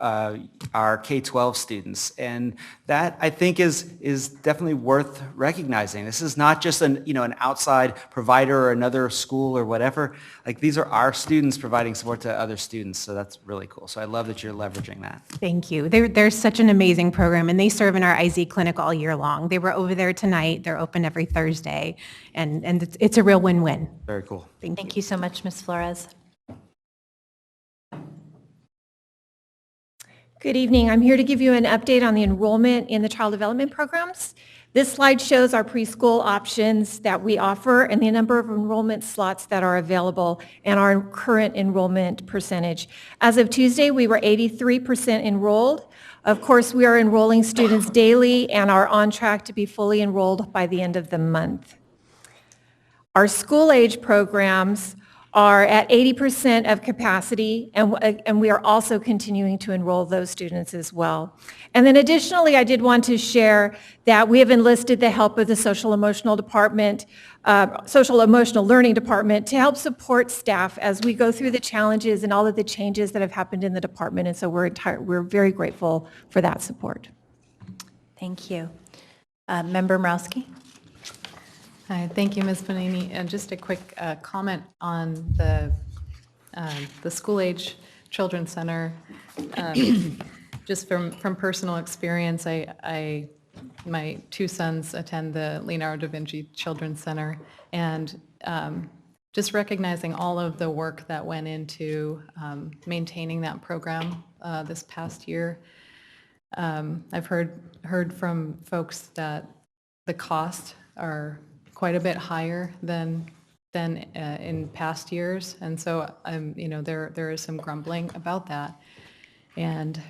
K-12 students. And that I think is definitely worth recognizing. This is not just an outside provider or another school or whatever. Like these are our students providing support to other students. So that's really cool. So I love that you're leveraging that. Thank you. They're such an amazing program, and they serve in our IZ clinic all year long. They were over there tonight. They're open every Thursday, and it's a real win-win. Very cool. Thank you so much, Ms. Flores. Good evening. I'm here to give you an update on the enrollment in the child development programs. This slide shows our preschool options that we offer and the number of enrollment slots that are available and our current enrollment percentage. As of Tuesday, we were 83% enrolled. Of course, we are enrolling students daily and are on track to be fully enrolled by the end of the month. Our school-age programs are at 80% of capacity, and we are also continuing to enroll those students as well. And then additionally, I did want to share that we have enlisted the help of the social emotional learning department to help support staff as we go through the challenges and all of the changes that have happened in the department, and so we're very grateful for that support. Thank you. Member Morowski? Hi, thank you, Ms. Bonini. And just a quick comment on the school-age children's center. Just from personal experience, my two sons attend the Leonardo da Vinci Children's Center, and just recognizing all of the work that went into maintaining that program this past year. I've heard from folks that the costs are quite a bit higher than in past years, and so there is some grumbling about that, and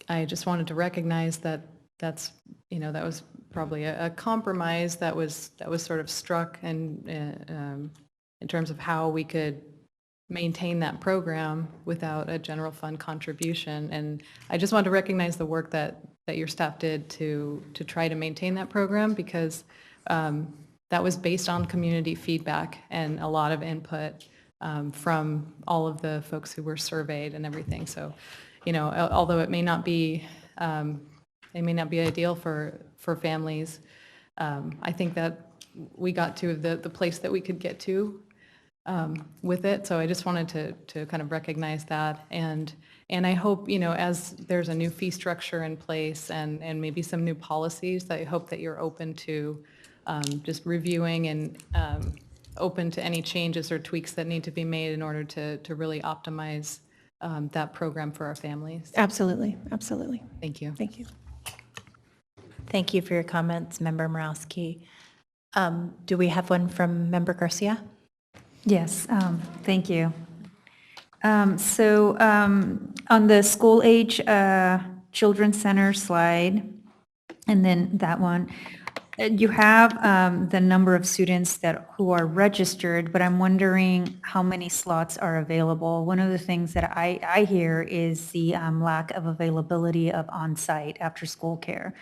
I just wanted to recognize that that was probably a compromise that was sort of struck, and in terms of how we could maintain that program without a general fund contribution, and I just wanted to recognize the work that your staff did to try to maintain that program, because that was based on community feedback and a lot of input from all of the folks who were surveyed and everything. So, although it may not be ideal for families, I think that we got to the place that we could get to with it. So I just wanted to kind of recognize that, and I hope, as there's a new fee structure in place and maybe some new policies, that I hope that you're open to just reviewing and open to any changes or tweaks that need to be made in order to really optimize that program for our families. Absolutely, absolutely. Thank you. Thank you. Thank you for your comments, Member Morowski. Do we have one from Member Garcia? Yes, thank you. So on the school age children's center slide, and then that one, you have the number of students who are registered, but I'm wondering how many slots are available. One of the things that I hear is the lack of availability of on-site after-school care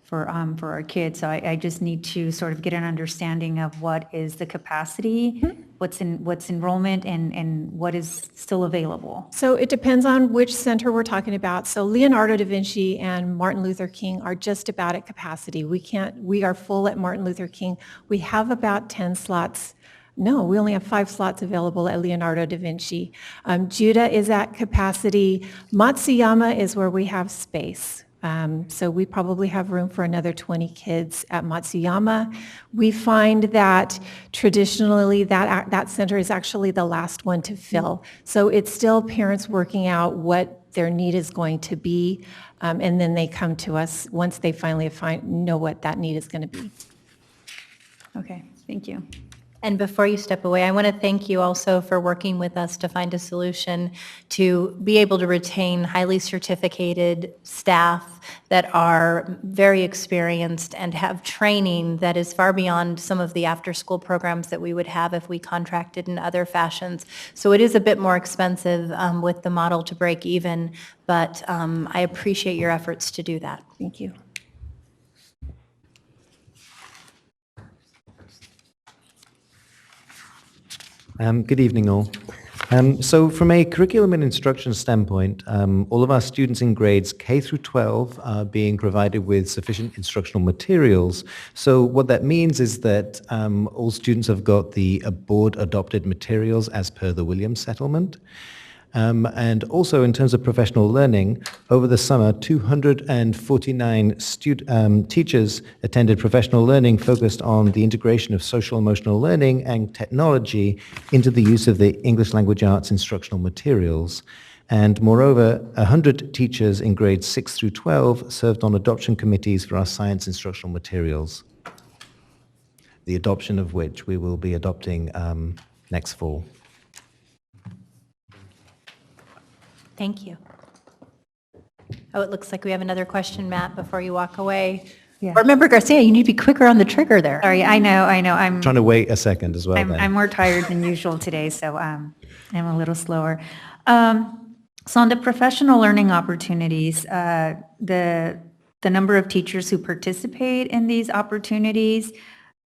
for our kids. So I just need to sort of get an understanding of what is the capacity, what's enrollment, and what is still available. So it depends on which center we're talking about. So Leonardo da Vinci and Martin Luther King are just about at capacity. We are full at Martin Luther King. We have about 10 slots. No, we only have 5 slots available at Leonardo da Vinci. Judah is at capacity. Matsuyama is where we have space. So we probably have room for another 20 kids at Matsuyama. We find that traditionally that center is actually the last one to fill. So it's still parents working out what their need is going to be, and then they come to us once they finally know what that need is going to be. Okay, thank you. And before you step away, I want to thank you also for working with us to find a solution to be able to retain highly certificated staff that are very experienced and have training that is far beyond some of the after-school programs that we would have if we contracted in other fashions. So it is a bit more expensive with the model to break even, but I appreciate your efforts to do that. Thank you. Good evening, all. So from a curriculum and instruction standpoint, all of our students in grades K through 12 are being provided with sufficient instructional materials. So what that means is that all students have got the board-adopted materials as per the Williams settlement. And also in terms of professional learning, over the summer, 249 teachers attended professional learning focused on the integration of social emotional learning and technology into the use of the English language arts instructional materials. And moreover, 100 teachers in grades 6 through 12 served on adoption committees for our science instructional materials, the adoption of which we will be adopting next fall. Thank you. Oh, it looks like we have another question, Matt, before you walk away. Yeah. Board Member Garcia, you need to be quicker on the trigger there. Sorry, I know. I'm Trying to wait a second as well. I'm more tired than usual today, so I'm a little slower. So on the professional learning opportunities, the number of teachers who participate in these opportunities,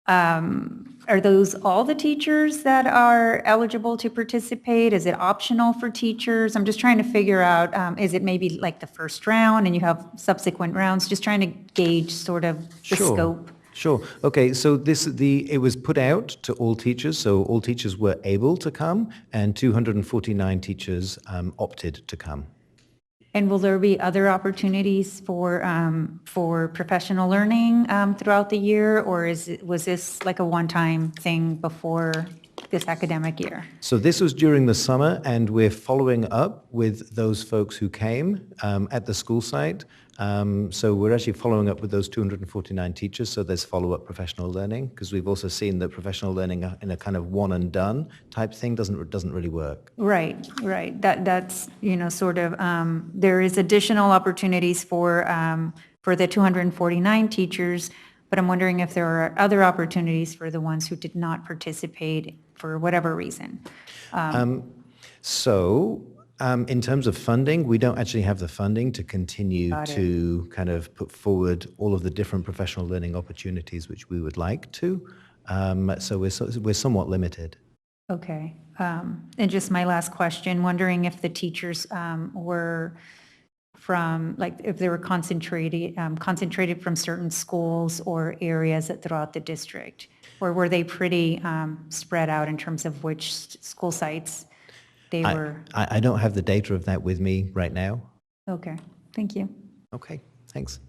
are those all the teachers that are eligible to participate? Is it optional for teachers? I'm just trying to figure out, is it maybe like the first round and you have subsequent rounds? Just trying to gauge sort of the scope. Sure. Okay, so it was put out to all teachers, so all teachers were able to come, and 249 teachers opted to come. And will there be other opportunities for professional learning throughout the year, or was this like a one-time thing before this academic year? So this was during the summer, and we're following up with those folks who came at the school site. So we're actually following up with those 249 teachers, so there's follow-up professional learning, because we've also seen that professional learning in a kind of one-and-done type thing doesn't really work. Right. That's, sort of, there is additional opportunities for the 249 teachers, but I'm wondering if there are other opportunities for the ones who did not participate for whatever reason. In terms of funding, we don't actually have the funding to continue to kind of put forward all of the different professional learning opportunities which we would like to. So we're somewhat limited. Okay. And just my last question, wondering if the teachers were from, like, if they were concentrated from certain schools or areas throughout the district, or were they pretty spread out in terms of which school sites they were? I don't have the data of that with me right now. Okay, thank you. Okay, thanks.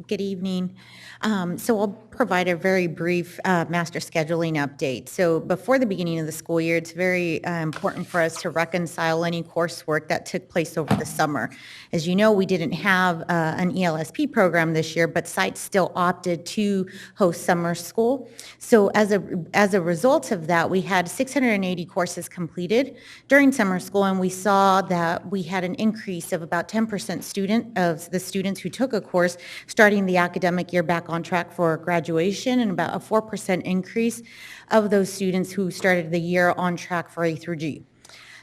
Good evening. So I'll provide a very brief master scheduling update. So before the beginning of the school year, it's very important for us to reconcile any coursework that took place over the summer. As you know, we didn't have an ELSP program this year, but sites still opted to host summer school. So as a result of that, we had 680 courses completed during summer school, and we saw that we had an increase of about 10% of the students who took a course starting the academic year back on track for graduation, and about a 4% increase of those students who started the year on track for A through G.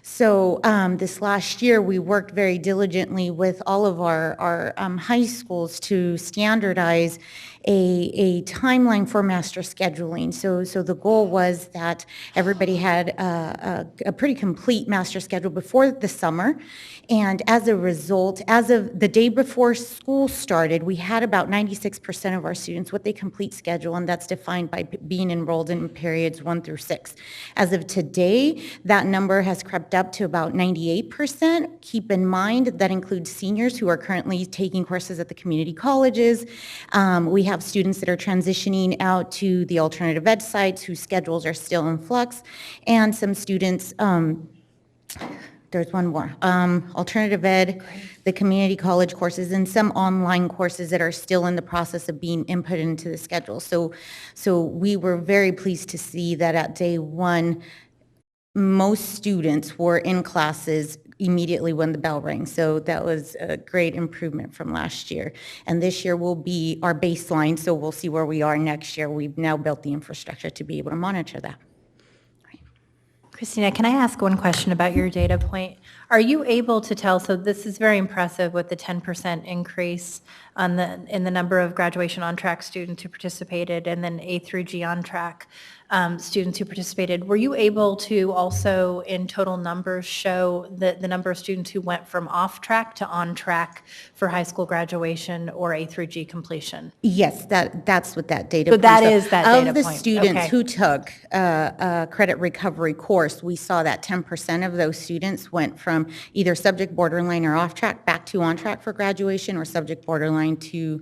So this last year, we worked very diligently with all of our high schools to standardize a timeline for master scheduling. So the goal was that everybody had a pretty complete master schedule before the summer. And as a result, as of the day before school started, we had about 96% of our students with a complete schedule, and that's defined by being enrolled in periods 1 through 6. As of today, that number has crept up to about 98%. Keep in mind that includes seniors who are currently taking courses at the community colleges. We have students that are transitioning out to the alternative ed sites whose schedules are still in flux, and some students, there's one more, alternative ed, the community college courses, and some online courses that are still in the process of being input into the schedule. So we were very pleased to see that at day one, most students were in classes immediately when the bell rang. So that was a great improvement from last year. And this year will be our baseline, so we'll see where we are next year. We've now built the infrastructure to be able to monitor that. Christina, can I ask one question about your data point? Are you able to tell, so this is very impressive with the 10% increase in the number of graduation on track students who participated, and then A through G on track students who participated. Were you able to also in total numbers show the number of students who went from off track to on track for high school graduation or A through G completion? Yes, that's what that data So point. that is that data Of the point. students Okay. who took a credit recovery course, we saw that 10% of those students went from either subject borderline or off track back to on track for graduation, or subject borderline to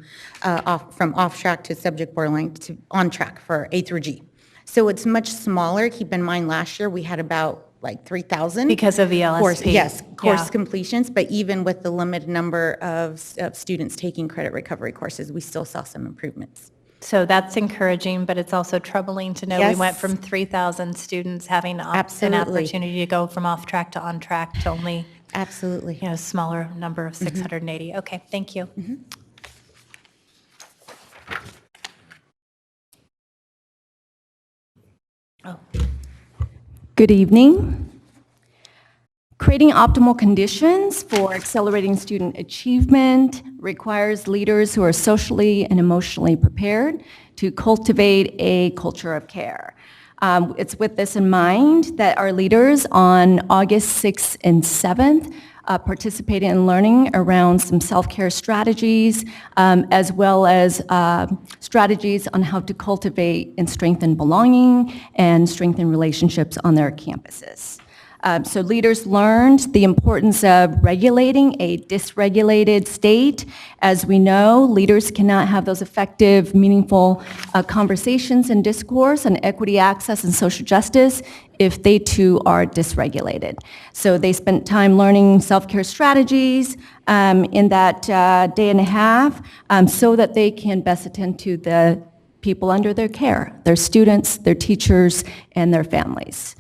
from off track to subject borderline to on track for A through G. So it's much smaller. Keep in mind, last year we had about like 3,000. Because of the LSP. Course Yeah. completions, but even with the limited number of students taking credit recovery courses, we still saw some improvements. So that's encouraging, but it's also troubling to know we Yes. went from 3,000 students having an Absolutely. opportunity to go from off track to on track to only Absolutely. a smaller number of 680. Okay, thank you. Good evening. Creating optimal conditions for accelerating student achievement requires leaders who are socially and emotionally prepared to cultivate a culture of care. It's with this in mind that our leaders on August 6th and 7th participated in learning around some self-care strategies, as well as strategies on how to cultivate and strengthen belonging and strengthen relationships on their campuses. So leaders learned the importance of regulating a dysregulated state. As we know, leaders cannot have those effective, meaningful conversations and discourse on equity, access, and social justice if they too are dysregulated. So they spent time learning self-care strategies in that day and a half so that they can best attend to the people under their care, their students, their teachers, and their families.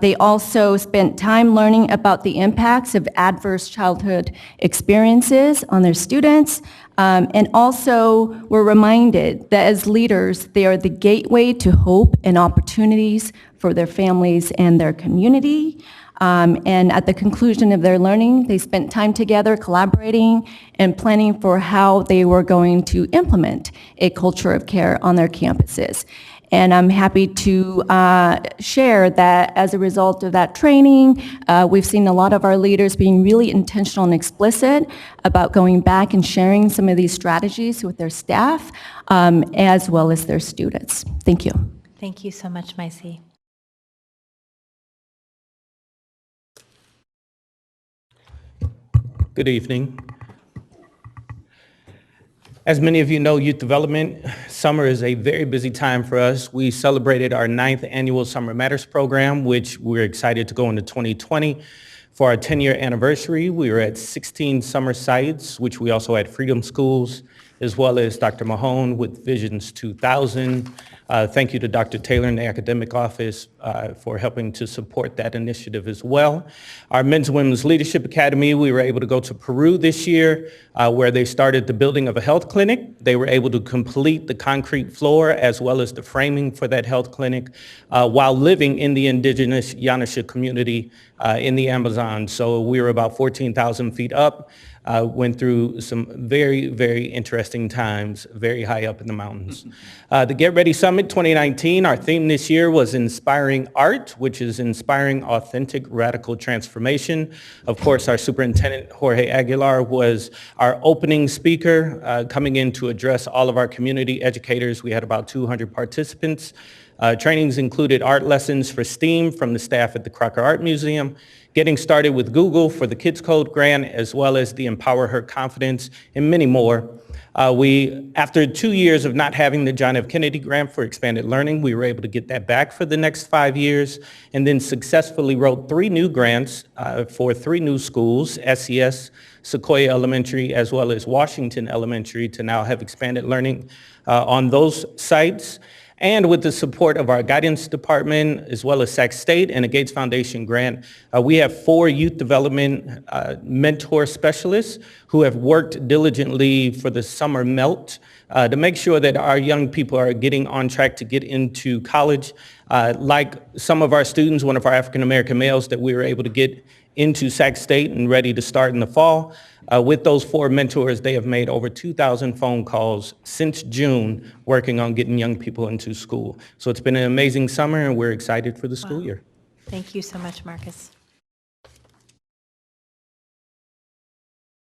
They also spent time learning about the impacts of adverse childhood experiences on their students, and also were reminded that as leaders, they are the gateway to hope and opportunities for their families and their community. And at the conclusion of their learning, they spent time together collaborating and planning for how they were going to implement a culture of care on their campuses. And I'm happy to share that as a result of that training, we've seen a lot of our leaders being really intentional and explicit about going back and sharing some of these strategies with their staff, as well as their students. Thank you. Thank you so much, Maisie. Good evening. As many of you know, youth development summer is a very busy time for us. We celebrated our 9th annual Summer Matters program, which we're excited to go into 2020. For our 10-year anniversary, we were at 16 summer sites, which we also had Freedom Schools, as well as Dr. Mahone with Visions 2000. Thank you to Dr. Taylor in the academic office for helping to support that initiative as well. Our Men's and Women's Leadership Academy, we were able to go to Peru this year where they started the building of a health clinic. They were able to complete the concrete floor as well as the framing for that health clinic while living in the indigenous Yamasha community in the Amazon. So we were about 14,000 feet up. Went through some very, very interesting times, very high up in the mountains. The Get Ready Summit 2019, our theme this year was Inspiring Art, which is inspiring authentic radical transformation. Of course, our Superintendent Jorge Aguilar was our opening speaker, coming in to address all of our community educators. We had about 200 participants. Trainings included art lessons for STEAM from the staff at the Crocker Art Museum, getting started with Google for the Kids Code grant, as well as the Empower Her Confidence, and many more. After 2 years of not having the John F. Kennedy grant for expanded learning, we were able to get that back for the next 5 years, and then successfully wrote 3 new grants for 3 new schools, SES, Sequoia Elementary, as well as Washington Elementary, to now have expanded learning on those sites. And with the support of our guidance department, as well as Sac State and a Gates Foundation grant, we have 4 youth development mentor specialists who have worked diligently for the summer melt to make sure that our young people are getting on track to get into college. Like some of our students, one of our African American males that we were able to get into Sac State and ready to start in the fall. With those 4 mentors, they have made over 2,000 phone calls since June working on getting young people into school. So it's been an amazing summer, and we're excited for the school year. Thank you so much, Marcus.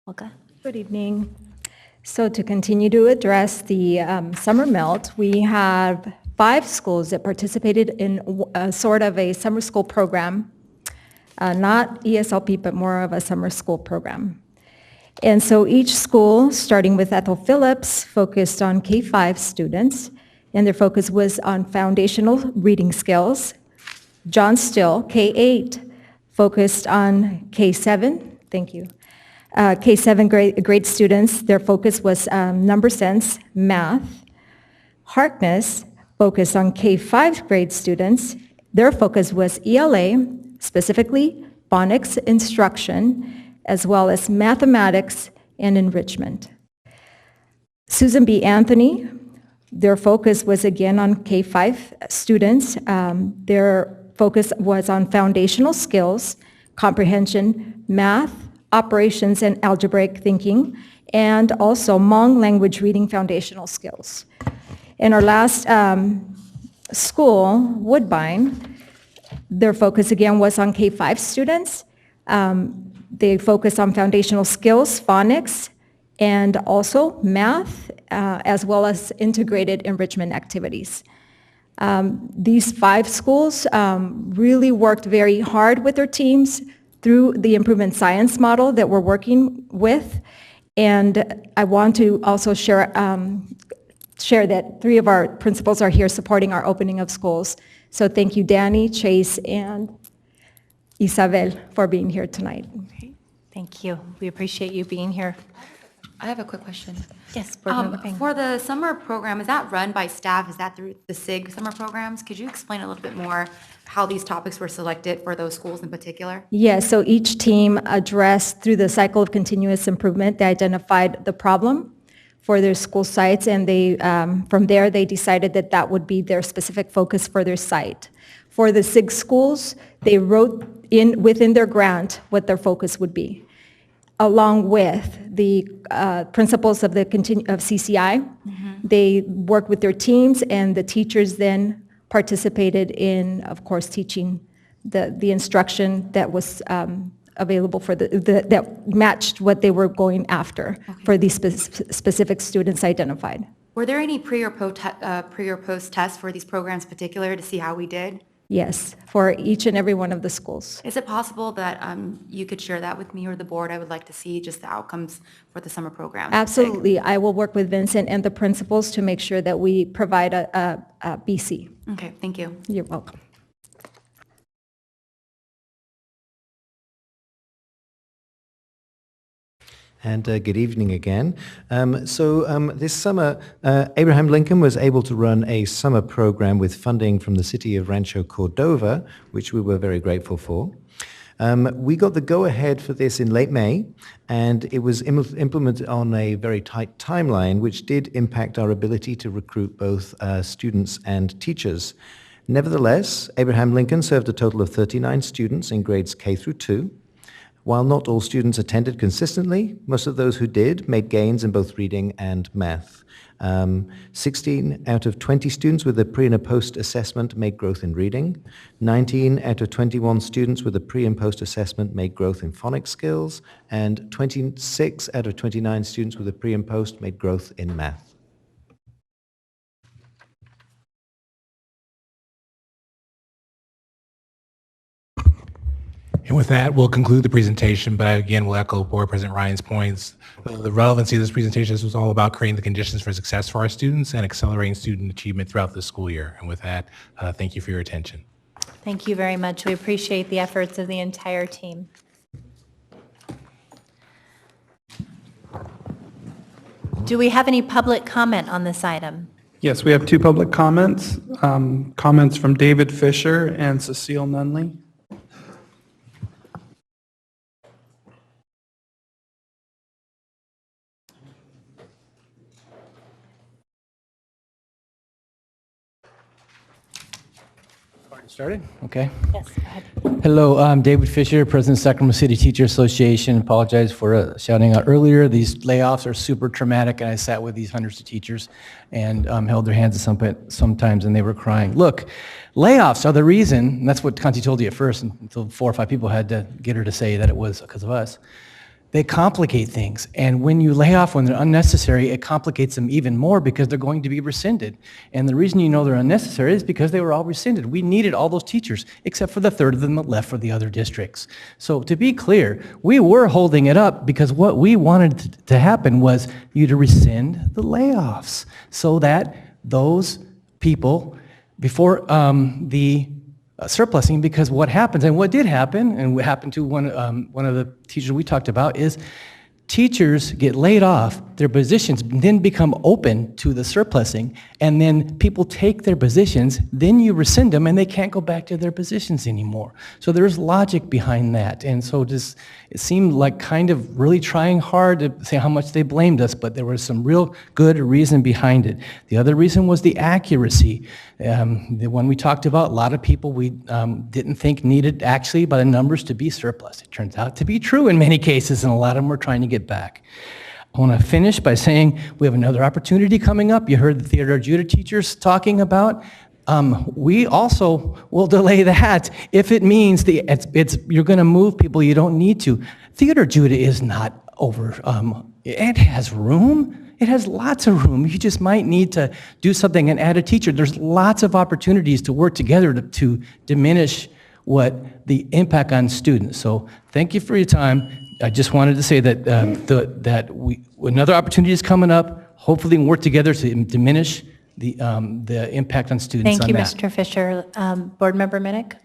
Olga? Good evening. So to continue to address the summer melt, we have 5 schools that participated in sort of a summer school program, not ESLP, but more of a summer school program. And so each school, starting with Ethel Phillips, focused on K-5 students, and their focus was on foundational reading skills. John Still, K-8, focused on K-7, thank you. K-7 grade students, their focus was number sense, math. Harkness focused on K-5 grade students. Their focus was ELA, specifically phonics instruction, as well as mathematics and enrichment. Susan B. Anthony, their focus was again on K-5 students. Their focus was on foundational skills, comprehension, math, operations, and algebraic thinking, and also Hmong language reading foundational skills. In our last school, Woodbine, their focus again was on K-5 students. They focus on foundational skills, phonics, and also math, as well as integrated enrichment activities. These 5 schools really worked very hard with their teams through the improvement science model that we're working with. And I want to also share that 3 of our principals are here supporting our opening of schools. So thank you, Danny, Chase, and Isabel, for being here tonight. Thank you. We appreciate you being here. I have a quick question. Yes, Board Member Ping. For the summer program, is that run by staff? Is that through the SIG summer programs? Could you explain a little bit more how these topics were selected for those schools in particular? Yes, so each team addressed through the cycle of continuous improvement, they identified the problem for their school sites, and they from there they decided that that would be their specific focus for their site. For the SIG schools, they wrote in within their grant what their focus would be, along with the principles of CCI. They worked with their teams, and the teachers then participated in, of course, teaching the instruction that was available for that matched what they were going after for these specific students identified. Were there any pre or post tests for these programs in particular to see how we did? Yes, for each and every one of the schools. Is it possible that you could share that with me or the board? I would like to see just the outcomes for the summer program. Absolutely. I will work with Vincent and the principals to make sure that we provide a BC. Okay, thank you. You're welcome. And good evening again. This summer, Abraham Lincoln was able to run a summer program with funding from the city of Rancho Cordova, which we were very grateful for. We got the go-ahead for this in late May, and it was implemented on a very tight timeline, which did impact our ability to recruit both students and teachers. Nevertheless, Abraham Lincoln served a total of 39 students in grades K through 2. While not all students attended consistently, most of those who did made gains in both reading and math. 16 out of 20 students with a pre and a post assessment made growth in reading. 19 out of 21 students with a pre and post assessment made growth in phonics skills. And 26 out of 29 students with a pre and post made growth in math. And with that, we'll conclude the presentation, but again, we'll echo Board President Ryan's points. The relevancy of this presentation was all about creating the conditions for success for our students and accelerating student achievement throughout the school year. And with that, thank you for your attention. Thank you very much. We appreciate the efforts of the entire team. Do we have any public comment on this item? Yes, we have two public comments. Comments from David Fisher and Cecile Nunley. Started? Okay. Yes, go ahead. Hello, I'm David Fisher, President of Sacramento City Teacher Association. Apologize for shouting out earlier. These layoffs are super traumatic, and I sat with these hundreds of teachers and held their hands sometimes, and they were crying. Look, layoffs are the reason, and that's what Conti told you at first, until 4 or 5 people had to get her to say that it was because of us. They complicate things, and when you lay off when they're unnecessary, it complicates them even more because they're going to be rescinded. And the reason you know they're unnecessary is because they were all rescinded. We needed all those teachers, except for the third of them that left for the other districts. So to be clear, we were holding it up because what we wanted to happen was you to rescind the layoffs so that those people, before the surplusing, because what happens, and what did happen, and what happened to one of the teachers we talked about, is teachers get laid off, their positions then become open to the surplusing, and then people take their positions, then you rescind them, and they can't go back to their positions anymore. So there's logic behind that, and so it seemed like kind of really trying hard to say how much they blamed us, but there was some real good reason behind it. The other reason was the accuracy. The one we talked about, a lot of people we didn't think needed actually by the numbers to be surplus. It turns out to be true in many cases, and a lot of them we're trying to get back. I want to finish by saying we have another opportunity coming up. You heard the Theater Judah teachers talking about. We also will delay that if it means you're going to move people you don't need to. Theater Judah is not over. It has room. It has lots of room. You just might need to do something and add a teacher. There's lots of opportunities to work together to diminish what the impact on students. So thank you for your time. I just wanted to say that another opportunity is coming up. Hopefully we can work together to diminish the impact on students. Thank you, Mr. Fisher. Board Member Minnick?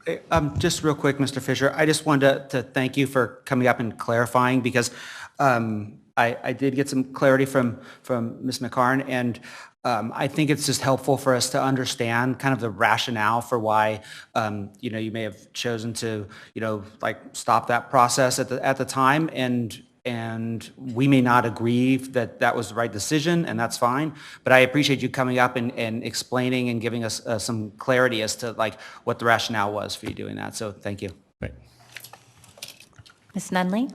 Just real quick, Mr. Fisher, I just wanted to thank you for coming up and clarifying, because I did get some clarity from Ms. McCarn, and I think it's just helpful for us to understand kind of the rationale for why you may have chosen to stop that process at the time, and we may not agree that that was the right decision, and that's fine. But I appreciate you coming up and explaining and giving us some clarity as to what the rationale was for you doing that. So thank you. Right. Ms. Nunley?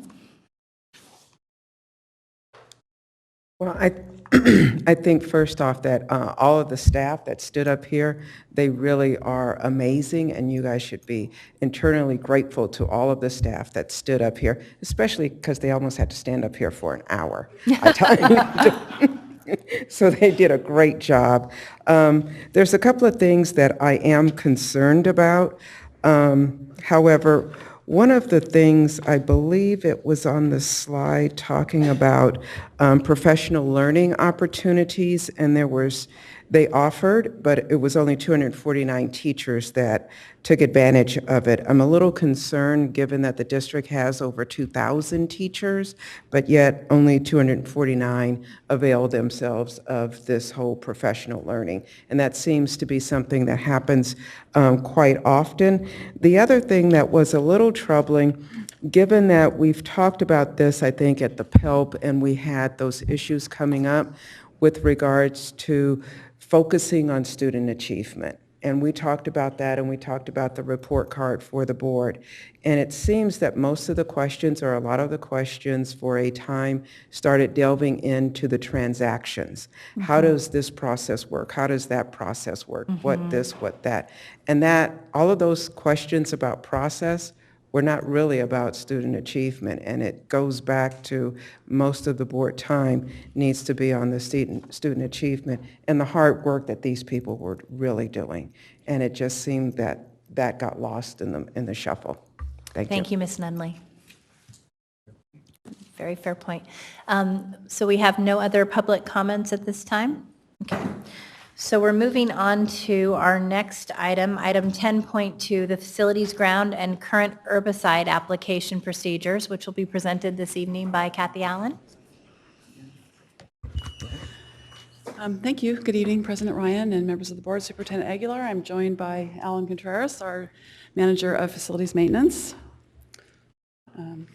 Well, I think first off that all of the staff that stood up here, they really are amazing, and you guys should be internally grateful to all of the staff that stood up here, especially because they almost had to stand up here for an hour. So they did a great job. There's a couple of things that I am concerned about. However, one of the things, I believe it was on the slide talking about professional learning opportunities, and they offered, but it was only 249 teachers that took advantage of it. I'm a little concerned given that the district has over 2,000 teachers, but yet only 249 avail themselves of this whole professional learning. And that seems to be something that happens quite often. The other thing that was a little troubling, given that we've talked about this, I think, at the PELP, and we had those issues coming up with regards to focusing on student achievement. And we talked about that, and we talked about the report card for the board. And it seems that most of the questions, or a lot of the questions for a time, started delving into the transactions. How does this process work? How does that process work? What this, what that? And that, all of those questions about process were not really about student achievement, and it goes back to most of the board time needs to be on the student achievement and the hard work that these people were really doing. And it just seemed that that got lost in the shuffle. Thank you. Thank you, Ms. Nunley. Very fair point. So we have no other public comments at this time? Okay. So we're moving on to our next item, item 10.2, the facilities ground and current herbicide application procedures, which will be presented this evening by Kathy Allen. Thank you. Good evening, President Ryan and members of the board, Superintendent Aguilar. I'm joined by Alan Contreras, our Manager of Facilities Maintenance. I'll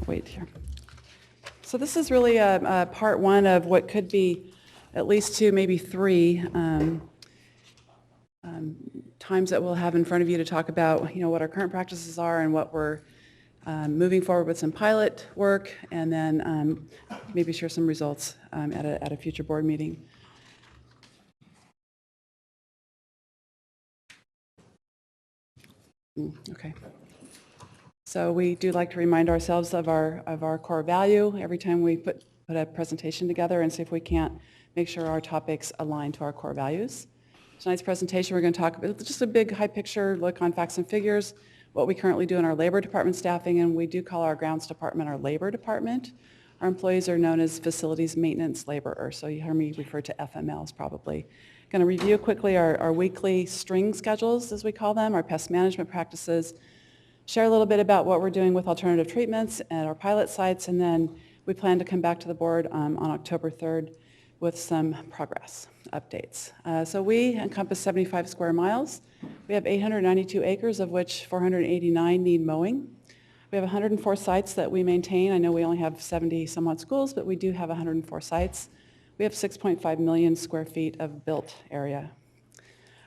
wait here. So this is really a part one of what could be at least two, maybe three times that we'll have in front of you to talk about, what our current practices are and what we're moving forward with some pilot work, and then maybe share some results at a future board meeting. Okay. So we do like to remind ourselves of our core value every time we put a presentation together, and see if we can't make sure our topics align to our core values. Tonight's presentation, we're going to talk about just a big high picture look on facts and figures, what we currently do in our labor department staffing, and we do call our grounds department our labor department. Our employees are known as facilities maintenance laborers, so you hear me refer to FMLs probably. Going to review quickly our weekly string schedules, as we call them, our pest management practices, share a little bit about what we're doing with alternative treatments at our pilot sites, and then we plan to come back to the board on October 3rd with some progress updates. So we encompass 75 square miles. We have 892 acres, of which 489 need mowing. We have 104 sites that we maintain. I know we only have 70 somewhat schools, but we do have 104 sites. We have 6.5 million square feet of built area.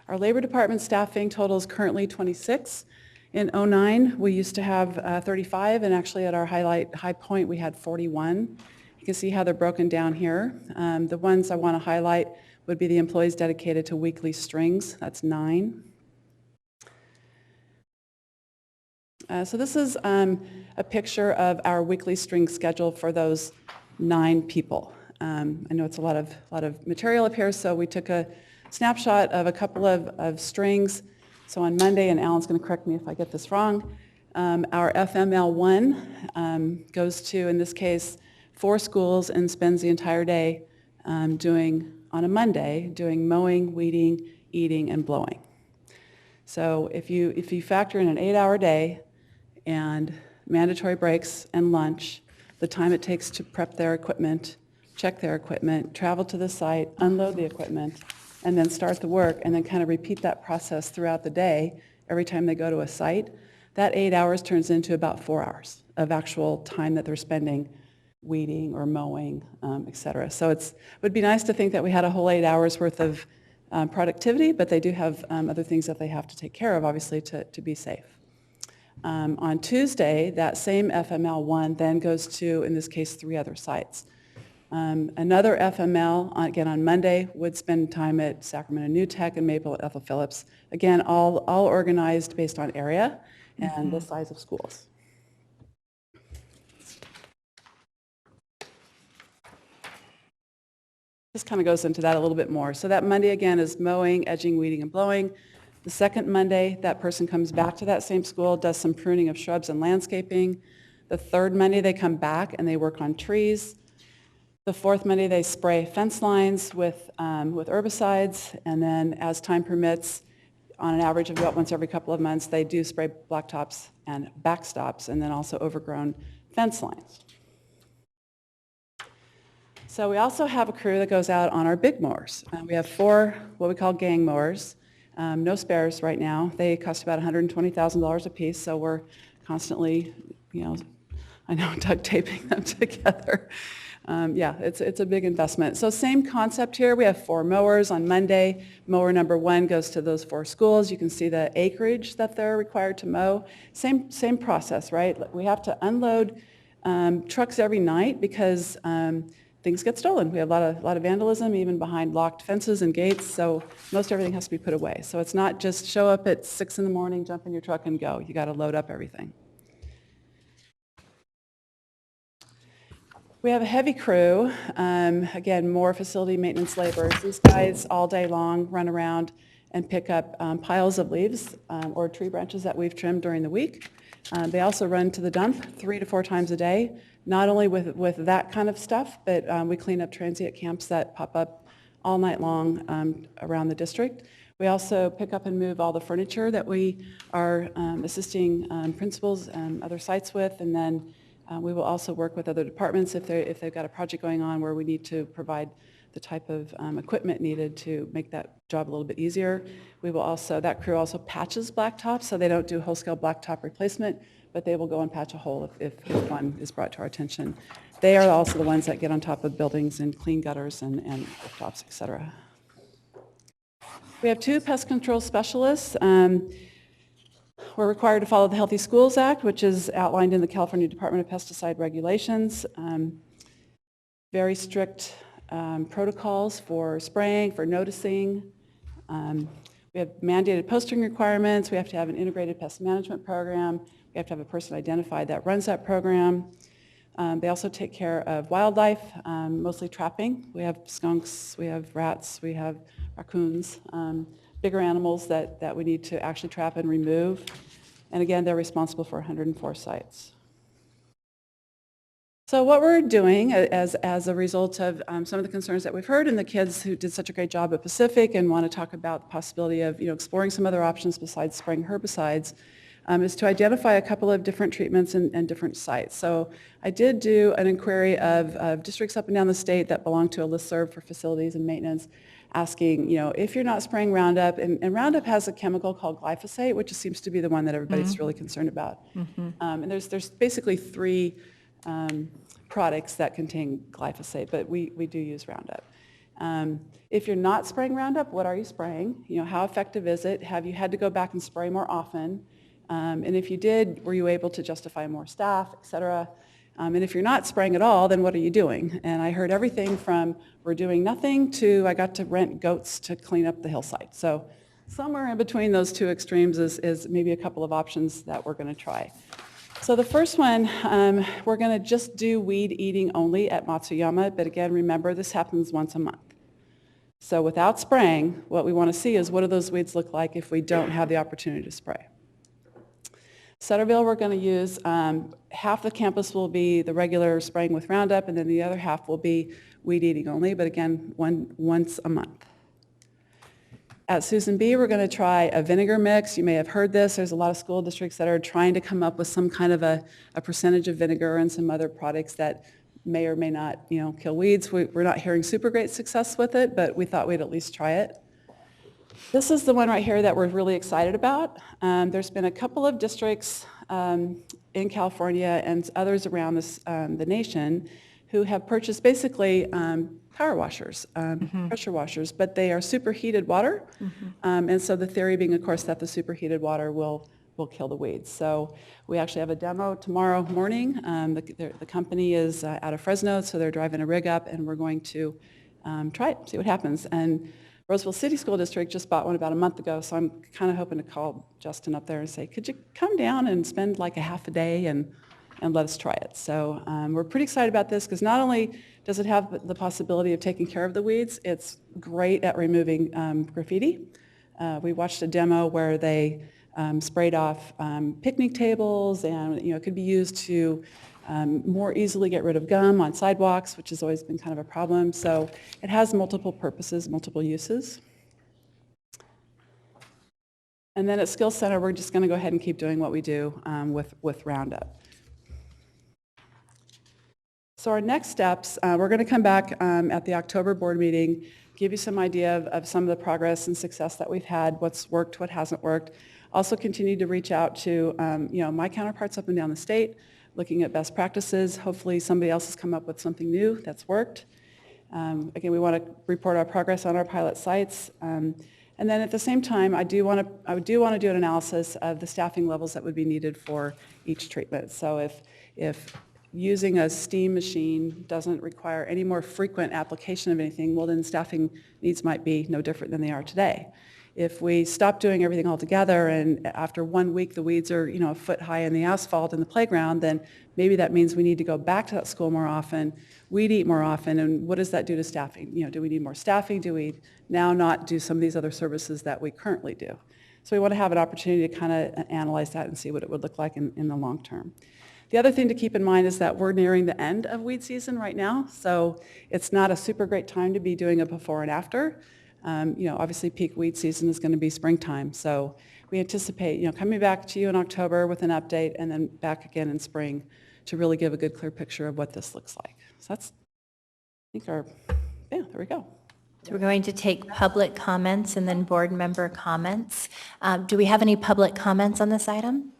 Our labor department staffing total is currently 26. In 2009, we used to have 35, and actually at our high point, we had 41. You can see how they're broken down here. The ones I want to highlight would be the employees dedicated to weekly strings. That's 9. So this is a picture of our weekly string schedule for those 9 people. I know it's a lot of material up here, so we took a snapshot of a couple of strings. So on Monday, and Alan's going to correct me if I get this wrong, our FML1 goes to, in this case, 4 schools and spends the entire day on a Monday, doing mowing, weeding, eating, and blowing. So if you factor in an 8-hour day and mandatory breaks and lunch, the time it takes to prep their equipment, check their equipment, travel to the site, unload the equipment, and then start the work, and then kind of repeat that process throughout the day every time they go to a site, that 8 hours turns into about 4 hours of actual time that they're spending weeding or mowing, et cetera. So it would be nice to think that we had a whole 8 hours worth of productivity, but they do have other things that they have to take care of, obviously, to be safe. On Tuesday, that same FML1 then goes to, in this case, 3 other sites. Another FML, again on Monday, would spend time at Sacramento New Tech and Maple at Ethel Phillips. Again, all organized based on area and the size of schools. This kind of goes into that a little bit more. So that Monday, again, is mowing, edging, weeding, and blowing. The second Monday, that person comes back to that same school, does some pruning of shrubs and landscaping. The third Monday, they come back and they work on trees. The fourth Monday, they spray fence lines with herbicides, and then as time permits, on an average of about once every couple of months, they do spray blacktops and backstops, and then also overgrown fence lines. So we also have a crew that goes out on our big mowers. We have 4 what we call gang mowers. No spares right now. They cost about $120,000 a piece, so we're constantly, duct taping them together. Yeah, it's a big investment. So same concept here. We have 4 mowers on Monday. Mower number 1 goes to those 4 schools. You can see the acreage that they're required to mow. Same process, right? We have to unload trucks every night because things get stolen. We have a lot of vandalism, even behind locked fences and gates, so most everything has to be put away. So it's not just show up at 6 in the morning, jump in your truck and go. You got to load up everything. We have a heavy crew, again, more facility maintenance laborers. These guys all day long run around and pick up piles of leaves or tree branches that we've trimmed during the week. They also run to the dump 3 to 4 times a day, not only with that kind of stuff, but we clean up transient camps that pop up all night long around the district. We also pick up and move all the furniture that we are assisting principals and other sites with, and then we will also work with other departments if they've got a project going on where we need to provide the type of equipment needed to make that job a little bit easier. We will also, that crew also patches blacktops, so they don't do whole-scale blacktop replacement, but they will go and patch a hole if one is brought to our attention. They are also the ones that get on top of buildings and clean gutters and rooftops, et cetera. We have 2 pest control specialists. We're required to follow the Healthy Schools Act, which is outlined in the California Department of Pesticide Regulations. Very strict protocols for spraying, for noticing. We have mandated posting requirements. We have to have an integrated pest management program. We have to have a person identified that runs that program. They also take care of wildlife, mostly trapping. We have skunks, we have rats, we have raccoons, bigger animals that we need to actually trap and remove. And again, they're responsible for 104 sites. So what we're doing as a result of some of the concerns that we've heard, and the kids who did such a great job at Pacific and want to talk about the possibility of exploring some other options besides spraying herbicides, is to identify a couple of different treatments and different sites. So I did do an inquiry of districts up and down the state that belong to a listserv for facilities and maintenance, asking, if you're not spraying Roundup, and Roundup has a chemical called glyphosate, which seems to be the one that everybody's really concerned about. And there's basically 3 products that contain glyphosate, but we do use Roundup. If you're not spraying Roundup, what are you spraying? How effective is it? Have you had to go back and spray more often? And if you did, were you able to justify more staff, et cetera? And if you're not spraying at all, then what are you doing? And I heard everything from we're doing nothing to I got to rent goats to clean up the hillside. So somewhere in between those 2 extremes is maybe a couple of options that we're going to try. So the first one, we're going to just do weed eating only at Matsuyama, but again, remember this happens once a month. So without spraying, what we want to see is what do those weeds look like if we don't have the opportunity to spray. Sutterville, we're going to use, half the campus will be the regular spraying with Roundup, and then the other half will be weed eating only, but again, once a month. At Susan B., we're going to try a vinegar mix. You may have heard this. There's a lot of school districts that are trying to come up with some kind of a percentage of vinegar and some other products that may or may not, kill weeds. We're not hearing super great success with it, but we thought we'd at least try it. This is the one right here that we're really excited about. There's been a couple of districts in California and others around the nation who have purchased basically power washers, pressure washers, but they are superheated water. And so the theory being, of course, that the superheated water will kill the weeds. So we actually have a demo tomorrow morning. The company is out of Fresno, so they're driving a rig up, and we're going to try it, see what happens. And Roseville City School District just bought one about a month ago, so I'm kind of hoping to call Justin up there and say, could you come down and spend like a half a day and let us try it. So we're pretty excited about this because not only does it have the possibility of taking care of the weeds, it's great at removing graffiti. We watched a demo where they sprayed off picnic tables, and it could be used to more easily get rid of gum on sidewalks, which has always been kind of a problem. So it has multiple purposes, multiple uses. And then at Skills Center, we're just going to go ahead and keep doing what we do with Roundup. So our next steps, we're going to come back at the October board meeting, give you some idea of some of the progress and success that we've had, what's worked, what hasn't worked. Also continue to reach out to my counterparts up and down the state, looking at best practices. Hopefully somebody else has come up with something new that's worked. Again, we want to report our progress on our pilot sites. And then at the same time, I do want to do an analysis of the staffing levels that would be needed for each treatment. So if using a steam machine doesn't require any more frequent application of anything, well then staffing needs might be no different than they are today. If we stop doing everything altogether and after 1 week the weeds are a foot high in the asphalt in the playground, then maybe that means we need to go back to that school more often, weed eat more often, and what does that do to staffing? Do we need more staffing? Do we now not do some of these other services that we currently do? So we want to have an opportunity to kind of analyze that and see what it would look like in the long term. The other thing to keep in mind is that we're nearing the end of weed season right now, so it's not a super great time to be doing a before and after. Obviously peak weed season is going to be springtime, so we anticipate coming back to you in October with an update and then back again in spring to really give a good clear picture of what this looks like. So that's, I think there we go. So we're going to take public comments and then board member comments. Do we have any public comments on this item?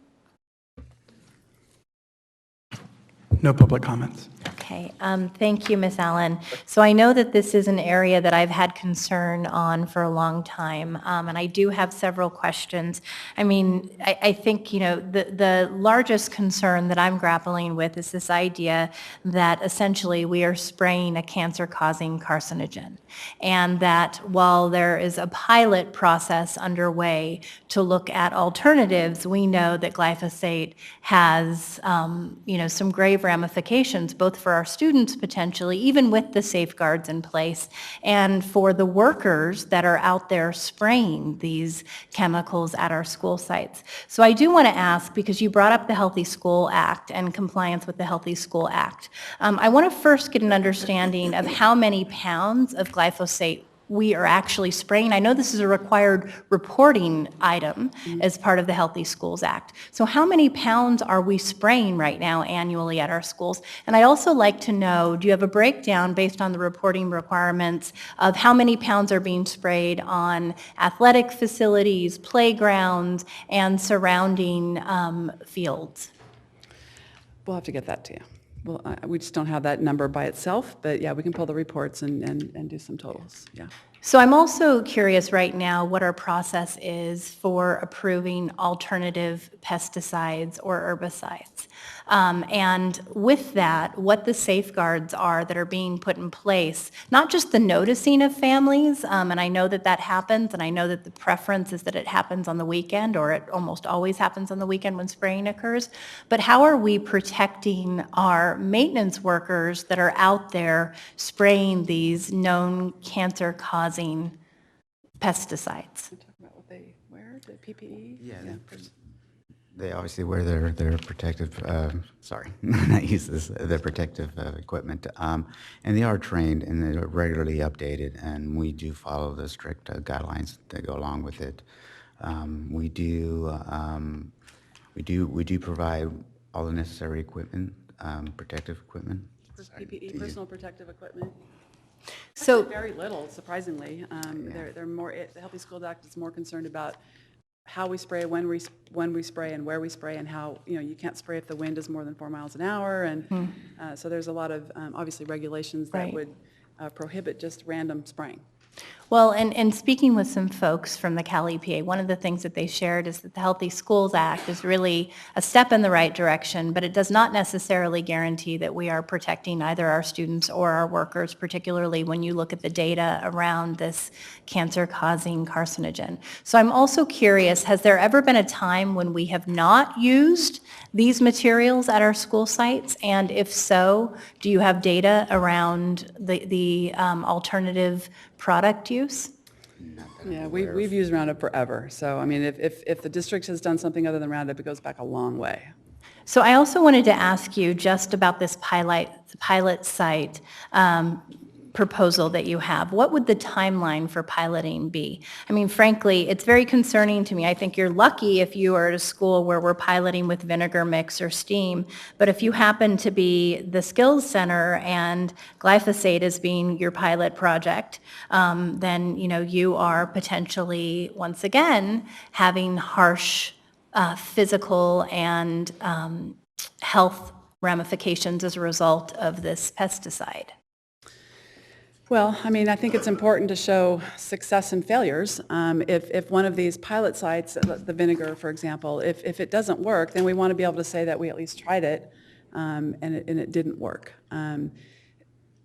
No public comments. Okay, thank you, Ms. Allen. So I know that this is an area that I've had concern on for a long time, and I do have several questions. I mean, I think, the largest concern that I'm grappling with is this idea that essentially we are spraying a cancer-causing carcinogen, and that while there is a pilot process underway to look at alternatives, we know that glyphosate has, some grave ramifications, both for our students potentially, even with the safeguards in place, and for the workers that are out there spraying these chemicals at our school sites. So I do want to ask, because you brought up the Healthy School Act and compliance with the Healthy School Act, I want to first get an understanding of how many pounds of glyphosate we are actually spraying. I know this is a required reporting item as part of the Healthy Schools Act. So how many pounds are we spraying right now annually at our schools? And I also like to know, do you have a breakdown based on the reporting requirements of how many pounds are being sprayed on athletic facilities, playgrounds, and surrounding fields? We'll have to get that to you. Well, we just don't have that number by itself, but yeah, we can pull the reports and do some totals, yeah. So I'm also curious right now what our process is for approving alternative pesticides or herbicides. And with that, what the safeguards are that are being put in place, not just the noticing of families, and I know that happens, and I know that the preference is that it happens on the weekend, or it almost always happens on the weekend when spraying occurs, but how are we protecting our maintenance workers that are out there spraying these known cancer-causing pesticides? Talk about what they wear, the PPE? Yeah. They obviously wear their protective, not use this, their protective equipment. And they are trained and they're regularly updated, and we do follow the strict guidelines that go along with it. We do provide all the necessary equipment, protective equipment. PPE, personal protective equipment. So actually very little, surprisingly. They're more. The Healthy Schools Act is more concerned about how we spray, when we spray, and where we spray, and how you can't spray if the wind is more than 4 miles an hour, and so there's a lot of obviously regulations that would prohibit just random spraying. Well, and speaking with some folks from the Cal EPA, one of the things that they shared is that the Healthy Schools Act is really a step in the right direction, but it does not necessarily guarantee that we are protecting either our students or our workers, particularly when you look at the data around this cancer-causing carcinogen. So I'm also curious, has there ever been a time when we have not used these materials at our school sites? And if so, do you have data around the alternative product use? Yeah, we've used Roundup forever. So, I mean, if the district has done something other than Roundup, it goes back a long way. So I also wanted to ask you just about this pilot site proposal that you have. What would the timeline for piloting be? I mean, frankly, it's very concerning to me. I think you're lucky if you are at a school where we're piloting with vinegar mix or steam, but if you happen to be the skills center and glyphosate is being your pilot project, then you are potentially, once again, having harsh physical and health ramifications as a result of this pesticide. Well, I mean, I think it's important to show success and failures. If one of these pilot sites, the vinegar, for example, if it doesn't work, then we want to be able to say that we at least tried it, and it didn't work.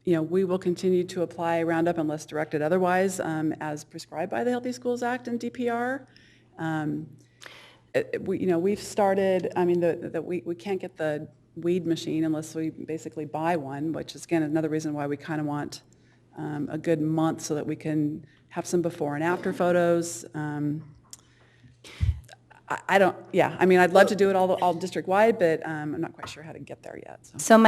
We will continue to apply Roundup unless directed otherwise, as prescribed by the Healthy Schools Act and DPR. We've started, I mean, we can't get the weed machine unless we basically buy one, which is, again, another reason why we kind of want a good month so that we can have some before and after photos. I mean, I'd love to do it all district-wide, but I'm not quite sure how to get there yet. So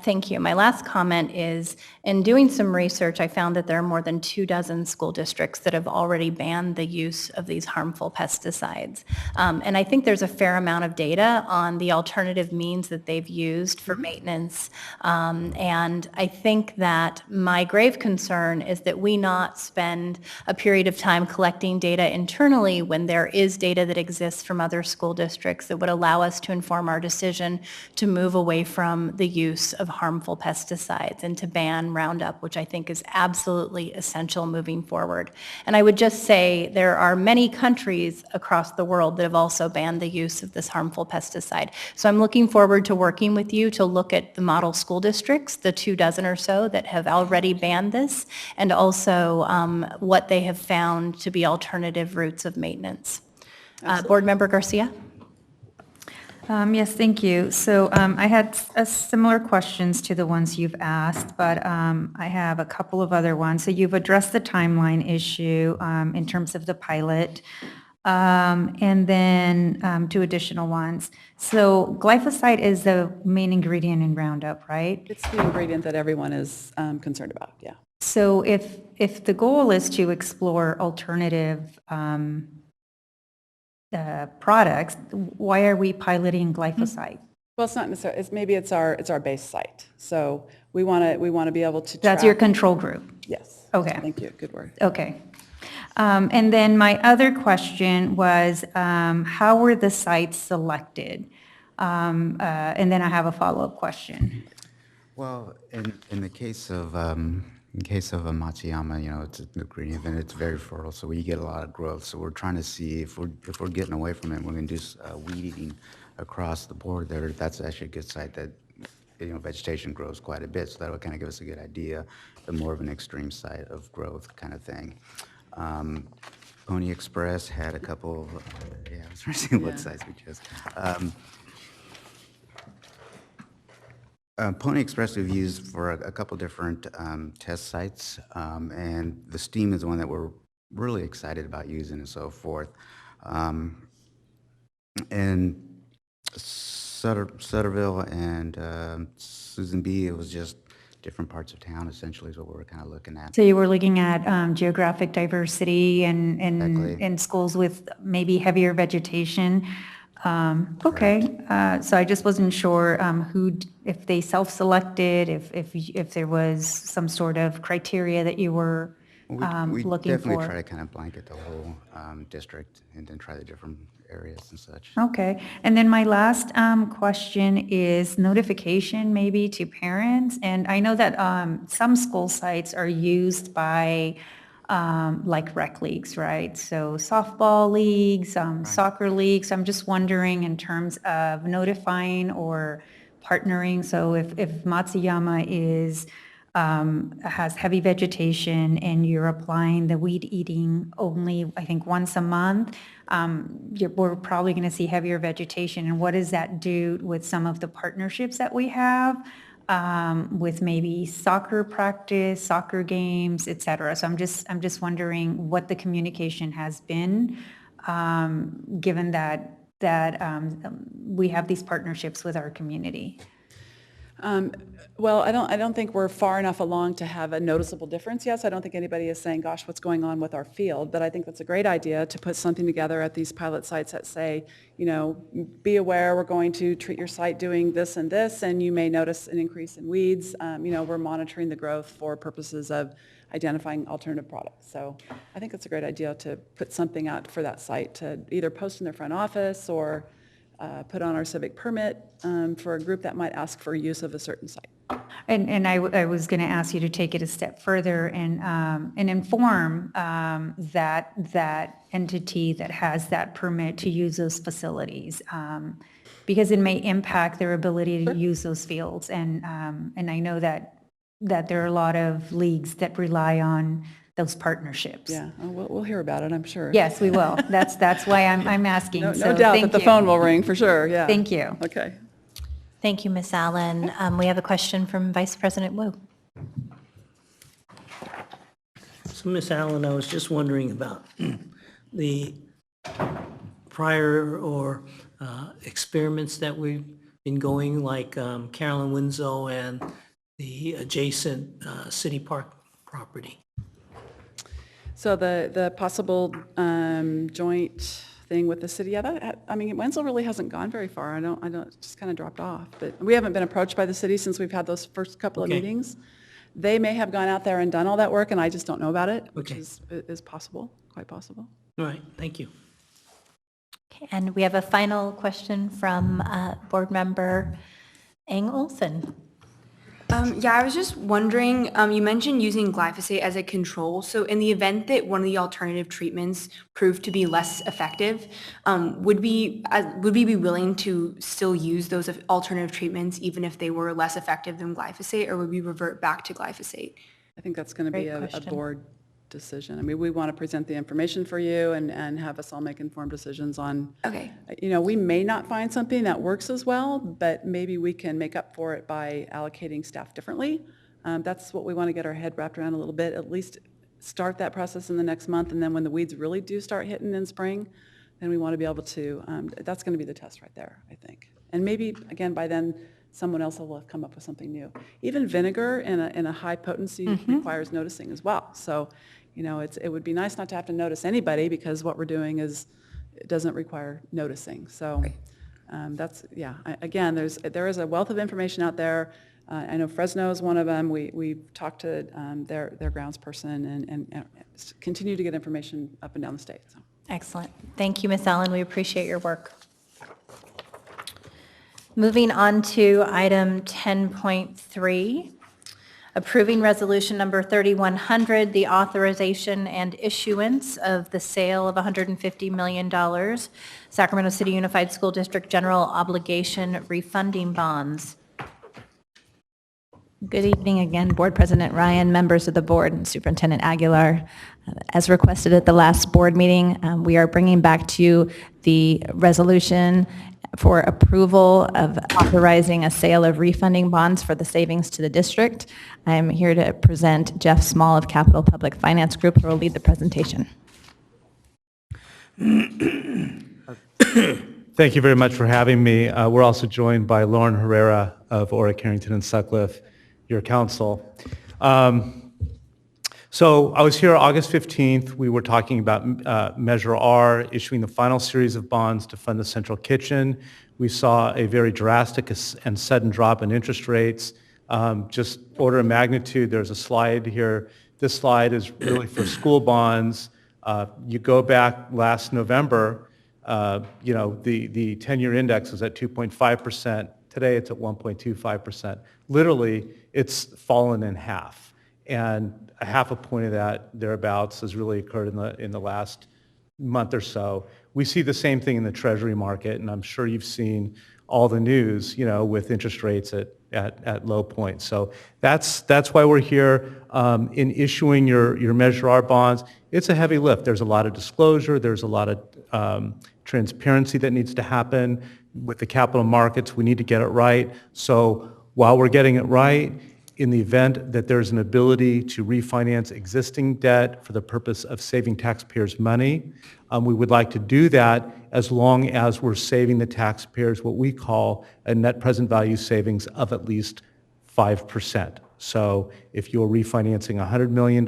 thank you. My last comment is, in doing some research, I found that there are more than 24 school districts that have already banned the use of these harmful pesticides. And I think there's a fair amount of data on the alternative means that they've used for maintenance. And I think that my grave concern is that we not spend a period of time collecting data internally when there is data that exists from other school districts that would allow us to inform our decision to move away from the use of harmful pesticides and to ban Roundup, which I think is absolutely essential moving forward. And I would just say there are many countries across the world that have also banned the use of this harmful pesticide. So I'm looking forward to working with you to look at the model school districts, the 24 or so that have already banned this, and also what they have found to be alternative routes of maintenance. Board Member Garcia? Yes, thank you. So I had similar questions to the ones you've asked, but I have a couple of other ones. So you've addressed the timeline issue in terms of the pilot, and then two additional ones. So glyphosate is the main ingredient in Roundup, right? It's the ingredient that everyone is concerned about, yeah. So if the goal is to explore alternative products, why are we piloting glyphosate? Well, it's not necessarily. Maybe it's our base site. So we want to be able to. That's your control group. Yes. Okay. Thank you. Good word. Okay. And then my other question was, how were the sites selected? And then I have a follow-up question. Well, in the case of Matsuyama, it's an ingredient and it's very fertile, so we get a lot of growth. So we're trying to see if we're getting away from it, we're going to do weed eating across the board there. That's actually a good site that vegetation grows quite a bit, so that would kind of give us a good idea, but more of an extreme site of growth kind of thing. Pony Express had a couple of, I was trying to see what sites we chose. Pony Express we've used for a couple different test sites, and the steam is the one that we're really excited about using and so forth. And Sutterville and Susan B., it was just different parts of town essentially is what we were kind of looking at. So you were looking at geographic diversity and Exactly. in schools with maybe heavier vegetation. Okay, so I just wasn't sure if they self-selected, if there was some sort of criteria that you were We looking definitely for. try to kind of blanket the whole district and then try the different areas and such. Okay, and then my last question is notification maybe to parents. And I know that some school sites are used by like rec leagues, right? So softball leagues, soccer leagues. I'm just wondering in terms of notifying or partnering. So if Matsuyama has heavy vegetation and you're applying the weed eating only, I think, once a month, we're probably going to see heavier vegetation. And what does that do with some of the partnerships that we have with maybe soccer practice, soccer games, et cetera? So I'm just wondering what the communication has been, given that we have these partnerships with our community. Well, I don't think we're far enough along to have a noticeable difference yet. So I don't think anybody is saying, gosh, what's going on with our field? But I think that's a great idea to put something together at these pilot sites that say, be aware we're going to treat your site doing this, and you may notice an increase in weeds. We're monitoring the growth for purposes of identifying alternative products. So I think it's a great idea to put something out for that site to either post in their front office or put on our civic permit for a group that might ask for use of a certain site. And I was going to ask you to take it a step further and inform that entity that has that permit to use those facilities, because it may impact their ability to use those fields. And I know that there are a lot of leagues that rely on those partnerships. Yeah, we'll hear about it, I'm sure. Yes, we will. That's why I'm asking. No So doubt thank that the you. phone will ring for sure, yeah. Thank you. Okay. Thank you, Ms. Allen. We have a question from Vice President Wu. So, Ms. Allen, I was just wondering about the prior or experiments that we've been going, like Carolyn Winslow and the adjacent City Park property. So the possible joint thing with the city, yeah, Wenzel really hasn't gone very far. I don't, it's just kind of dropped off. But we haven't been approached by the city since we've had those first couple of meetings. They may have gone out there and done all that work, and I just don't know about it, which is possible, quite possible. All right, thank you. Okay, and we have a final question from Board Member Ang Olson. Yeah, I was just wondering, you mentioned using glyphosate as a control. So in the event that one of the alternative treatments proved to be less effective, would we be willing to still use those alternative treatments even if they were less effective than glyphosate, or would we revert back to glyphosate? I think that's going to be a board decision. I mean, we want to present the information for you and have us all make informed decisions on, we may not find something that works as well, but maybe we can make up for it by allocating staff differently. That's what we want to get our head wrapped around a little bit, at least start that process in the next month, and then when the weeds really do start hitting in spring, then we want to be able to, that's going to be the test right there, I think. And maybe, again, by then, someone else will have come up with something new. Even vinegar in a high potency requires noticing as well. So, it would be nice not to have to notice anybody, because what we're doing it doesn't require noticing. So that's, again, there is a wealth of information out there. I know Fresno is one of them. We've talked to their grounds person and continue to get information up and down the state. So. Excellent. Thank you, Ms. Allen. We appreciate your work. Moving on to item 10.3. Approving resolution number 3100, the authorization and issuance of the sale of $150 million Sacramento City Unified School District General Obligation Refunding Bonds. Good evening again, Board President Ryan, members of the board, and Superintendent Aguilar. As requested at the last board meeting, we are bringing back to you the resolution for approval of authorizing a sale of refunding bonds for the savings to the district. I am here to present Jeff Small of Capital Public Finance Group, who will lead the presentation. Thank you very much for having me. We're also joined by Lauren Herrera of Oric, Harrington, and Sutcliffe, your counsel. So I was here August 15th. We were talking about Measure R, issuing the final series of bonds to fund the central kitchen. We saw a very drastic and sudden drop in interest rates. Just order of magnitude, there's a slide here. This slide is really for school bonds. You go back last November, the 10-year index was at 2.5%. Today it's at 1.25%. Literally, it's fallen in half. and a half a point of that, thereabouts, has really occurred in the last month or so. We see the same thing in the Treasury market, and I'm sure you've seen all the news, with interest rates at low points. So that's why we're here in issuing your Measure R bonds. It's a heavy lift. There's a lot of disclosure. There's a lot of transparency that needs to happen with the capital markets. We need to get it right. So while we're getting it right, in the event that there's an ability to refinance existing debt for the purpose of saving taxpayers money, we would like to do that as long as we're saving the taxpayers what we call a net present value savings of at least 5%. So if you're refinancing $100 million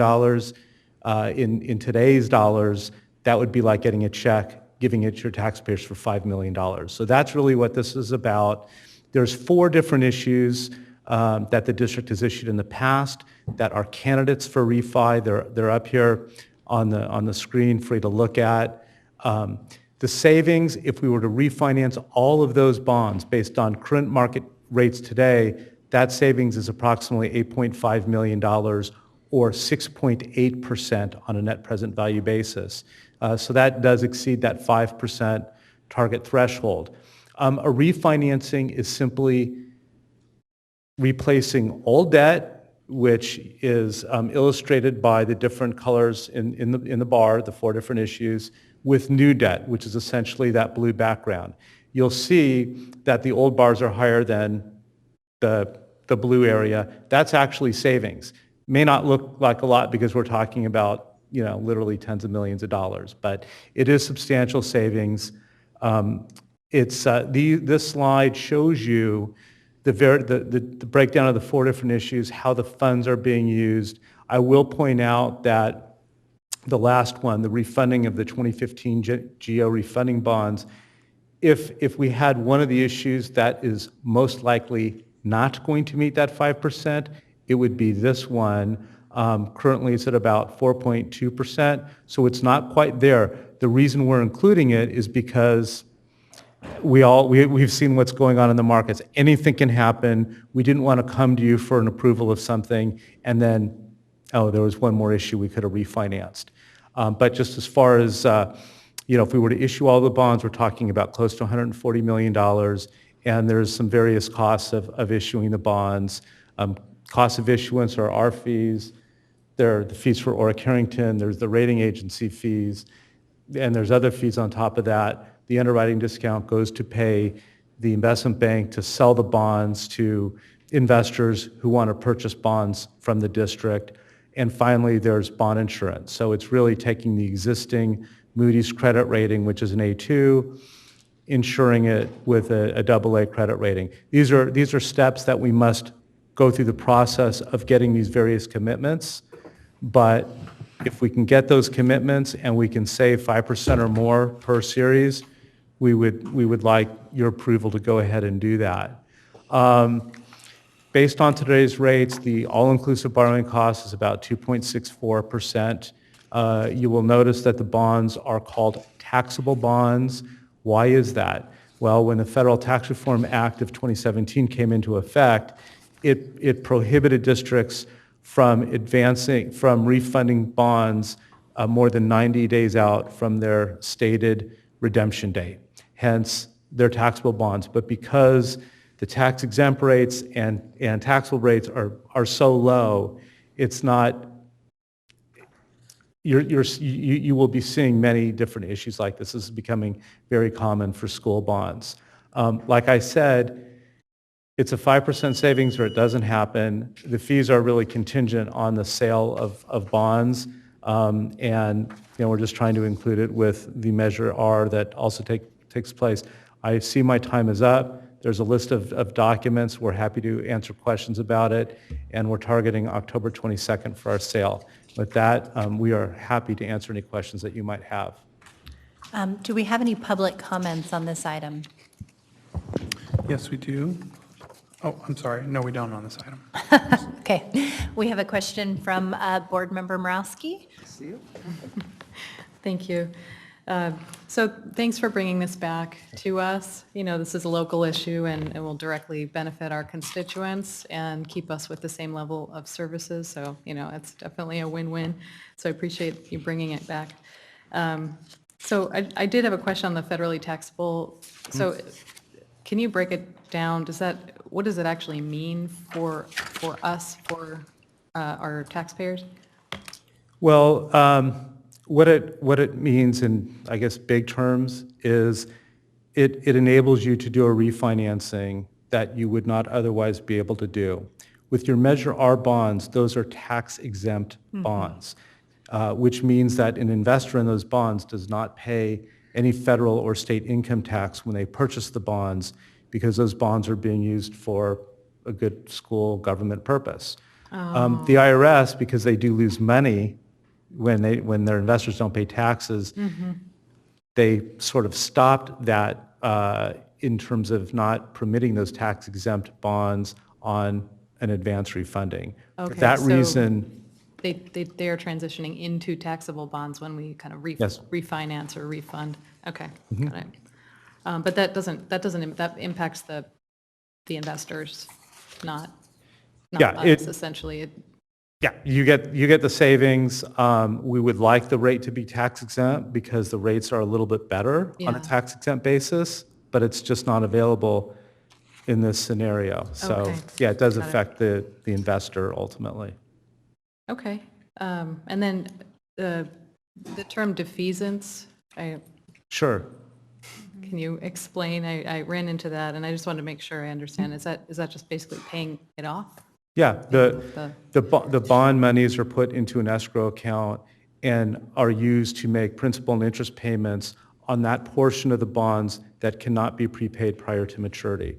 in today's dollars, that would be like getting a check, giving it to your taxpayers for $5 million. So that's really what this is about. There's 4 different issues that the district has issued in the past that are candidates for refi. They're up here on the screen for you to look at. The savings, if we were to refinance all of those bonds based on current market rates today, that savings is approximately $8.5 million or 6.8% on a net present value basis. So that does exceed that 5% target threshold. A refinancing is simply replacing old debt, which is illustrated by the different colors in the bar, the 4 different issues, with new debt, which is essentially that blue background. You'll see that the old bars are higher than the blue area. That's actually savings. May not look like a lot because we're talking about literally tens of millions of dollars, but it is substantial savings. This slide shows you the breakdown of the 4 different issues, how the funds are being used. I will point out that the last one, the refunding of the 2015 GO refunding bonds, if we had one of the issues that is most likely not going to meet that 5%, it would be this one. Currently it's at about 4.2%, so it's not quite there. The reason we're including it is because we've seen what's going on in the markets. Anything can happen. We didn't want to come to you for an approval of something and then, there was one more issue we could have refinanced. But just as far as, if we were to issue all the bonds, we're talking about close to $140 million, and there's some various costs of issuing the bonds. Costs of issuance are our fees. There are the fees for Orrick Harrington. There's the rating agency fees, and there's other fees on top of that. The underwriting discount goes to pay the investment bank to sell the bonds to investors who want to purchase bonds from the district. And finally, there's bond insurance. So it's really taking the existing Moody's credit rating, which is an A2, insuring it with a AA credit rating. These are steps that we must go through the process of getting these various commitments. But if we can get those commitments and we can save 5% or more per series, we would like your approval to go ahead and do that. Based on today's rates, the all-inclusive borrowing cost is about 2.64%. You will notice that the bonds are called taxable bonds. Why is that? Well, when the Federal Tax Reform Act of 2017 came into effect, it prohibited districts from refunding bonds more than 90 days out from their stated redemption date. Hence, they're taxable bonds. But because the tax exempt rates and taxable rates are so low, it's not, you will be seeing many different issues like this. This is becoming very common for school bonds. Like I said, it's a 5% savings or it doesn't happen. The fees are really contingent on the sale of bonds, and we're just trying to include it with the Measure R that also takes place. I see my time is up. There's a list of documents. We're happy to answer questions about it, and we're targeting October 22nd for our sale. With that, we are happy to answer any questions that you might have. Do we have any public comments on this item? Yes, we do. Oh, I'm sorry. No, we don't on this item. Okay. We have a question from Board Member Morowski. Thank you. So thanks for bringing this back to us. You know, this is a local issue and it will directly benefit our constituents and keep us with the same level of services. So, you know, it's definitely a win-win. So I appreciate you bringing it back. So I did have a question on the federally taxable. So can you break it down? What does it actually mean for us, for our taxpayers? Well, what it means in, I guess, big terms is it enables you to do a refinancing that you would not otherwise be able to do. With your Measure R bonds, those are tax-exempt bonds, which means that an investor in those bonds does not pay any federal or state income tax when they purchase the bonds because those bonds are being used for a good school government purpose. The IRS, because they do lose money when their investors don't pay taxes, they sort of stopped that in terms of not permitting those tax-exempt bonds on an advance refunding. Okay, For that so reason, they are transitioning into taxable bonds when we kind of refinance or refund. Okay, got it. But that impacts the investors, not us, essentially. Yeah, you get the savings. We would like the rate to be tax exempt because the rates are a little bit better on a tax exempt basis, but it's just not available in this scenario. So yeah, it does affect the investor ultimately. Okay, and then the term defeasance, Sure. can you explain? I ran into that and I just wanted to make sure I understand. Is that just basically paying it off? Yeah, the bond monies are put into an escrow account and are used to make principal and interest payments on that portion of the bonds that cannot be prepaid prior to maturity.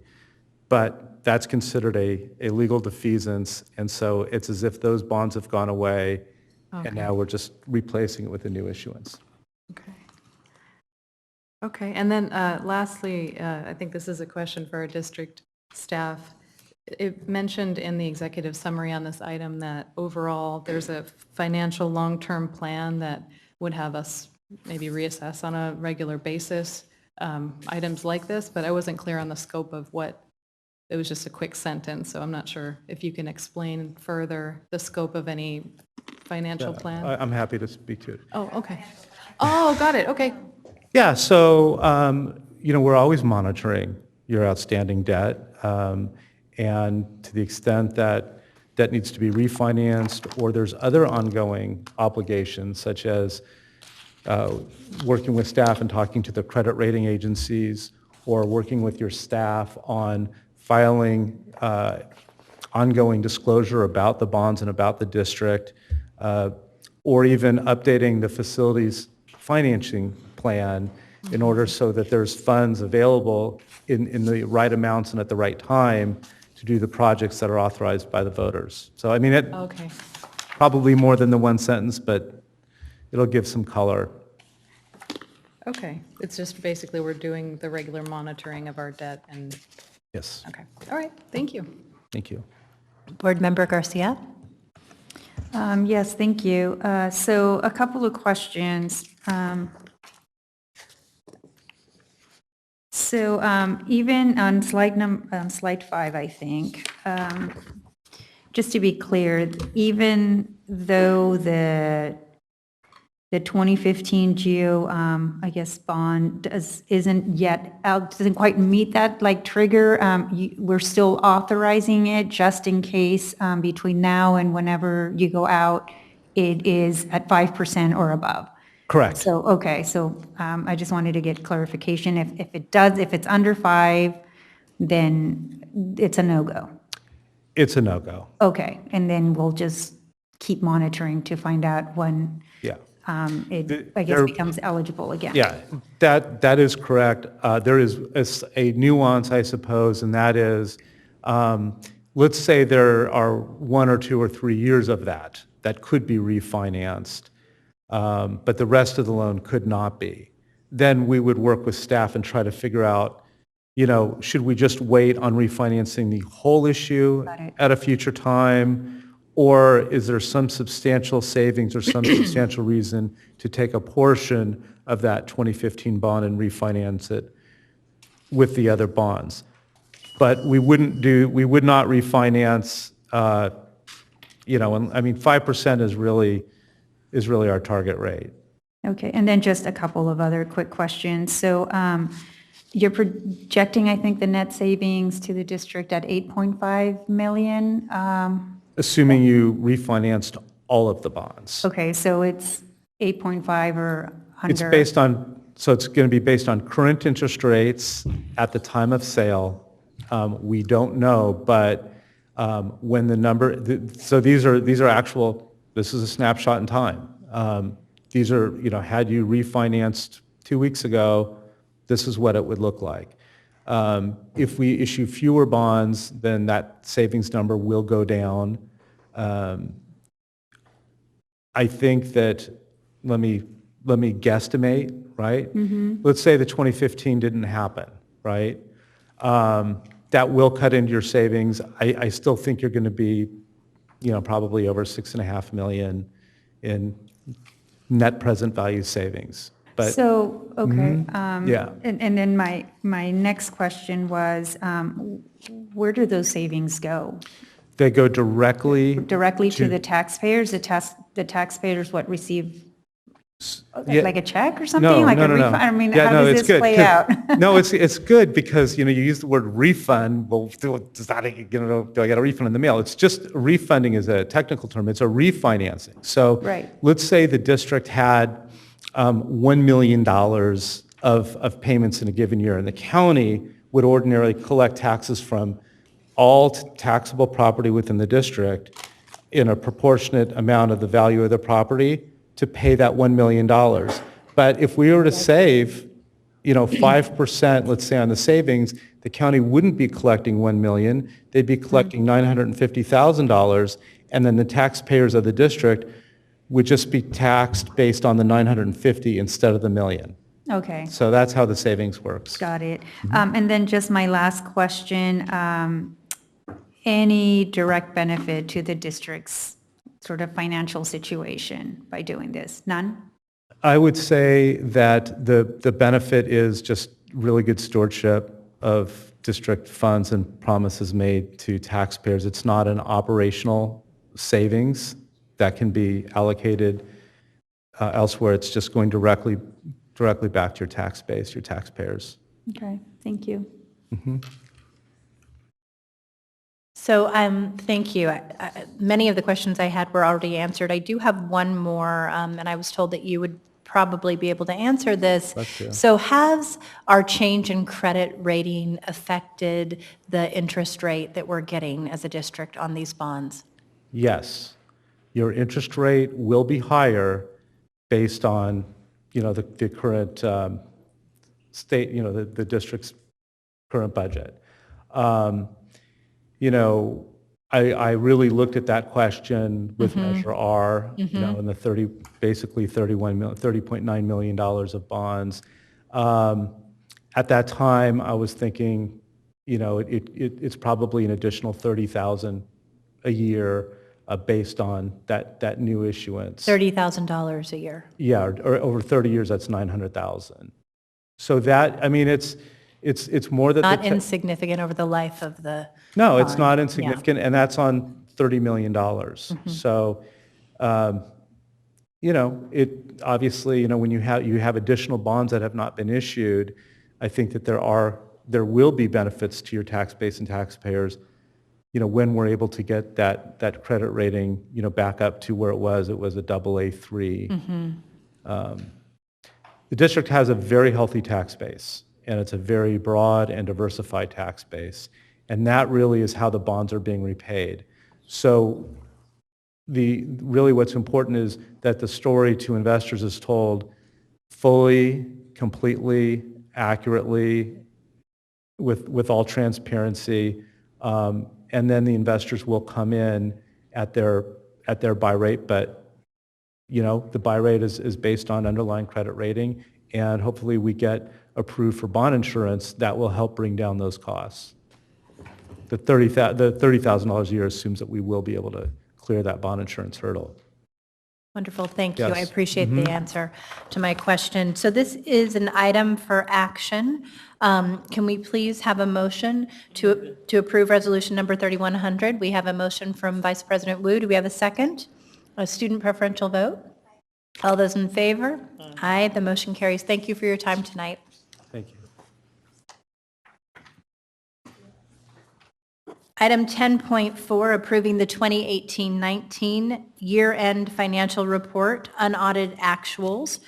But that's considered a legal defeasance, and so it's as if those bonds have gone away, and now we're just replacing it with a new issuance. Okay, and then lastly, I think this is a question for our district staff. It mentioned in the executive summary on this item that overall there's a financial long-term plan that would have us maybe reassess on a regular basis items like this, but I wasn't clear on the scope of what, it was just a quick sentence, so I'm not sure if you can explain further the scope of any financial plan. I'm happy to speak to it. Oh, okay. Oh, got it, okay. Yeah, so we're always monitoring your outstanding debt. And to the extent that debt needs to be refinanced or there's other ongoing obligations such as working with staff and talking to the credit rating agencies or working with your staff on filing ongoing disclosure about the bonds and about the district, or even updating the facilities financing plan in order so that there's funds available in the right amounts and at the right time to do the projects that are authorized by the voters. So, I mean, it probably more than the one sentence, but it'll give some color. Okay, it's just basically we're doing the regular monitoring of our debt and... Yes. Okay, all right, thank you. Thank you. Board Member Garcia? Yes, thank you. So a couple of questions. So even on slide 5, I think, just to be clear, even though the 2015 GEO, I guess, bond isn't yet out, doesn't quite meet that trigger, we're still authorizing it just in case between now and whenever you go out, it is at 5% or above. Correct. So, okay, so I just wanted to get clarification. If it's under 5, then it's a no-go. It's a no-go. Okay, and then we'll just keep monitoring to find out when it, I guess, becomes eligible again. Yeah, that is correct. There is a nuance, I suppose, and that is, let's say there are 1 or 2 or 3 years of that could be refinanced. But the rest of the loan could not be. Then we would work with staff and try to figure out, should we just wait on refinancing the whole issue at a future time, or is there some substantial savings or some substantial reason to take a portion of that 2015 bond and refinance it with the other bonds. But we would not refinance, I mean, 5% is really our target rate. Okay, and then just a couple of other quick questions. So you're projecting, I think, the net savings to the district at 8.5 million? Assuming you refinanced all of the bonds. Okay, so it's 8.5 or under? It's based on, so it's going to be based on current interest rates at the time of sale. We don't know, but when the number, so these are actual, this is a snapshot in time. These are, had you refinanced 2 weeks ago, this is what it would look like. If we issue fewer bonds, then that savings number will go down. I think that, let me guesstimate, right? Mm-hmm. Let's say the 2015 didn't happen, right? That will cut into your savings. I still think you're going to be, probably over $6.5 million in net present value savings. But So, okay. Yeah. And then my next question was, where do those savings go? They go directly To the taxpayers? The taxpayers what receive Yeah. like a check or something? Like a refund? I mean, Yeah, how no, does it's this good. play out? No, it's good because, you use the word refund. Well, does that, do I get a refund in the mail? It's just, refunding is a technical term. It's a refinancing. So Right. let's say the district had $1 million of payments in a given year, and the county would ordinarily collect taxes from all taxable property within the district in a proportionate amount of the value of the property to pay that $1 million. But if we were to save, 5%, let's say on the savings, the county wouldn't be collecting $1 million, they'd be collecting $950,000, and then the taxpayers of the district would just be taxed based on the 950 instead of the million. Okay. So that's how the savings works. Got it. And then just my last question, any direct benefit to the district's sort of financial situation by doing this? None? I would say that the benefit is just really good stewardship of district funds and promises made to taxpayers. It's not an operational savings that can be allocated elsewhere. It's just going directly back to your tax base, your taxpayers. Okay, thank you. Mm-hmm. So thank you. Many of the questions I had were already answered. I do have one more, and I was told that you would probably be able to answer this. Bless you. So has our change in credit rating affected the interest rate that we're getting as a district on these bonds? Yes, your interest rate will be higher based on, the current state, the district's current budget. I really looked at that question with Measure R, and the basically $30.9 million of bonds. At that time, I was thinking, it's probably an additional $30,000 a year based on that new issuance. $30,000 a year. Yeah, or over 30 years, that's $900,000. So that, it's more than Not insignificant over the life of the No, it's bond. not Yeah. insignificant, and that's on $30 million. So, it obviously, when you have additional bonds that have not been issued, I think that there will be benefits to your tax base and taxpayers, when we're able to get that credit rating, back up to where it was a AA3. The district has a very healthy tax base, and it's a very broad and diversified tax base. And that really is how the bonds are being repaid. So really what's important is that the story to investors is told fully, completely, accurately, with all transparency, and then the investors will come in at their buy rate, but the buy rate is based on underlying credit rating, and hopefully we get approved for bond insurance that will help bring down those costs. The $30,000 a year assumes that we will be able to clear that bond insurance hurdle. Wonderful, thank you. I Yes. appreciate the answer to my question. So this is an item for action. Can we please have a motion to approve resolution number 3100? We have a motion from Vice President Wu. Do we have a second? A student preferential vote? All those in favor? Aye, the motion carries. Thank you for your time tonight. Thank you. Item 10.4, approving the 2018-19 year-end financial report, unaudited actuals.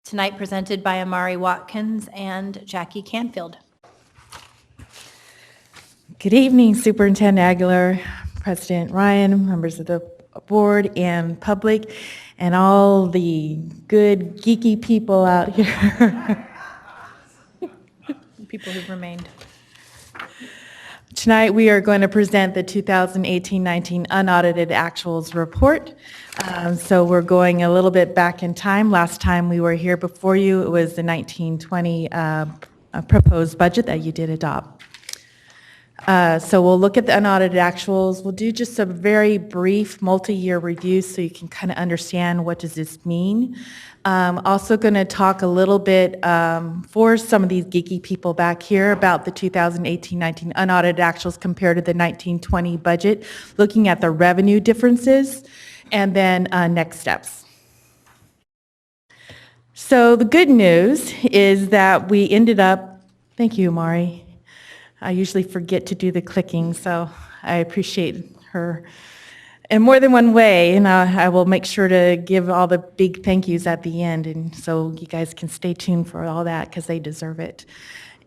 Tonight presented by Amari Watkins and Jackie Canfield. Good evening, Superintendent Aguilar, President Ryan, members of the board and public, and all the good geeky people out here. People who've remained. Tonight, we are going to present the 2018-19 unaudited actuals report. So we're going a little bit back in time. Last time we were here before you, it was the 1920 proposed budget that you did adopt. So we'll look at the unaudited actuals. We'll do just a very brief multi-year review so you can kind of understand what does this mean. Also going to talk a little bit for some of these geeky people back here about the 2018-19 unaudited actuals compared to the 1920 budget, looking at the revenue differences, and then next steps. So the good news is that we ended up, thank you, Mari. I usually forget to do the clicking, so I appreciate her in more than one way, and I will make sure to give all the big thank yous at the end, and so you guys can stay tuned for all that because they deserve it.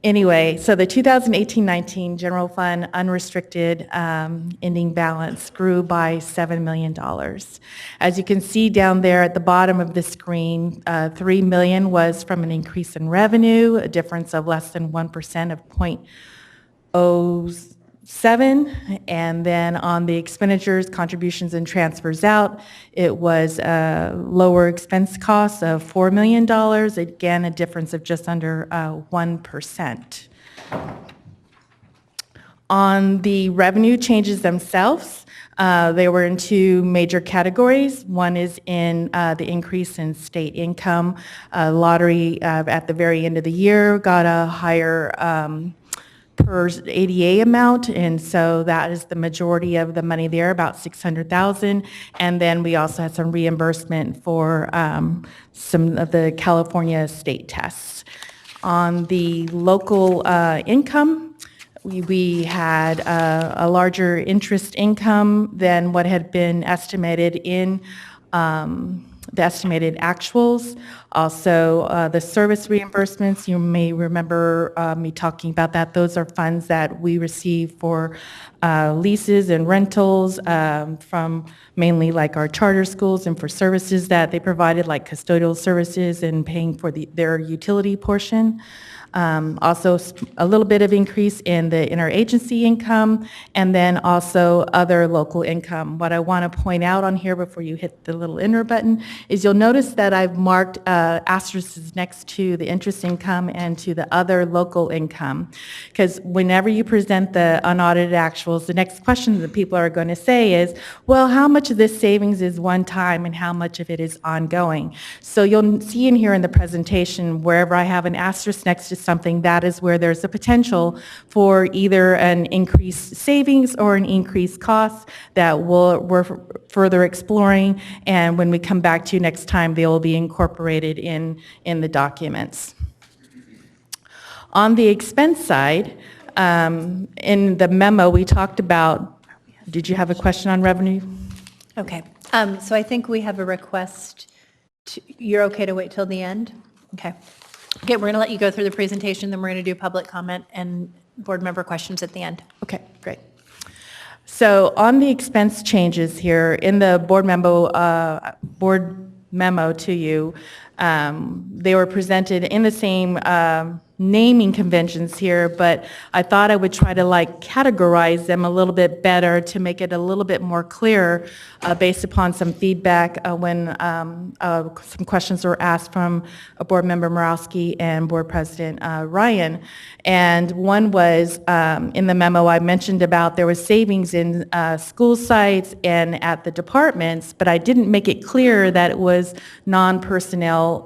Anyway, so the 2018-19 general fund unrestricted ending balance grew by $7 million. As you can see down there at the bottom of the screen, $3 million was from an increase in revenue, a difference of less than 1% of 0.07, and then on the expenditures, contributions, and transfers out, it was a lower expense cost of $4 million, again, a difference of just under 1%. On the revenue changes themselves, they were in two major categories. One is in the increase in state income. Lottery at the very end of the year got a higher per ADA amount, and so that is the majority of the money there, about $600,000. And then we also had some reimbursement for some of the California state tests. On the local income, we had a larger interest income than what had been estimated in the estimated actuals. Also, the service reimbursements, you may remember me talking about that. Those are funds that we receive for leases and rentals from mainly like our charter schools and for services that they provided like custodial services and paying for their utility portion. Also, a little bit of increase in the interagency income, and then also other local income. What I want to point out on here before you hit the little enter button is you'll notice that I've marked asterisks next to the interest income and to the other local income, because whenever you present the unaudited actuals, the next question that people are going to say is, well, how much of this savings is one time and how much of it is ongoing? So you'll see in here in the presentation, wherever I have an asterisk next to something, that is where there's a potential for either an increased savings or an increased cost that we're further exploring, and when we come back to you next time, they will be incorporated in the documents. On the expense side, in the memo we talked about, did you have a question on revenue? Okay, so I think we have a request. You're okay to wait till the end? Okay. Okay, we're going to let you go through the presentation, then we're going to do public comment and board member questions at the end. Okay, great. So on the expense changes here, in the board memo to you, they were presented in the same naming conventions here, but I thought I would try to like categorize them a little bit better to make it a little bit more clear based upon some feedback when some questions were asked from Board Member Morowski and Board President Ryan. And one was in the memo I mentioned about there was savings in school sites and at the departments, but I didn't make it clear that it was non-personnel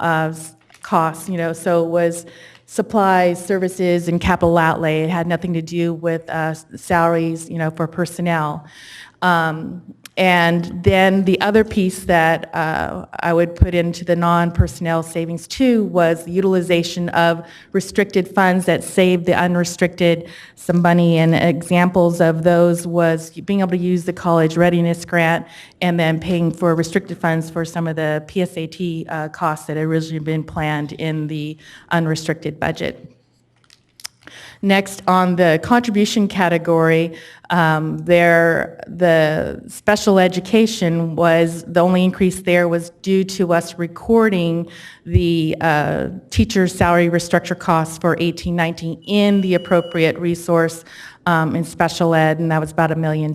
costs, so it was supplies, services, and capital outlay. It had nothing to do with salaries, for personnel. And then the other piece that I would put into the non-personnel savings too was the utilization of restricted funds that saved the unrestricted some money. And examples of those was being able to use the college readiness grant and then paying for restricted funds for some of the PSAT costs that had originally been planned in the unrestricted budget. Next, on the contribution category, the special education was, the only increase there was due to us recording the teacher salary restructure costs for 18-19 in the appropriate resource in special ed, and that was about $1 million.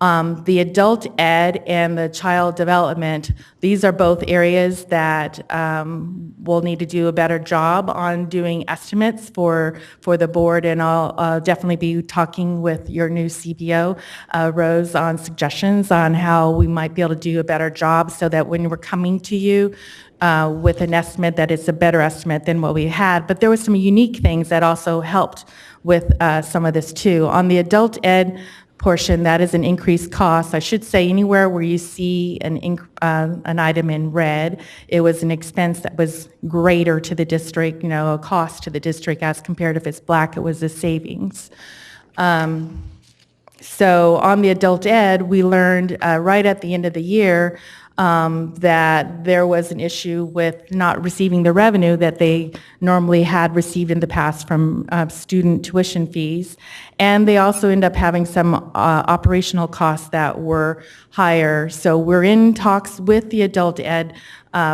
The adult ed and the child development, these are both areas that we'll need to do a better job on doing estimates for the board, and I'll definitely be talking with your new CBO, Rose, on suggestions on how we might be able to do a better job so that when we're coming to you with an estimate that it's a better estimate than what we had. But there were some unique things that also helped with some of this too. On the adult ed portion, that is an increased cost. I should say anywhere where you see an item in red, it was an expense that was greater to the district, a cost to the district as compared if it's black, it was a savings. So on the adult ed, we learned right at the end of the year that there was an issue with not receiving the revenue that they normally had received in the past from student tuition fees. And they also end up having some operational costs that were higher. So we're in talks with the adult ed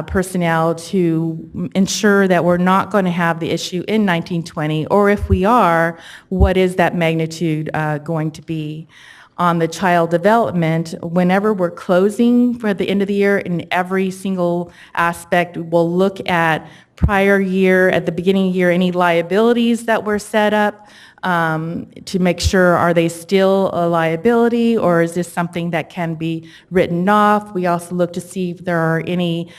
personnel to ensure that we're not going to have the issue in 1920, or if we are, what is that magnitude going to be? On the child development, whenever we're closing for the end of the year in every single aspect, we'll look at prior year, at the beginning of the year, any liabilities that were set up to make sure, are they still a liability, or is this something that can be written off? We also look to see if there are any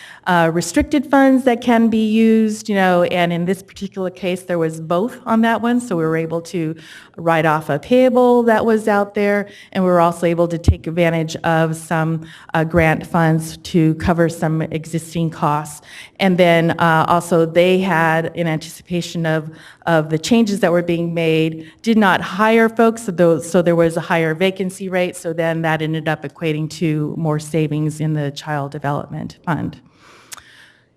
restricted funds that can be used, and in this particular case, there was both on that one, so we were able to write off a payable that was out there, and we were also able to take advantage of some grant funds to cover some existing costs. And then also they had, in anticipation of the changes that were being made, did not hire folks, so there was a higher vacancy rate, so then that ended up equating to more savings in the child development fund.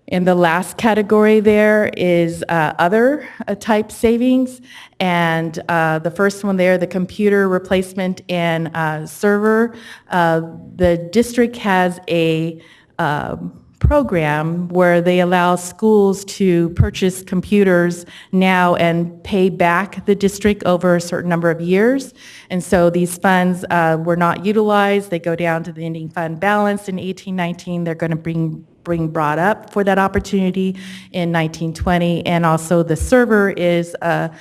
And the last category there is other type savings, and the first one there, the computer replacement and server. The district has a program where they allow schools to purchase computers now and pay back the district over a certain number of years. And so these funds were not utilized. They go down to the ending fund balance in 18-19. They're going to bring brought up for that opportunity in 1920. And also the server is a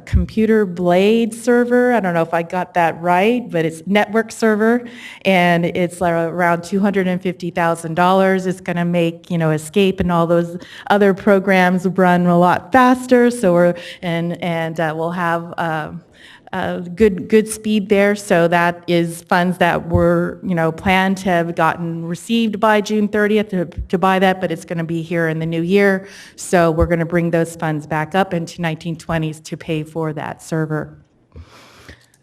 computer blade server. I don't know if I got that right, but it's network server, and it's around $250,000. It's going to make Escape and all those other programs run a lot faster. So we'll have good speed there. So that is funds that were planned to have gotten received by June 30th to buy that, but it's going to be here in the new year. So we're going to bring those funds back up into 1920s to pay for that server.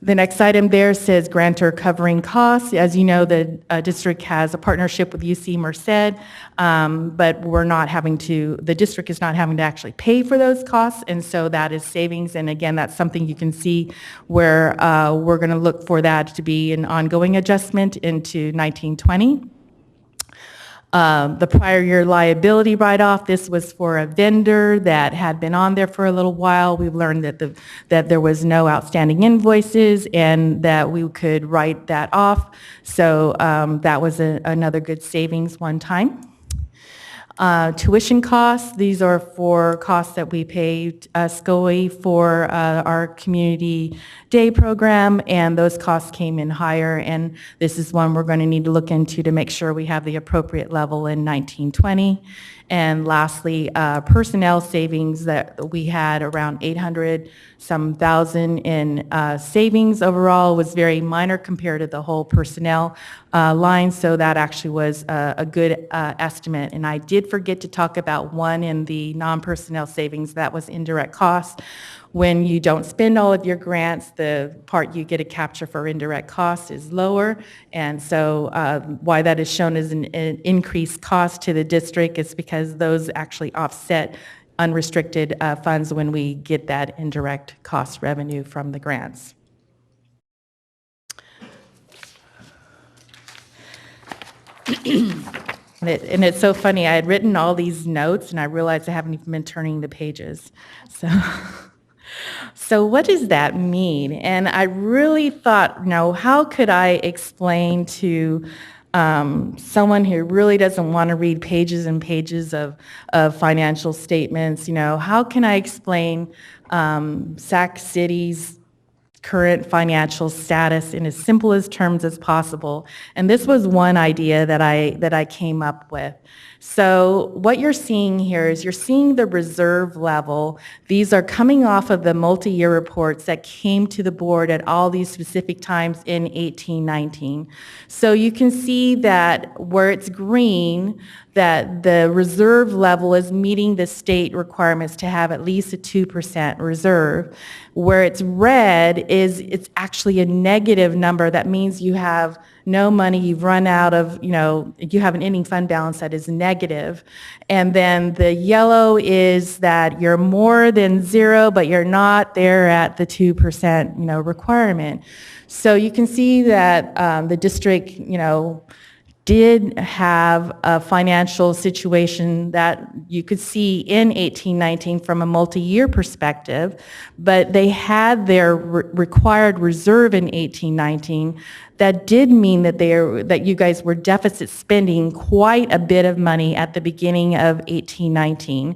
The next item there says grantor covering costs. As you know, the district has a partnership with UC Merced, but the district is not having to actually pay for those costs, and so that is savings. And again, that's something you can see where we're going to look for that to be an ongoing adjustment into 1920. The prior year liability write-off, this was for a vendor that had been on there for a little while. We've learned that there was no outstanding invoices and that we could write that off. So that was another good savings one time. Tuition costs, these are for costs that we paid SCOE for our community day program, and those costs came in higher, and this is one we're going to need to look into to make sure we have the appropriate level in 1920. And lastly, personnel savings that we had around 800-some thousand in savings overall was very minor compared to the whole personnel line, so that actually was a good estimate. And I did forget to talk about one in the non-personnel savings, that was indirect costs. When you don't spend all of your grants, the part you get to capture for indirect costs is lower. And so why that is shown as an increased cost to the district is because those actually offset unrestricted funds when we get that indirect cost revenue from the grants. And it's so funny, I had written all these notes and I realized I haven't even been turning the pages. So what does that mean? And I really thought, how could I explain to someone who really doesn't want to read pages and pages of financial statements, how can I explain Sac City's current financial status in as simple as terms as possible? And this was one idea that I came up with. So what you're seeing here is you're seeing the reserve level. These are coming off of the multi-year reports that came to the board at all these specific times in 1819. So you can see that where it's green, that the reserve level is meeting the state requirements to have at least a 2% reserve. Where it's red is it's actually a negative number. That means you have no money, you've run out of, you have an ending fund balance that is negative. And then the yellow is that you're more than zero, but you're not there at the 2%, requirement. So you can see that the district, did have a financial situation that you could see in 1819 from a multi-year perspective, but they had their required reserve in 1819. That did mean that you guys were deficit spending quite a bit of money at the beginning of 1819.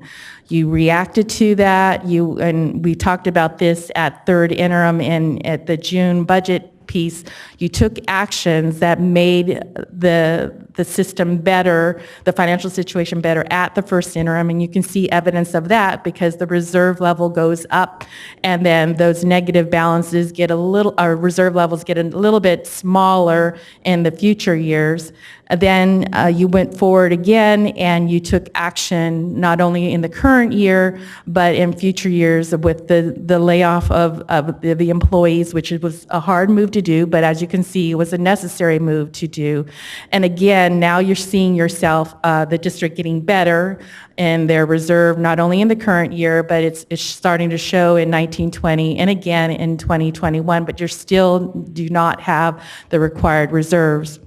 You reacted to that, and we talked about this at third interim and at the June budget piece. You took actions that made the system better, the financial situation better at the first interim, and you can see evidence of that because the reserve level goes up, and then those negative balances get our reserve levels get a little bit smaller in the future years. Then you went forward again and you took action not only in the current year but in future years with the layoff of the employees, which was a hard move to do, but as you can see it was a necessary move to do. And again, now you're seeing yourself, the district getting better in their reserve not only in the current year but it's starting to show in 1920 and again in 2021, but you still do not have the required reserves.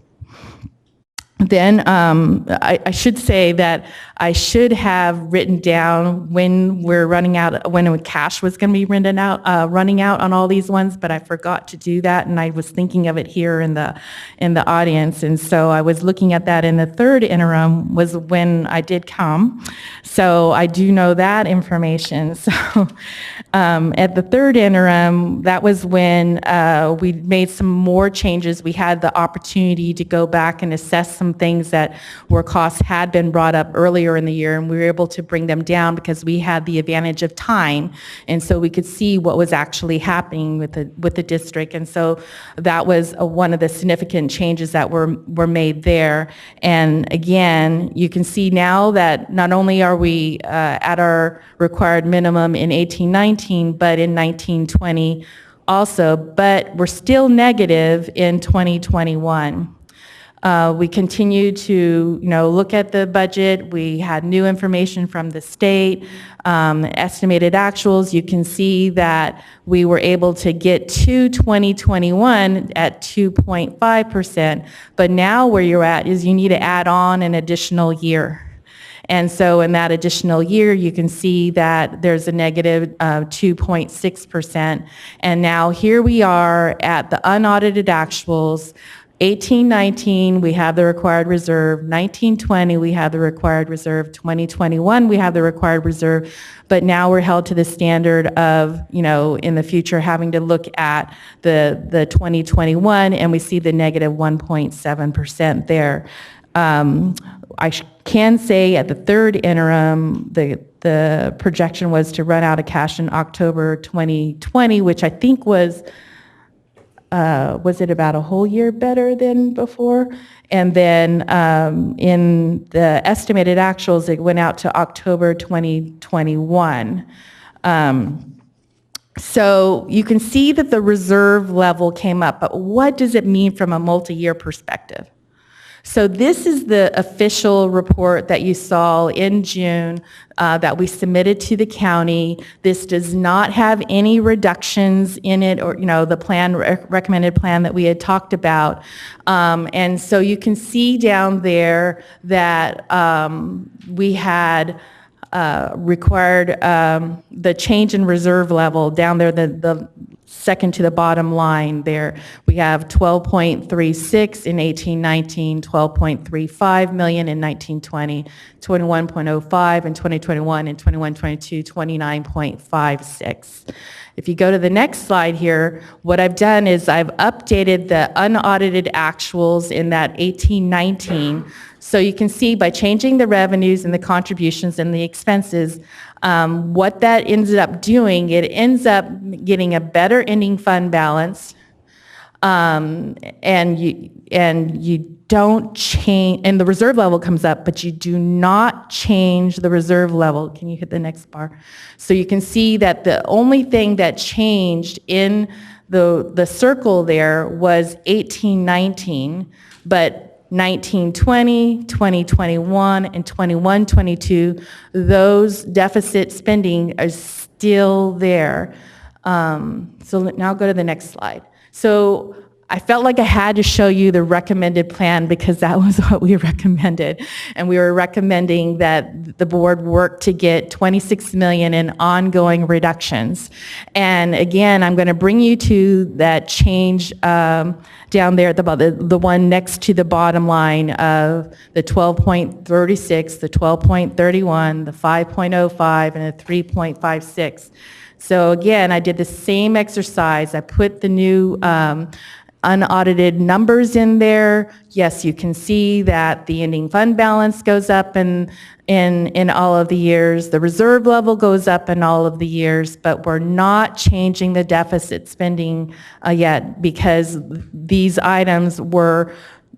Then I should say that I should have written down when cash was going to be running out on all these ones, but I forgot to do that, and I was thinking of it here in the audience, and so I was looking at that in the third interim was when I did come, so I do know that information. So at the third interim, that was when we made some more changes. We had the opportunity to go back and assess some things that were costs had been brought up earlier in the year, and we were able to bring them down because we had the advantage of time, and so we could see what was actually happening with the district, and so that was one of the significant changes that were made there. And again, you can see now that not only are we at our required minimum in 1819, but in 1920 also, but we're still negative in 2021. We continue to, look at the budget. We had new information from the state, estimated actuals. You can see that we were able to get to 2021 at 2.5%, but now where you're at is you need to add on an additional year. And so in that additional year, you can see that there's a negative 2.6%. And now here we are at the unaudited actuals. 18-19, we have the required reserve. 19-20, we have the required reserve. 2021, we have the required reserve. But now we're held to the standard of, in the future having to look at the 2021, and we see the negative 1.7% there. I can say at the third interim, the projection was to run out of cash in October 2020, which I think was it about a whole year better than before? And then in the estimated actuals, it went out to October 2021. So you can see that the reserve level came up, but what does it mean from a multi-year perspective? So this is the official report that you saw in June that we submitted to the county. This does not have any reductions in it or, the plan, recommended plan that we had talked about. And so you can see down there that we had required the change in reserve level down there, the second to the bottom line there. We have 12.36 in 18-19, 12.35 million in 19-20, 21.05 in 2021, and 21-22, 29.56. If you go to the next slide here, what I've done is I've updated the unaudited actuals in that 18-19. So you can see by changing the revenues and the contributions and the expenses, what that ends up doing, it ends up getting a better ending fund balance, and you don't change, and the reserve level comes up, but you do not change the reserve level. Can you hit the next bar? So you can see that the only thing that changed in the circle there was 18-19, but 19-20, 20-21, and 21-22, those deficit spending are still there. So now go to the next slide. So I felt like I had to show you the recommended plan because that was what we recommended. And we were recommending that the board work to get 26 million in ongoing reductions. And again, I'm going to bring you to that change down there at the one next to the bottom line of the 12.36, the 12.31, the 5.05, and the 3.56. So again, I did the same exercise. I put the new unaudited numbers in there. Yes, you can see that the ending fund balance goes up in all of the years. The reserve level goes up in all of the years, but we're not changing the deficit spending yet because these items were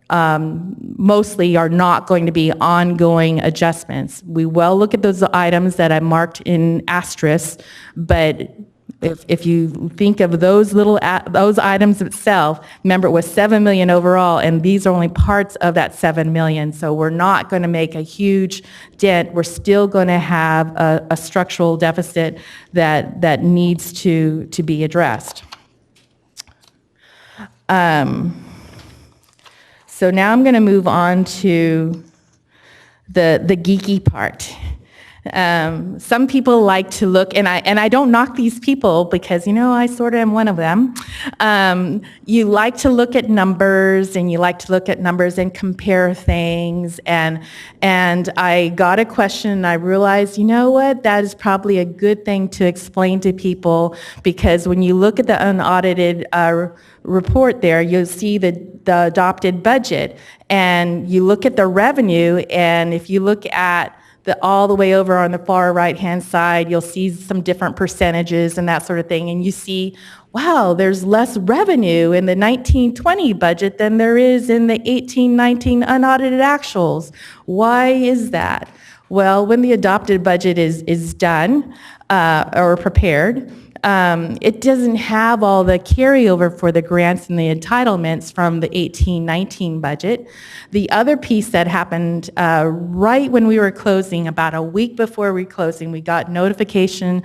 mostly are not going to be ongoing adjustments. We will look at those items that I marked in asterisk, but if you think of those those items itself, remember it was 7 million overall, and these are only parts of that 7 million. So we're not going to make a huge dent. We're still going to have a structural deficit that needs to be addressed. So now I'm going to move on to the geeky part. Some people like to look, and I don't knock these people because, I sort of am one of them. You like to look at numbers, and you like to look at numbers and compare things. And I got a question, and I realized, you know what, that is probably a good thing to explain to people, because when you look at the unaudited report there, you'll see the adopted budget, and you look at the revenue, and if you look at all the way over on the far right-hand side, you'll see some different percentages and that sort of thing, and you see, wow, there's less revenue in the 19-20 budget than there is in the 18-19 unaudited actuals. Why is that? Well, when the adopted budget is done or prepared, it doesn't have all the carryover for the grants and the entitlements from the 18-19 budget. The other piece that happened right when we were closing, about a week before we were closing, we got notification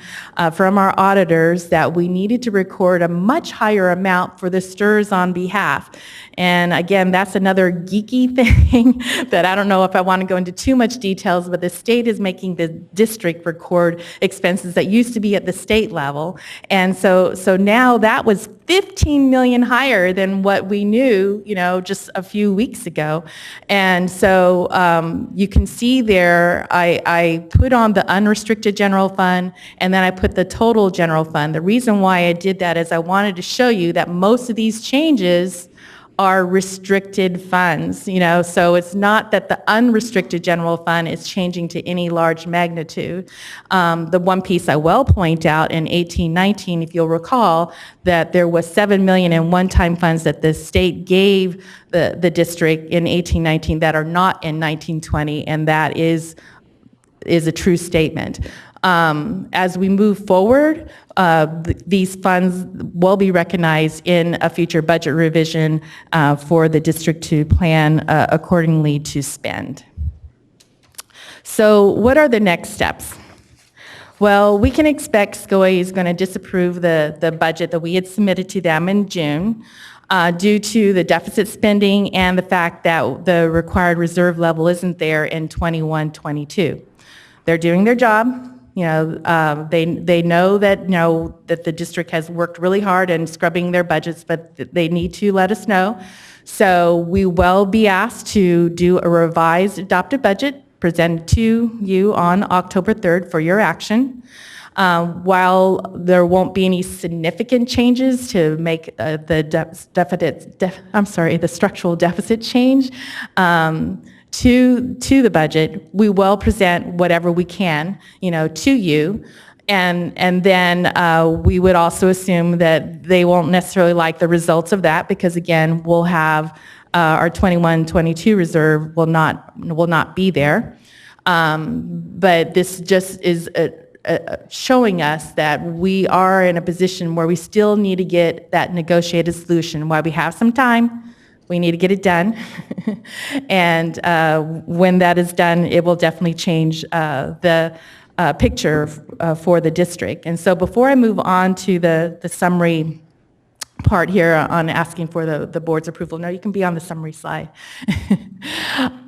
from our auditors that we needed to record a much higher amount for the STRS on behalf. And again, that's another geeky thing that I don't know if I want to go into too much details, but the state is making the district record expenses that used to be at the state level. And so now that was 15 million higher than what we knew, just a few weeks ago. And so you can see there, I put on the unrestricted general fund, and then I put the total general fund. The reason why I did that is I wanted to show you that most of these changes are restricted funds, so it's not that the unrestricted general fund is changing to any large magnitude. The one piece I will point out in 18-19, if you'll recall, that there was $7 million in one-time funds that the state gave the district in 18-19 that are not in 19-20, and that is a true statement. As we move forward, these funds will be recognized in a future budget revision for the district to plan accordingly to spend. So what are the next steps? Well, we can expect SCOE is going to disapprove the budget that we had submitted to them in June due to the deficit spending and the fact that the required reserve level isn't there in 21-22. They're doing their job. They know that the district has worked really hard in scrubbing their budgets, but they need to let us know. So we will be asked to do a revised adopted budget presented to you on October 3rd for your action. While there won't be any significant changes to make the structural deficit change, to the budget, we will present whatever we can, to you, and then we would also assume that they won't necessarily like the results of that because again, we'll have our 21-22 reserve will not be there, but this just is showing us that we are in a position where we still need to get that negotiated solution. While we have some time, we need to get it done. And when that is done, it will definitely change the picture for the district. And so before I move on to the summary part here on asking for the board's approval, no, you can be on the summary slide.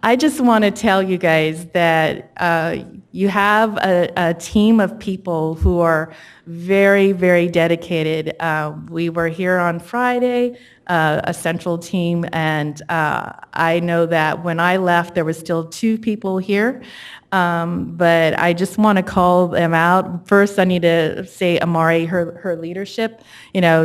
I just want to tell you guys that you have a team of people who are very, very dedicated. We were here on Friday, a central team, and I know that when I left, there was still 2 people here, but I just want to call them out. First, I need to say Amari, her leadership.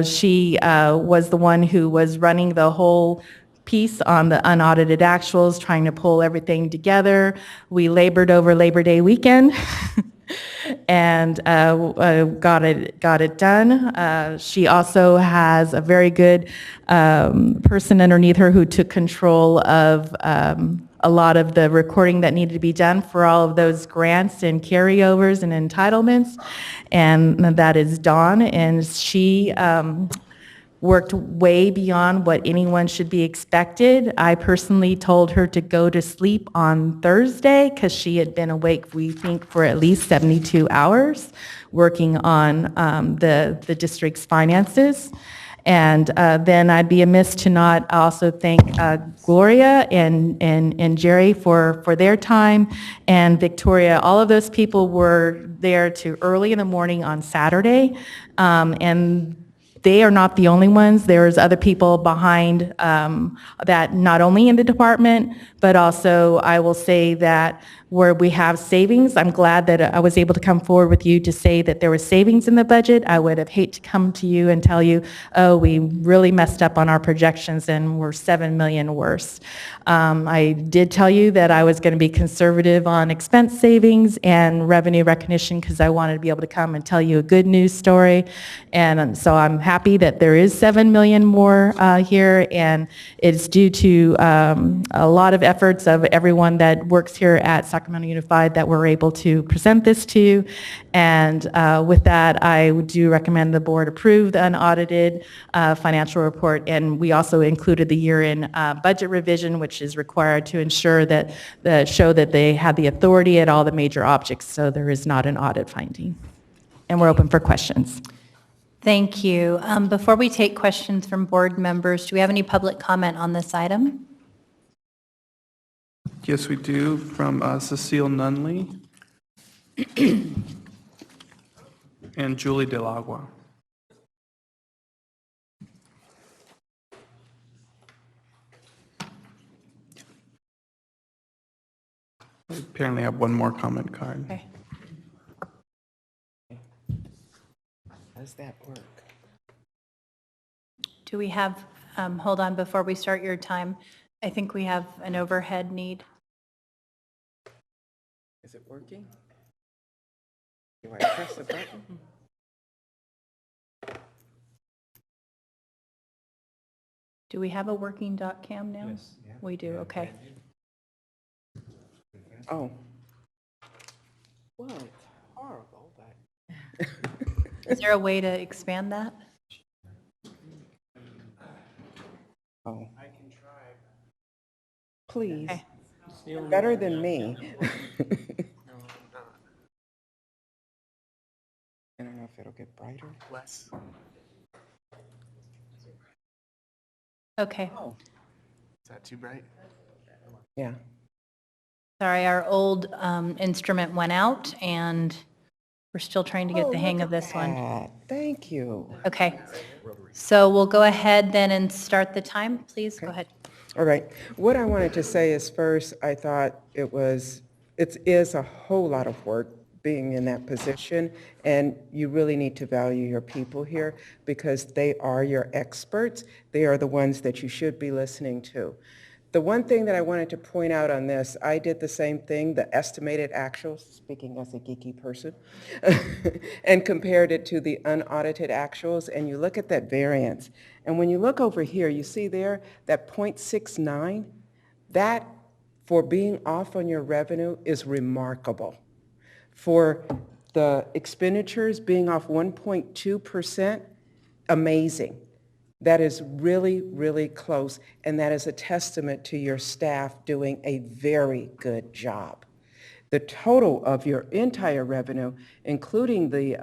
She was the one who was running the whole piece on the unaudited actuals, trying to pull everything together. We labored over Labor Day weekend. And got it done. She also has a very good person underneath her who took control of a lot of the recording that needed to be done for all of those grants and carryovers and entitlements, and that is Dawn, and she worked way beyond what anyone should be expected. I personally told her to go to sleep on Thursday because she had been awake, we think, for at least 72 hours working on the district's finances. And then I'd be amiss to not also thank Gloria and Jerry for their time, and Victoria. All of those people were there to early in the morning on Saturday, and they are not the only ones. There's other people behind that, not only in the department, but also I will say that where we have savings, I'm glad that I was able to come forward with you to say that there was savings in the budget. I would have hated to come to you and tell you, oh, we really messed up on our projections and we're $7 million worse. I did tell you that I was going to be conservative on expense savings and revenue recognition because I wanted to be able to come and tell you a good news story. And so I'm happy that there is $7 million more here, and it's due to a lot of efforts of everyone that works here at Sacramento Sacramento Unified that we're able to present this to. And with that, I do recommend the board approve the unaudited financial report. And we also included the year-end budget revision, which is required to ensure that, show that they have the authority at all the major objects, so there is not an audit finding. And we're open for questions. Thank you. Before we take questions from board members, do we have any public comment on this item? Yes, we do, from Cecile Nunley and Julie Delagua. I apparently have one more comment card. Okay. How does that work? Do we have, hold on, before we start your time, I think we have an overhead need. Is it working? Do I press the button? Do we have a working dot cam now? Yes. We do, okay. Oh. Well, it's horrible, but. Is there a way to expand that? Oh. I can try. Please. Okay. Better than me. I don't know if it'll get brighter. Less. Okay. Oh. Is that too bright? Yeah. Sorry, our old instrument went out and we're still trying to get the hang of this one. Thank you. Okay. So we'll go ahead then and start the time. Please go ahead. All right. What I wanted to say is first, I thought it is a whole lot of work being in that position, and you really need to value your people here because they are your experts. They are the ones that you should be listening to. The one thing that I wanted to point out on this, I did the same thing, the estimated actuals, speaking as a geeky person, and compared it to the unaudited actuals, and you look at that variance. And when you look over here, you see there that 0.69, that for being off on your revenue is remarkable. For the expenditures being off 1.2%, amazing. That is really, really close, and that is a testament to your staff doing a very good job. The total of your entire revenue, including the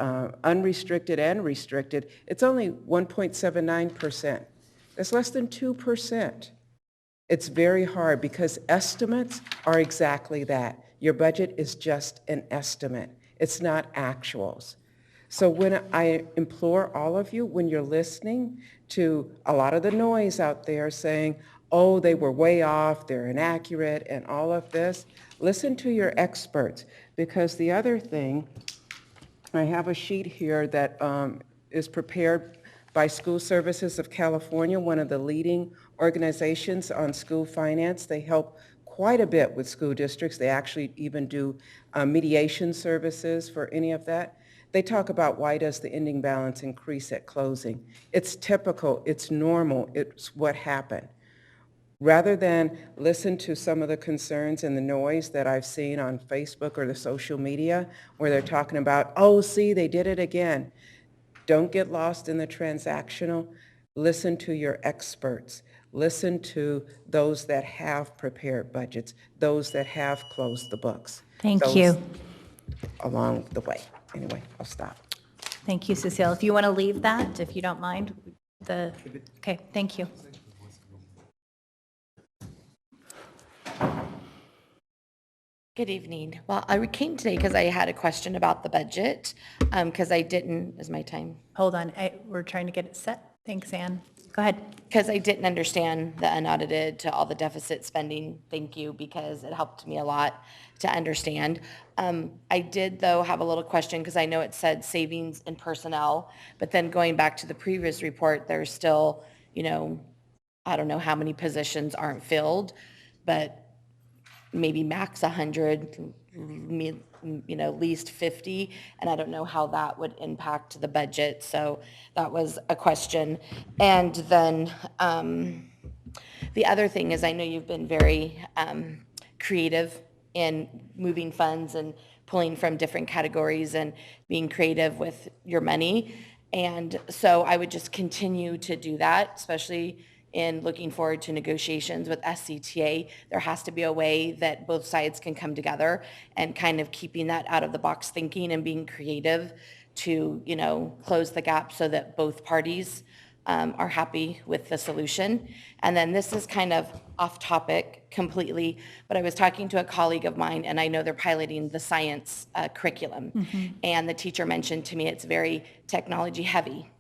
unrestricted and restricted, it's only 1.79%. That's less than 2%. It's very hard because estimates are exactly that. Your budget is just an estimate. It's not actuals. So when I implore all of you, when you're listening to a lot of the noise out there saying, oh, they were way off, they're inaccurate, and all of this, listen to your experts. Because the other thing, I have a sheet here that is prepared by School Services of California, one of the leading organizations on school finance. They help quite a bit with school districts. They actually even do mediation services for any of that. They talk about why does the ending balance increase at closing. It's typical, it's normal, it's what happened. Rather than listen to some of the concerns and the noise that I've seen on Facebook or the social media where they're talking about, oh, see, they did it again. Don't get lost in the transactional. Listen to your experts. Listen to those that have prepared budgets, those that have closed the books. Thank you. Along the way. Anyway, I'll stop. Thank you, Cecile. If you want to leave that, if you don't mind, okay, thank you. Good evening. Well, I came today because I had a question about the budget, because I didn't, is my time? Hold on, we're trying to get it set. Thanks, Ann. Go ahead. Because I didn't understand the unaudited to all the deficit spending. Thank you, because it helped me a lot to understand. I did, though, have a little question because I know it said savings in personnel, but then going back to the previous report, there's still, I don't know how many positions aren't filled, but maybe max 100, least 50, and I don't know how that would impact the budget. So that was a question. And then the other thing is I know you've been very creative in moving funds and pulling from different categories and being creative with your money. And so I would just continue to do that, especially in looking forward to negotiations with SCTA. There has to be a way that both sides can come together, and kind of keeping that out of the box thinking and being creative to, you know, close the gap so that both parties are happy with the solution. And then this is kind of off topic completely, but I was talking to a colleague of mine, and I know they're piloting the science curriculum. And the teacher mentioned to me it's very technology heavy.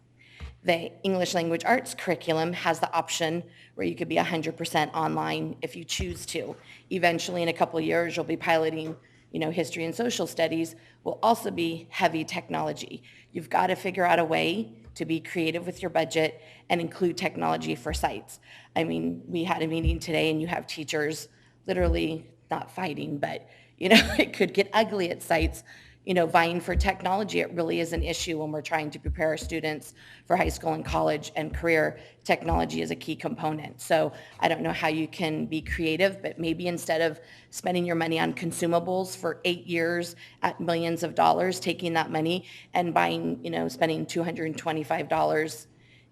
The English language arts curriculum has the option where you could be 100% online if you choose to. Eventually, in a couple of years, you'll be piloting, you know, history and social studies will also be heavy technology. You've got to figure out a way to be creative with your budget and include technology for sites. I mean, we had a meeting today, and you have teachers literally not fighting, but, you know, it could get ugly at sites, you know, vying for technology. It really is an issue when we're trying to prepare our students for high school and college and career. Technology is a key component. So I don't know how you can be creative, but maybe instead of spending your money on consumables for 8 years at millions of dollars, taking that money and buying, you know, spending $225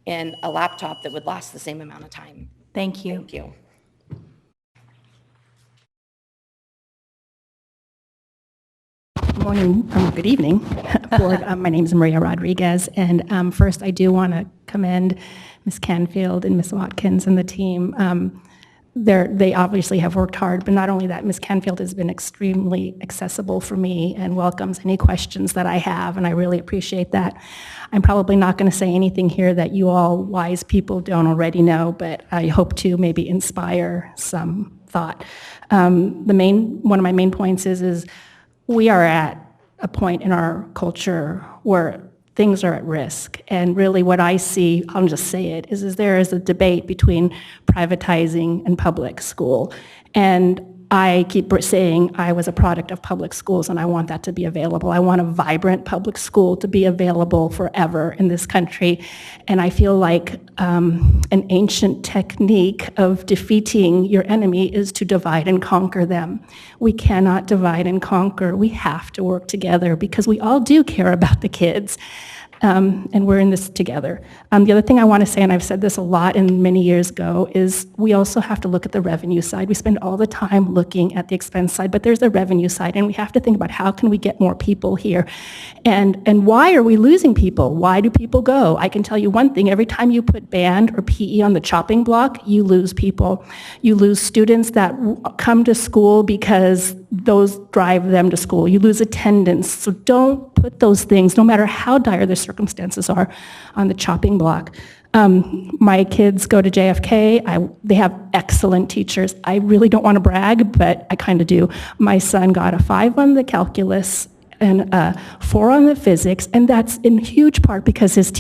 in a laptop that would last the same amount of time. Thank you. Thank you. Morning, good evening, Board. My name is Maria Rodriguez, and first I do want to commend Ms. Canfield and Ms. Watkins and the team. They obviously have worked hard, but not only that, Ms. Canfield has been extremely accessible for me and welcomes any questions that I have, and I really appreciate that. I'm probably not going to say anything here that you all wise people don't already know, but I hope to maybe inspire some thought. One of my main points is we are at a point in our culture where things are at risk. And really what I see, I'll just say it, is there is a debate between privatizing and public school. And I keep saying I was a product of public schools, and I want that to be available. I want a vibrant public school to be available forever in this country. And I feel like an ancient technique of defeating your enemy is to divide and conquer them. We cannot divide and conquer. We have to work together because we all do care about the kids. And we're in this together. The other thing I want to say, and I've said this a lot and many years ago, is we also have to look at the revenue side. We spend all the time looking at the expense side, but there's a revenue side, and we have to think about how can we get more people here. And why are we losing people? Why do people go? I can tell you one thing, every time you put band or PE on the chopping block, you lose people. You lose students that come to school because those drive them to school. You lose attendance. So don't put those things, no matter how dire the circumstances are, on the chopping block. My kids go to JFK. They have excellent teachers. I really don't want to brag, but I kind of do. My son got a 5 on the calculus and a 4 on the physics, and that's in huge part because his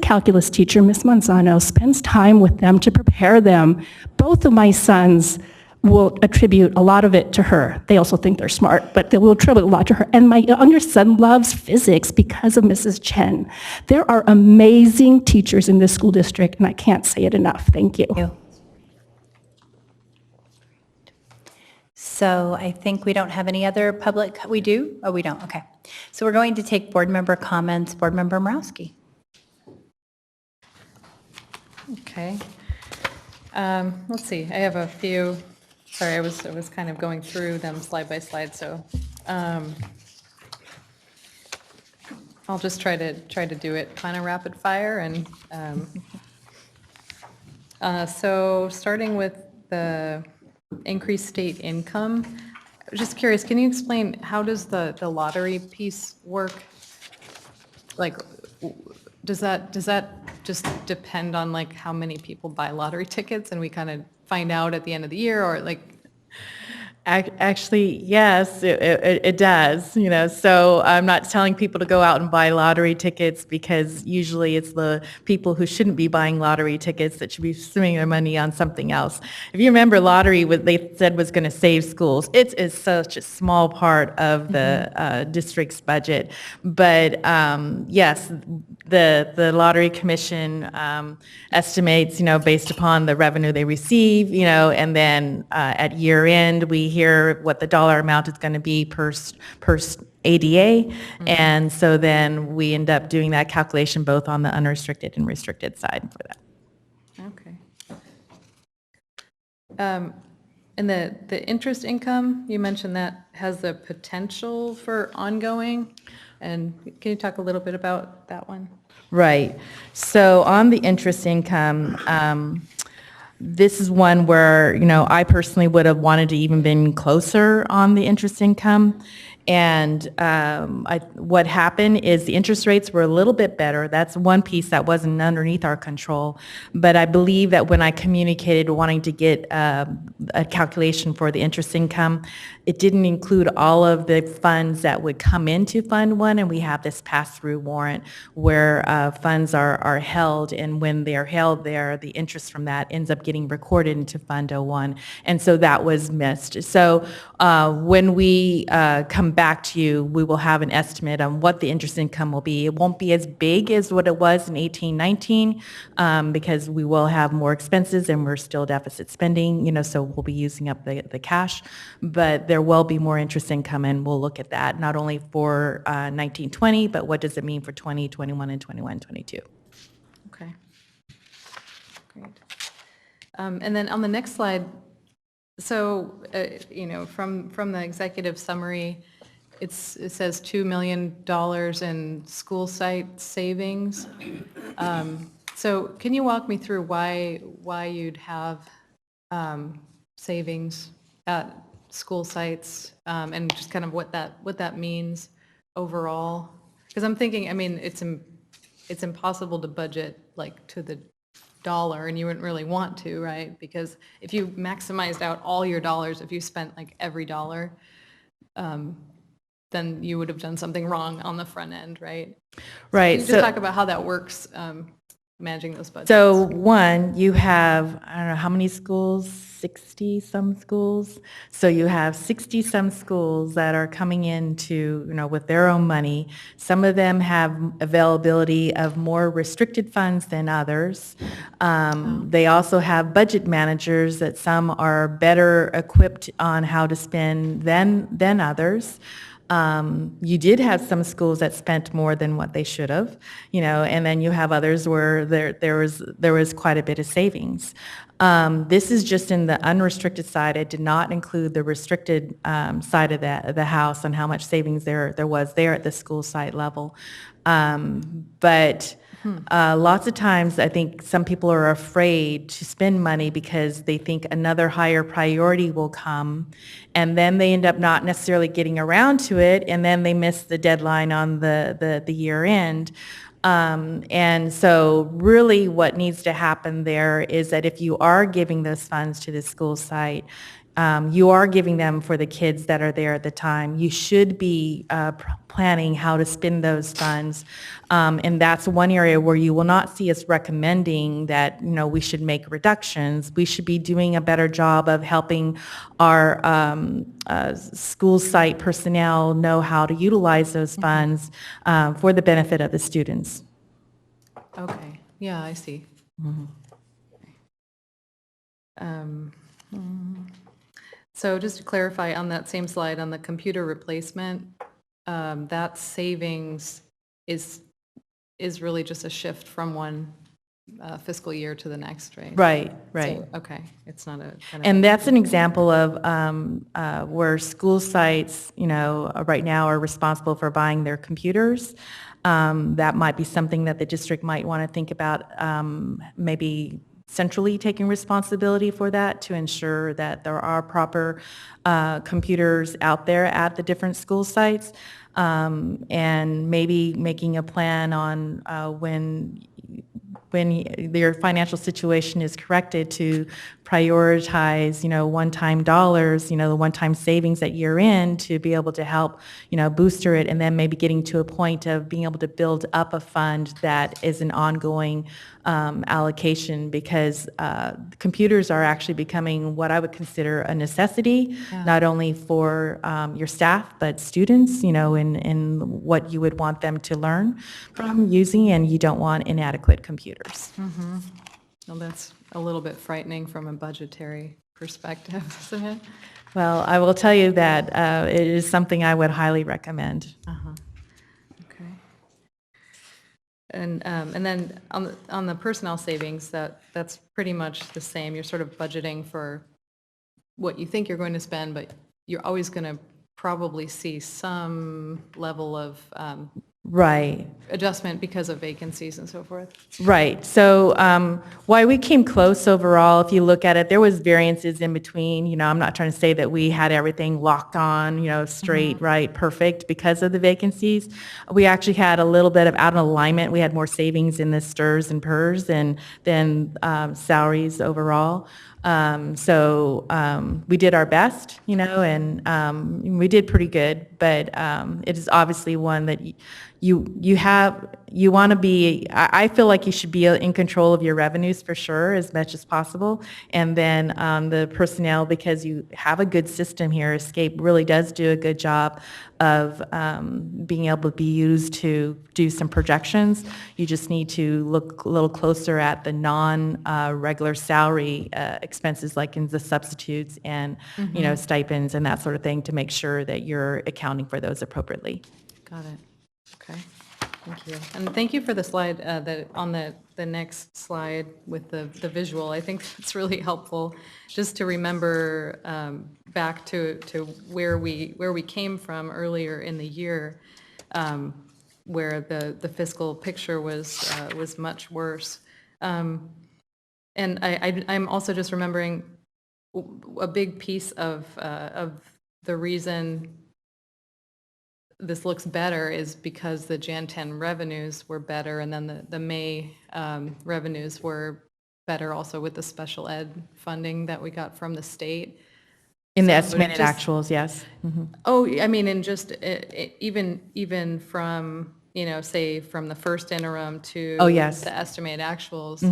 calculus teacher, Miss Manzano, spends time with them to prepare them. Both of my sons will attribute a lot of it to her. They also think they're smart, but they will attribute a lot to her. And my younger son loves physics because of Mrs. Chen. There are amazing teachers in this school district, and I can't say it enough. Thank you. So I think we don't have any other public, we do? Oh, we don't, okay. So we're going to take board member comments. Board Member Morowski. Okay. Let's see, I have a few. Sorry, I was kind of going through them slide by slide, so I'll just try to do it kind of rapid fire. And so starting with the increased state income, I was just curious, can you explain how does the lottery piece work? Like, does that just depend on like how many people buy lottery tickets, and we kind of find out at the end of the year, or like? Actually, yes, it does, you know, so I'm not telling people to go out and buy lottery tickets because usually it's the people who shouldn't be buying lottery tickets that should be spending their money on something else. If you remember, lottery, what they said was going to save schools. It is such a small part of the district's budget, but yes, the Lottery Commission estimates, you know, based upon the revenue they receive, you know, and then at year end, we here what the dollar amount is going to be per ADA, and so then we end up doing that calculation both on the unrestricted and restricted side for that. Okay. And the interest income, you mentioned that has the potential for ongoing, and can you talk a little bit about that one? Right. So on the interest income, this is one where, I personally would have wanted to even been closer on the interest income. And what happened is the interest rates were a little bit better. That's one piece that wasn't underneath our control. But I believe that when I communicated wanting to get a calculation for the interest income, it didn't include all of the funds that would come into Fund 1, and we have this pass-through warrant where funds are held, and when they are held there, the interest from that ends up getting recorded into Fund 01, and so that was missed. So when we come back to you, we will have an estimate on what the interest income will be. It won't be as big as what it was in 18-19 because we will have more expenses and we're still deficit spending, so we'll be using up the cash, but there will be more interest income, and we'll look at that not only for 19-20, but what does it mean for 20, 21, and 21-22. Okay. Great. And then on the next slide, so, from the executive summary, it says $2 million in school site savings. So can you walk me through why you'd have savings at school sites and just kind of what that means overall? Because I'm thinking, it's impossible to budget like to the dollar, and you wouldn't really want to, right? Because if you maximized out all your dollars, if you spent like every dollar, then you would have done something wrong on the front end, right? Right. So can you just talk about how that works, managing those budgets? So one, you have, I don't know, how many schools? 60-some schools. So you have 60-some schools that are coming into, with their own money. Some of them have availability of more restricted funds than others. They also have budget managers that some are better equipped on how to spend than others. You did have some schools that spent more than what they should have, and then you have others where there was quite a bit of savings. This is just in the unrestricted side. It did not include the restricted side of the house on how much savings there was there at the school site level. But lots of times I think some people are afraid to spend money because they think another higher priority will come, and then they end up not necessarily getting around to it, and then they miss the deadline on the year end. And so really what needs to happen there is that if you are giving those funds to the school site, you are giving them for the kids that are there at the time. You should be planning how to spend those funds. And that's one area where you will not see us recommending that, we should make reductions. We should be doing a better job of helping our school site personnel know how to utilize those funds for the benefit of the students. Okay. Yeah, I see. So just to clarify on that same slide, on the computer replacement, that savings is really just a shift from one fiscal year to the next, right? Right. So, okay, it's not a kind of. And that's an example of where school sites, right now are responsible for buying their computers. That might be something that the district might want to think about, maybe centrally taking responsibility for that to ensure that there are proper computers out there at the different school sites, and maybe making a plan on when their financial situation is corrected to prioritize, one-time dollars, the one-time savings at year end to be able to help, booster it, and then maybe getting to a point of being able to build up a fund that is an ongoing allocation, because computers are actually becoming what I would consider a necessity, not only for your staff, but students, in what you would want them to learn from using, and you don't want inadequate computers. Mm-hmm. Well, that's a little bit frightening from a budgetary perspective, isn't it? Well, I will tell you that it is something I would highly recommend. Okay. And then on the personnel savings, that's pretty much the same. You're sort of budgeting for what you think you're going to spend, but you're always going to probably see some level of Right. adjustment because of vacancies and so forth. Right. So why we came close overall, if you look at it, there was variances in between. You know, I'm not trying to say that we had everything locked on, you know, straight, right, perfect because of the vacancies. We actually had a little bit of out of alignment. We had more savings in the STRS and PERS than salaries overall. So we did our best, you know, and we did pretty good, but it is obviously one that you want to be, I feel like you should be in control of your revenues for sure as much as possible. And then the personnel, because you have a good system here, Escape really does do a good job of being able to be used to do some projections. You just need to look a little closer at the non-regular salary expenses like in the substitutes and, you know, stipends and that sort of thing to make sure that you're accounting for those appropriately. Got it. Okay. Thank you. And thank you for the slide on the next slide with the visual. I think that's really helpful just to remember back to where we came from earlier in the year, where the fiscal picture was much worse. And I'm also just remembering a big piece of the reason this looks better is because the Jan 10 revenues were better, and then the May revenues were better also with the special ed funding that we got from the state. In the So estimated just- actuals, yes. Oh, I mean, and just even from, you know, say from the first interim to Oh, yes. the estimated actuals,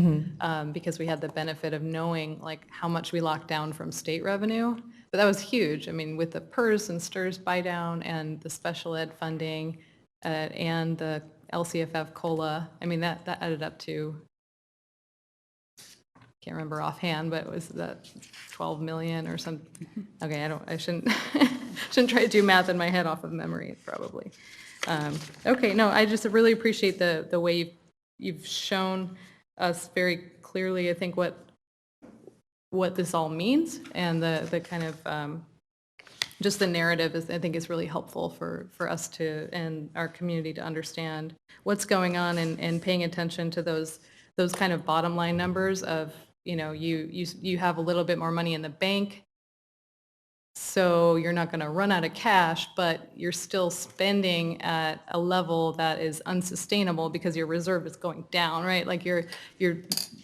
because we had the benefit of knowing like how much we locked down from state revenue. But that was huge. I mean, with the PERS and STRS buy down and the special ed funding and the LCFF COLA, I mean, that added up to, can't remember offhand, but it was that 12 million or something. Okay, I shouldn't try to do math in my head off of memory, probably. Okay, no, I just really appreciate the way you've shown us very clearly, I think, what this all means, and the kind of just the narrative is, I think, is really helpful for us to and our community to understand what's going on and paying attention to those kind of bottom line numbers of, you know, you have a little bit more money in the bank, so you're not going to run out of cash, but you're still spending at a level that is unsustainable because your reserve is going down, right? Like your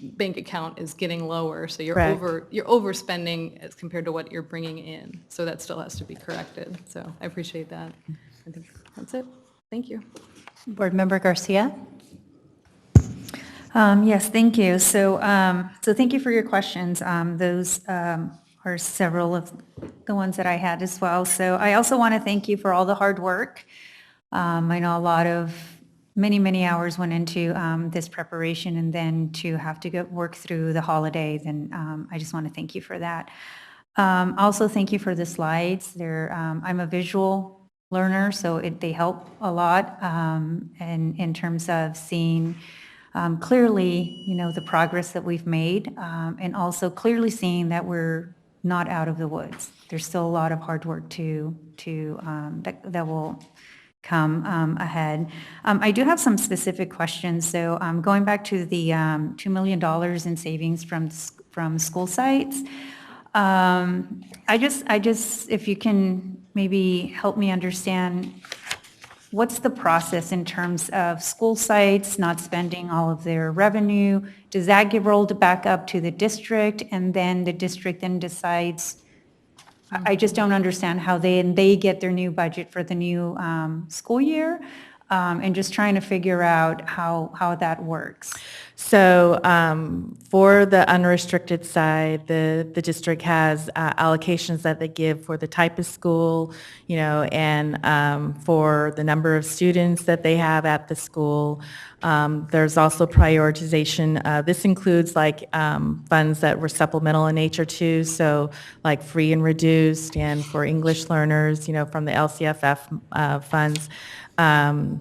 bank account is getting lower, so you're Correct. you're overspending as compared to what you're bringing in. So that still has to be corrected. So I appreciate that. I think that's it. Thank you. Board Member Garcia? Yes, thank you. So thank you for your questions. Those are several of the ones that I had as well. So I also want to thank you for all the hard work. I know a lot of many hours went into this preparation, and then to have to work through the holidays, and I just want to thank you for that. Also, thank you for the slides. I'm a visual learner, so they help a lot in terms of seeing clearly, you know, the progress that we've made, and also clearly seeing that we're not out of the woods. There's still a lot of hard work that will come ahead. I do have some specific questions. So going back to the $2 million in savings from school sites, I just, if you can maybe help me understand, what's the process in terms of school sites not spending all of their revenue? Does that get rolled back up to the district, and then the district then decides? I just don't understand how they get their new budget for the new school year. and just trying to figure out how that works. So for the unrestricted side, the district has allocations that they give for the type of school, and for the number of students that they have at the school. There's also prioritization. This includes funds that were supplemental in nature too, so like free and reduced, and for English learners, from the LCFF funds.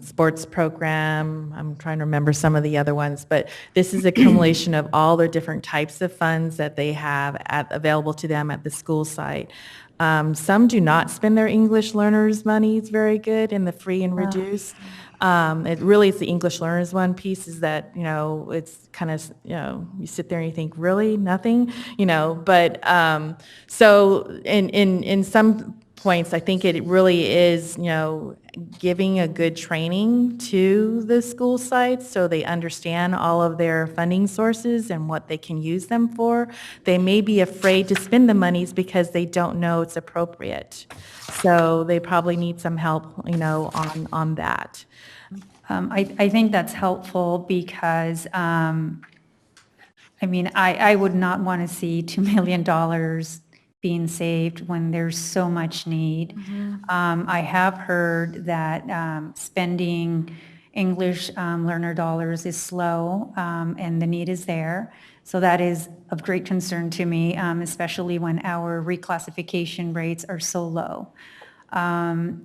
Sports program, I'm trying to remember some of the other ones, but this is a accumulation of all the different types of funds that they have available to them at the school site. Some do not spend their English learners' monies very good in the free and reduced. It really is the English learners one piece is that, it's kind of, you sit there and you think, really, nothing, but so in some points, I think it really is, giving a good training to the school sites so they understand all of their funding sources and what they can use them for. They may be afraid to spend the monies because they don't know it's appropriate. So they probably need some help, on that. I think that's helpful because, I would not want to see $2 million being saved when there's so much need. I have heard that spending English learner dollars is slow, and the need is there. So that is of great concern to me, especially when our reclassification rates are so low. And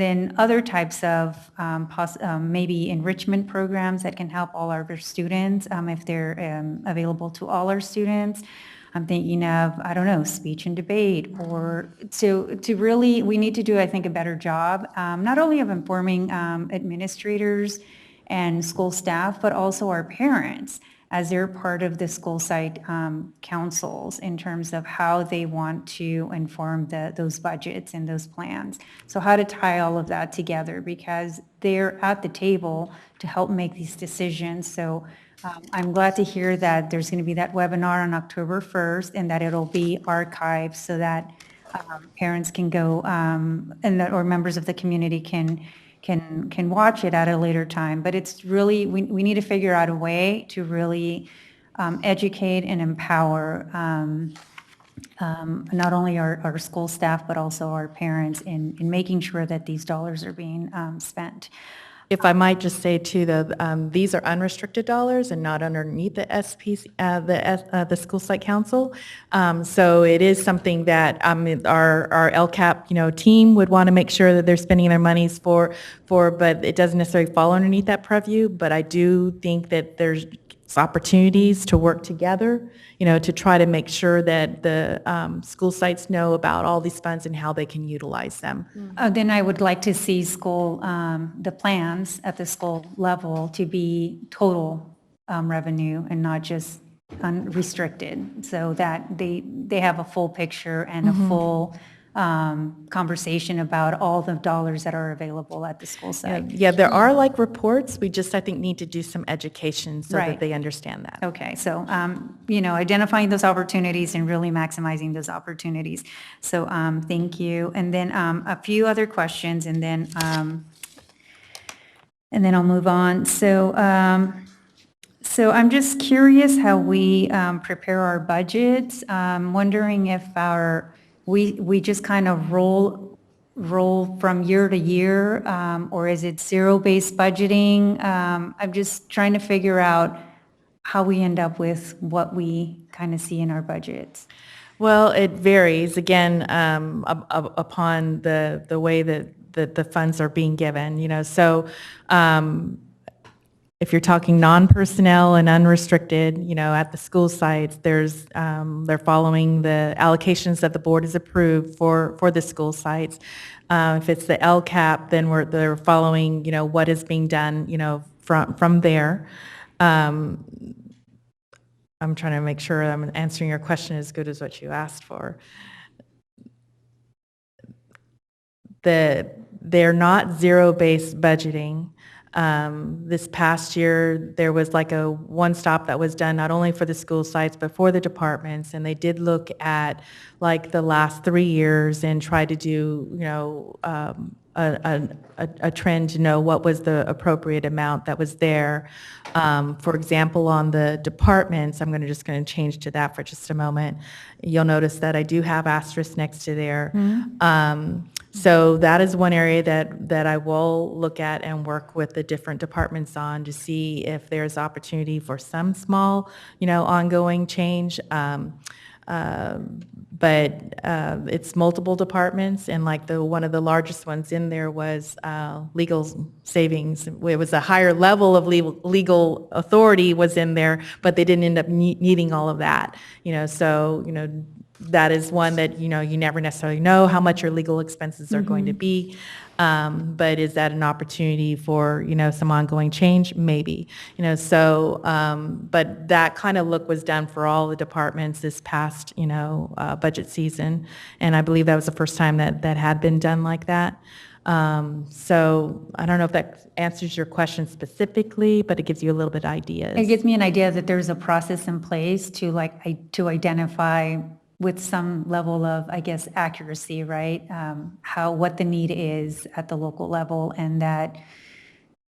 then other types of maybe enrichment programs that can help all our students if they're available to all our students. I'm thinking of, speech and debate, or to really, we need to do, I think, a better job, not only of informing administrators and school staff, but also our parents as they're part of the school site councils in terms of how they want to inform those budgets and those plans. So how to tie all of that together, because they're at the table to help make these decisions. So I'm glad to hear that there's going to be that webinar on October 1st and that it'll be archived so that parents can go or members of the community can watch it at a later time. But it's really, we need to figure out a way to really educate and empower not only our school staff, but also our parents in making sure that these dollars are being spent. If I might just say too, these are unrestricted dollars and not underneath the the school site council. So it is something that our Lcap team would want to make sure that they're spending their monies for, but it doesn't necessarily fall underneath that purview. But I do think that there's opportunities to work together, to try to make sure that the school sites know about all these funds and how they can utilize them. Then I would like to see the plans at the school level to be total revenue and not just unrestricted, so that they have a full picture and a full conversation about all the dollars that are available at the school site. Yeah, there are reports. We just, I think, need to do some education so that they understand that. Okay, so, identifying those opportunities and really maximizing those opportunities. So, thank you. And then a few other questions, and then I'll move on. So I'm just curious how we prepare our budgets. I'm wondering if we just kind of roll from year to year, or is it zero-based budgeting? I'm just trying to figure out how we end up with what we kind of see in our budgets. Well, it varies, again, upon the way that the funds are being given, So if you're talking non-personnel and unrestricted, at the school sites, they're following the allocations that the board has approved for the school sites. If it's the Lcap, then they're following, what is being done, from there. I'm trying to make sure I'm answering your question as good as what you asked for. They're not zero-based budgeting. This past year, there was a one-stop that was done not only for the school sites, but for the departments, and they did look at the last 3 years and try to do, a trend to know what was the appropriate amount that was there. For example, on the departments, I'm just going to change to that for just a moment. You'll notice that I do have asterisk next to there. So that is one area that I will look at and work with the different departments on to see if there's opportunity for some small, ongoing change. But it's multiple departments, and like one of the largest ones in there was legal savings. It was a higher level of legal authority was in there, but they didn't end up needing all of that. That is one that, you never necessarily know how much your legal expenses are going to be. But is that an opportunity for, some ongoing change? Maybe. But that kind of look was done for all the departments this past, budget season. And I believe that was the first time that had been done like that. So I don't know if that answers your question specifically, but it gives you a little bit of ideas. It gives me an idea that there's a process in place to identify with some level of, I guess, accuracy, right? What the need is at the local level, and that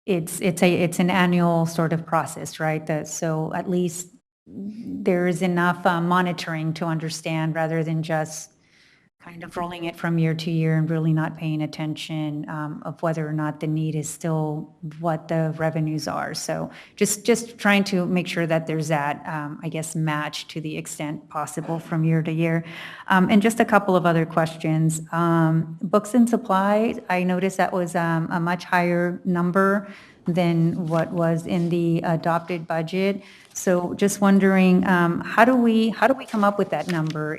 it's an annual sort of process, right? So at least there is enough monitoring to understand, rather than just kind of rolling it from year to year and really not paying attention of whether or not the need is still what the revenues are. So just trying to make sure that there's that, I guess, match to the extent possible from year to year. And just a couple of other questions. Books and supplies, I noticed that was a much higher number than what was in the adopted budget. So just wondering, how do we come up with that number?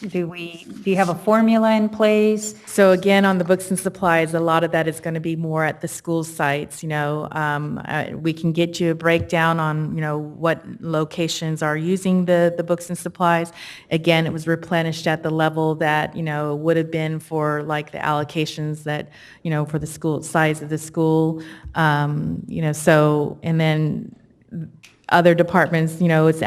Do you have a formula in place? So again, on the books and supplies, a lot of that is going to be more at the school sites. We can get you a breakdown on, what locations are using the books and supplies. Again, it was replenished at the level that, would have been for like the allocations that, for the school size of the school. And then other departments, it's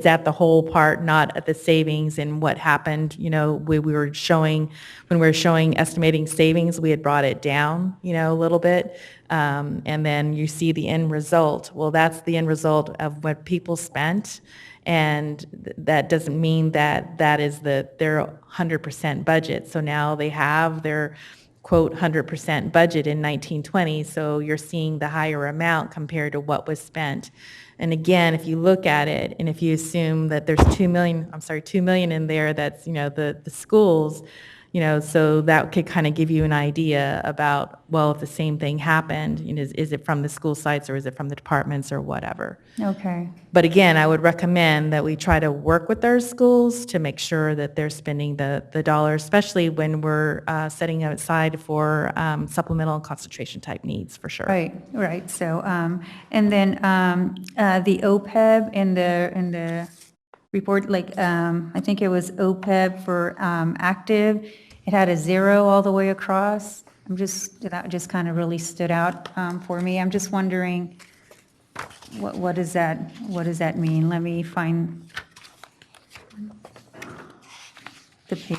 at the whole part, not at the savings and what happened. When we were showing estimating savings, we had brought it down, a little bit. And then you see the end result. Well, that's the end result of what people spent. And that doesn't mean that is their 100% budget. So now they have their quote 100% budget in 1920. So you're seeing the higher amount compared to what was spent. And again, if you look at it, and if you assume that there's $2 million in there, that's, the schools, so that could kind of give you an idea about, well, if the same thing happened, is it from the school sites or is it from the departments or whatever? Okay. But again, I would recommend that we try to work with our schools to make sure that they're spending the dollars, especially when we're setting aside for supplemental and concentration type needs, for sure. Right. So, and then the OPEB in the report, I think it was OPEB for active. It had a 0 all the way across. That just kind of really stood out for me. I'm just wondering, what does that mean? Let me find the page.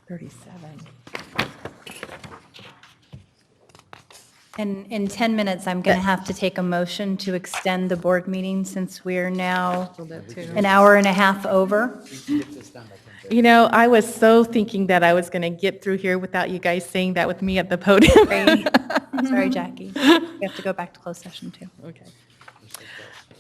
37. And in 10 minutes, I'm going to have to take a motion to extend the board meeting since we're now an hour and a half over. I was so thinking that I was going to get through here without you guys saying that with me at the podium. Sorry, Jackie. We have to go back to closed session too. Okay.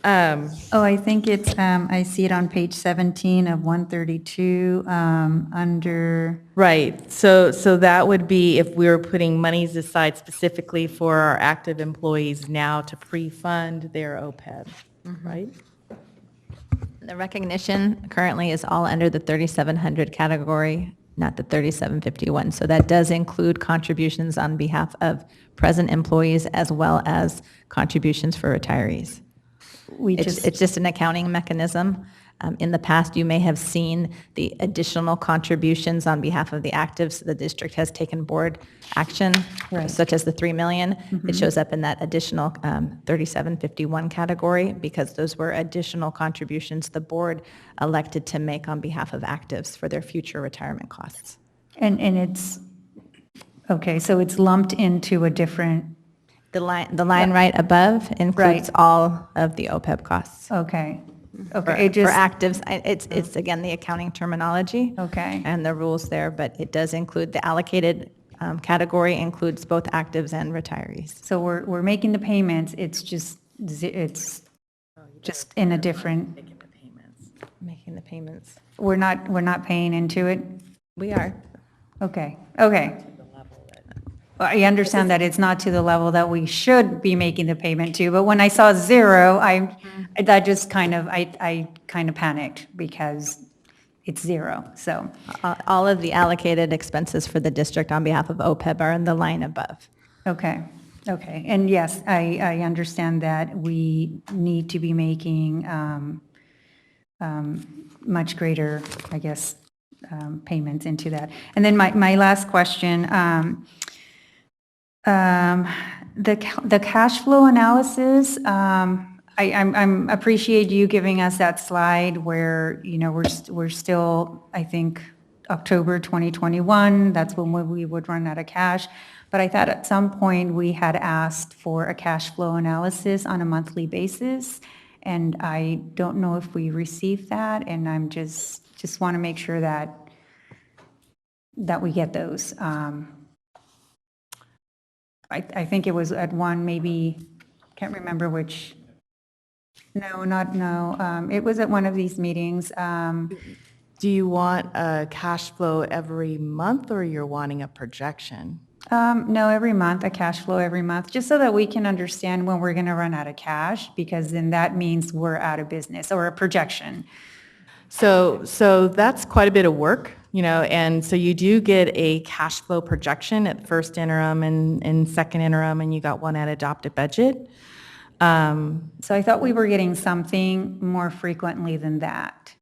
I think it's, I see it on page 17 of 132 under. Right. So that would be if we were putting monies aside specifically for our active employees now to pre-fund their OPEB, right? The recognition currently is all under the 3,700 category, not the 3,751. So that does include contributions on behalf of present employees as well as contributions for retirees. It's just an accounting mechanism. In the past, you may have seen the additional contributions on behalf of the actives. The district has taken board action, such as the $3 million. It shows up in that additional 3751 category because those were additional contributions the board elected to make on behalf of actives for their future retirement costs. And it's Okay, so it's lumped into a different, The line right above includes all of the OPEB costs. okay. For Okay, it just, actives, it's again, the accounting terminology. Okay. And the rules there, but it does include, the allocated category includes both actives and retirees. so we're making the payments, it's just in a different, Making the payments. we're not paying into it? We are. Okay, okay. Well, I understand that it's not to the level that we should be making the payment to, but when I saw zero, I kind of panicked because it's zero, so. All of the allocated expenses for the district on behalf of OPEB are in the line above. Okay, okay. And yes, I understand that we need to be making much greater, I guess, payments into that. And then my last question, the cash flow analysis, I'm appreciate you giving us that slide where, you know, we're still, I think, October 2021, that's when we would run out of cash. But I thought at some point we had asked for a cash flow analysis on a monthly basis, and I don't know if we received that, and I'm just want to make sure that we get those. I think it was at one, maybe, can't remember which. No, it was at one of these meetings. Do you want a cash flow every month, or you're wanting a projection? No, every month, a cash flow every month, just so that we can understand when we're going to run out of cash, because then that means we're out of business, or a projection. So that's quite a bit of work, you know, and so you do get a cash flow projection at first interim and second interim, and you got one at adopted budget. So I thought we were getting something more frequently than that.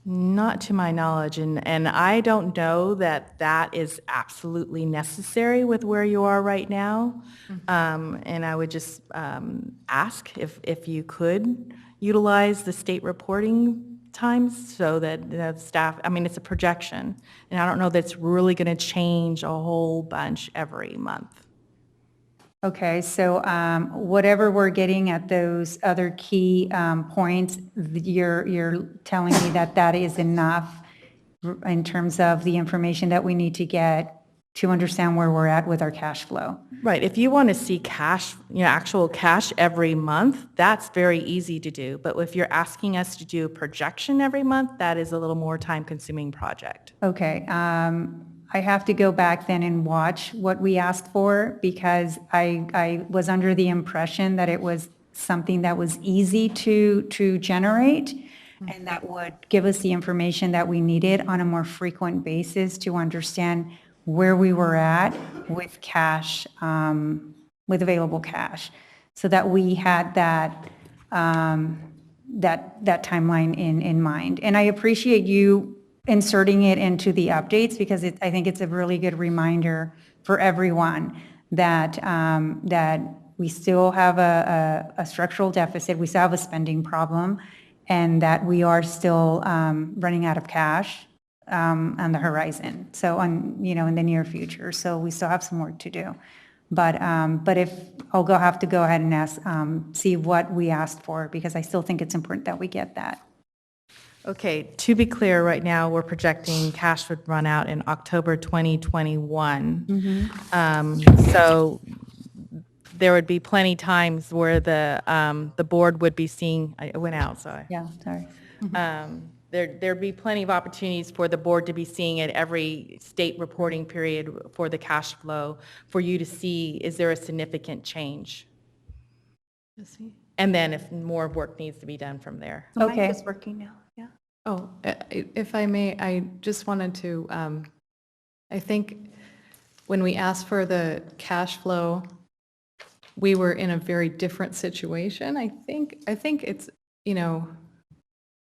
Not to my knowledge, and I don't know that that is absolutely necessary with where you are right now. And I would just ask if you could utilize the state reporting times so that the staff, I mean, it's a projection, and I don't know that's really going to change a whole bunch every month. Okay, so whatever we're getting at those other key points, you're telling me that that is enough in terms of the information that we need to get to understand where we're at with our cash flow? Right. If you want to see cash, you know, actual cash every month, that's very easy to do. But if you're asking us to do a projection every month, that is a little more time-consuming project. Okay. I have to go back then and watch what we asked for, because I was under the impression that it was something that was easy to generate and that would give us the information that we needed on a more frequent basis to understand where we were at with cash, with available cash, so that we had that timeline in mind. And I appreciate you inserting it into the updates, because I think it's a really good reminder for everyone that we still have a structural deficit, we still have a spending problem, and that we are still running out of cash on the horizon, so in the near future. So we still have some work to do. But if I'll have to go ahead and ask, see what we asked for, because I still think it's important that we get that. Okay, to be clear, right now, we're projecting cash would run out in October 2021. So there would be plenty times where the board would be seeing, I went out, sorry. Yeah, sorry. There'd be plenty of opportunities for the board to be seeing at every state reporting period for the cash flow, for you to see, is there a significant change? And then if more work needs to be done from there. Okay. It's working now, yeah. Oh, if I may, I just wanted to, I think when we asked for the cash flow, we were in a very different situation. I think it's,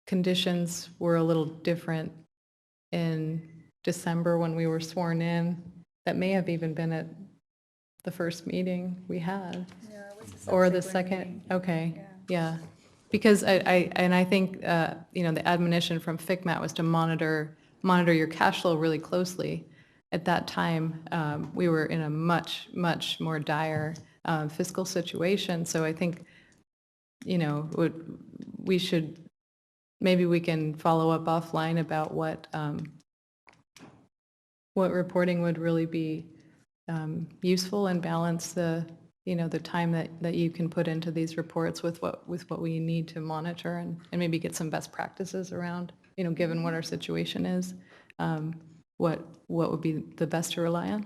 conditions were a little different in December when we were sworn in. That may have even been at the first meeting we had. Yeah, it was or the second, meeting. Okay, yeah. Because I think, the admonition from FCMAT was to monitor your cash flow really closely. at that time, we were in a much, much more dire fiscal situation. So I think, we should, maybe we can follow up offline about what reporting would really be useful and balance the time that you can put into these reports with what we need to monitor and maybe get some best practices around, given what our situation is, what would be the best to rely on.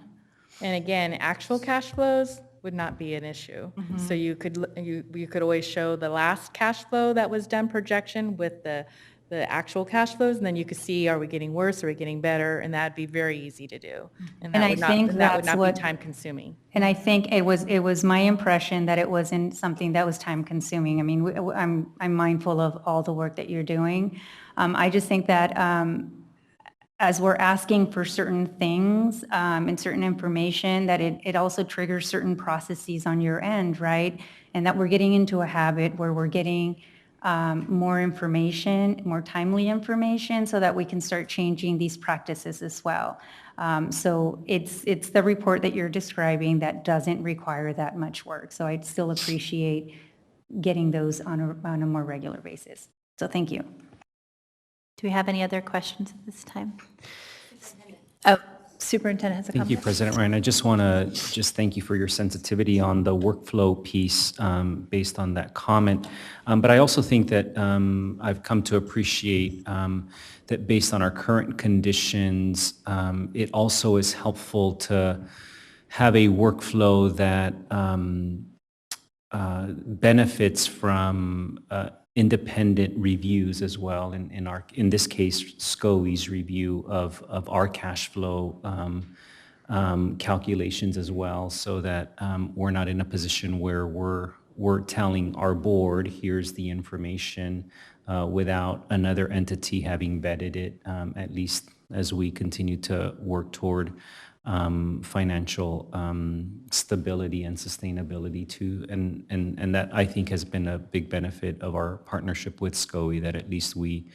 And again, actual cash flows would not be an issue. So you could always show the last cash flow that was done projection with the actual cash flows, and then you could see, are we getting worse, are we getting better, and that'd be very easy to do. And And that I would think that would that's not what- be time consuming. And I think it was my impression that it wasn't something that was time consuming. I mean, I'm mindful of all the work that you're doing. I just think that as we're asking for certain things and certain information, that it also triggers certain processes on your end, right? And that we're getting into a habit where we're getting more information, more timely information, so that we can start changing these practices as well. So it's the report that you're describing that doesn't require that much work. So I'd still appreciate getting those on a more regular basis. So thank you. Do we have any other questions at this time? Oh, Superintendent has a comment. Thank you, President Ryan. I just want to thank you for your sensitivity on the workflow piece based on that comment. But I also think that I've come to appreciate that based on our current conditions, it also is helpful to have a workflow that benefits from independent reviews as well. In this case, SCOE's review of our cash flow calculations as well, so that we're not in a position where we're telling our board, here's the information, without another entity having vetted it, at least as we continue to work toward financial stability and sustainability too, and that I think has been a big benefit of our partnership with SCOE, that at least we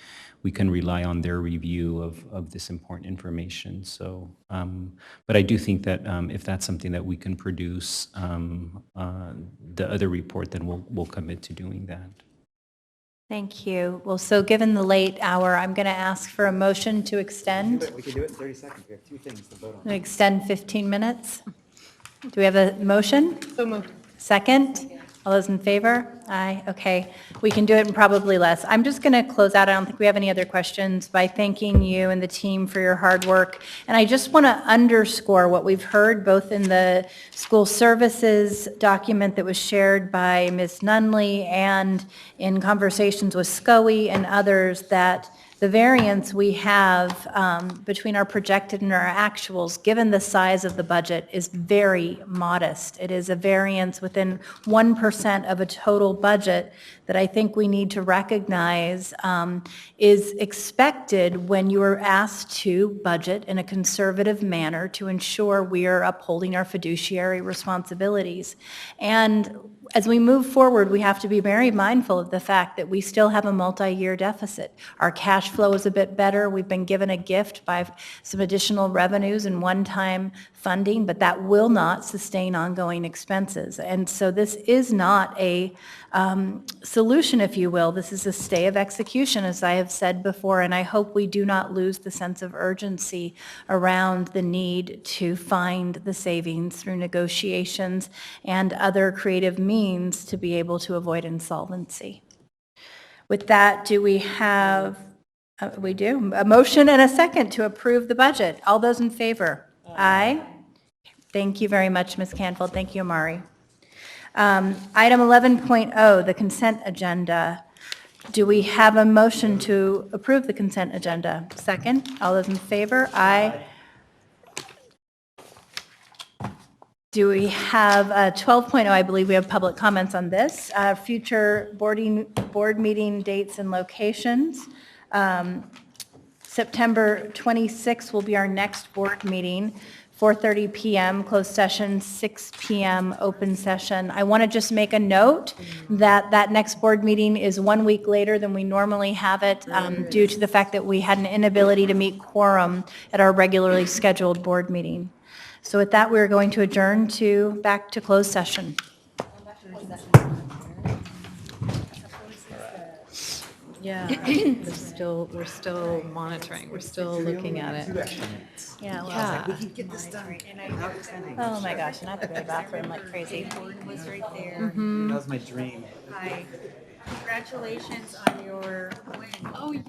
can rely on their review of this important information. So, but I do think that if that's something that we can produce, the other report, then we'll commit to doing that. Thank you. Well, so given the late hour, I'm going to ask for a motion to extend. We can do it in 30 seconds. We have two things to vote on. Extend 15 minutes. Do we have a motion? So moved. Second? All those in favor? Aye, okay. We can do it in probably less. I'm just going to close out. I don't think we have any other questions, by thanking you and the team for your hard work. And I just want to underscore what we've heard both in the school services document that was shared by Ms. Nunley and in conversations with SCOE and others, that the variance we have between our projected and our actuals, given the size of the budget, is very modest. It is a variance within 1% of a total budget that I think we need to recognize is expected when you are asked to budget in a conservative manner to ensure we are upholding our fiduciary responsibilities. And as we move forward, we have to be very mindful of the fact that we still have a multi-year deficit. Our cash flow is a bit better. We've been given a gift by some additional revenues and one-time funding, but that will not sustain ongoing expenses. And so this is not a solution, if you will. This is a stay of execution, as I have said before, and I hope we do not lose the sense of urgency around the need to find the savings through negotiations and other creative means to be able to avoid insolvency. With that, do we have, we do, a motion and a second to approve the budget? All those in favor? Aye. Thank you very much, Ms. Canfield. Thank you, Amari. Item 11.0, the consent agenda. Do we have a motion to approve the consent agenda? Second. All those in favor? Aye. Do we have 12.0? I believe we have public comments on this. Future board meeting dates and locations. September 26th will be our next board meeting. 4:30 PM closed session, 6 PM open session. I want to just make a note that that next board meeting is 1 week later than we normally have it due to the fact that we had an inability to meet quorum at our regularly scheduled board meeting. So with that, we're going to adjourn back to closed session. Yeah, we're still monitoring, we're still looking at it. Yeah, well, Yeah. We can get this done. oh my gosh, and I have to go to the bathroom like crazy. That Mhm. was my dream. Hi. Congratulations on your win. Oh,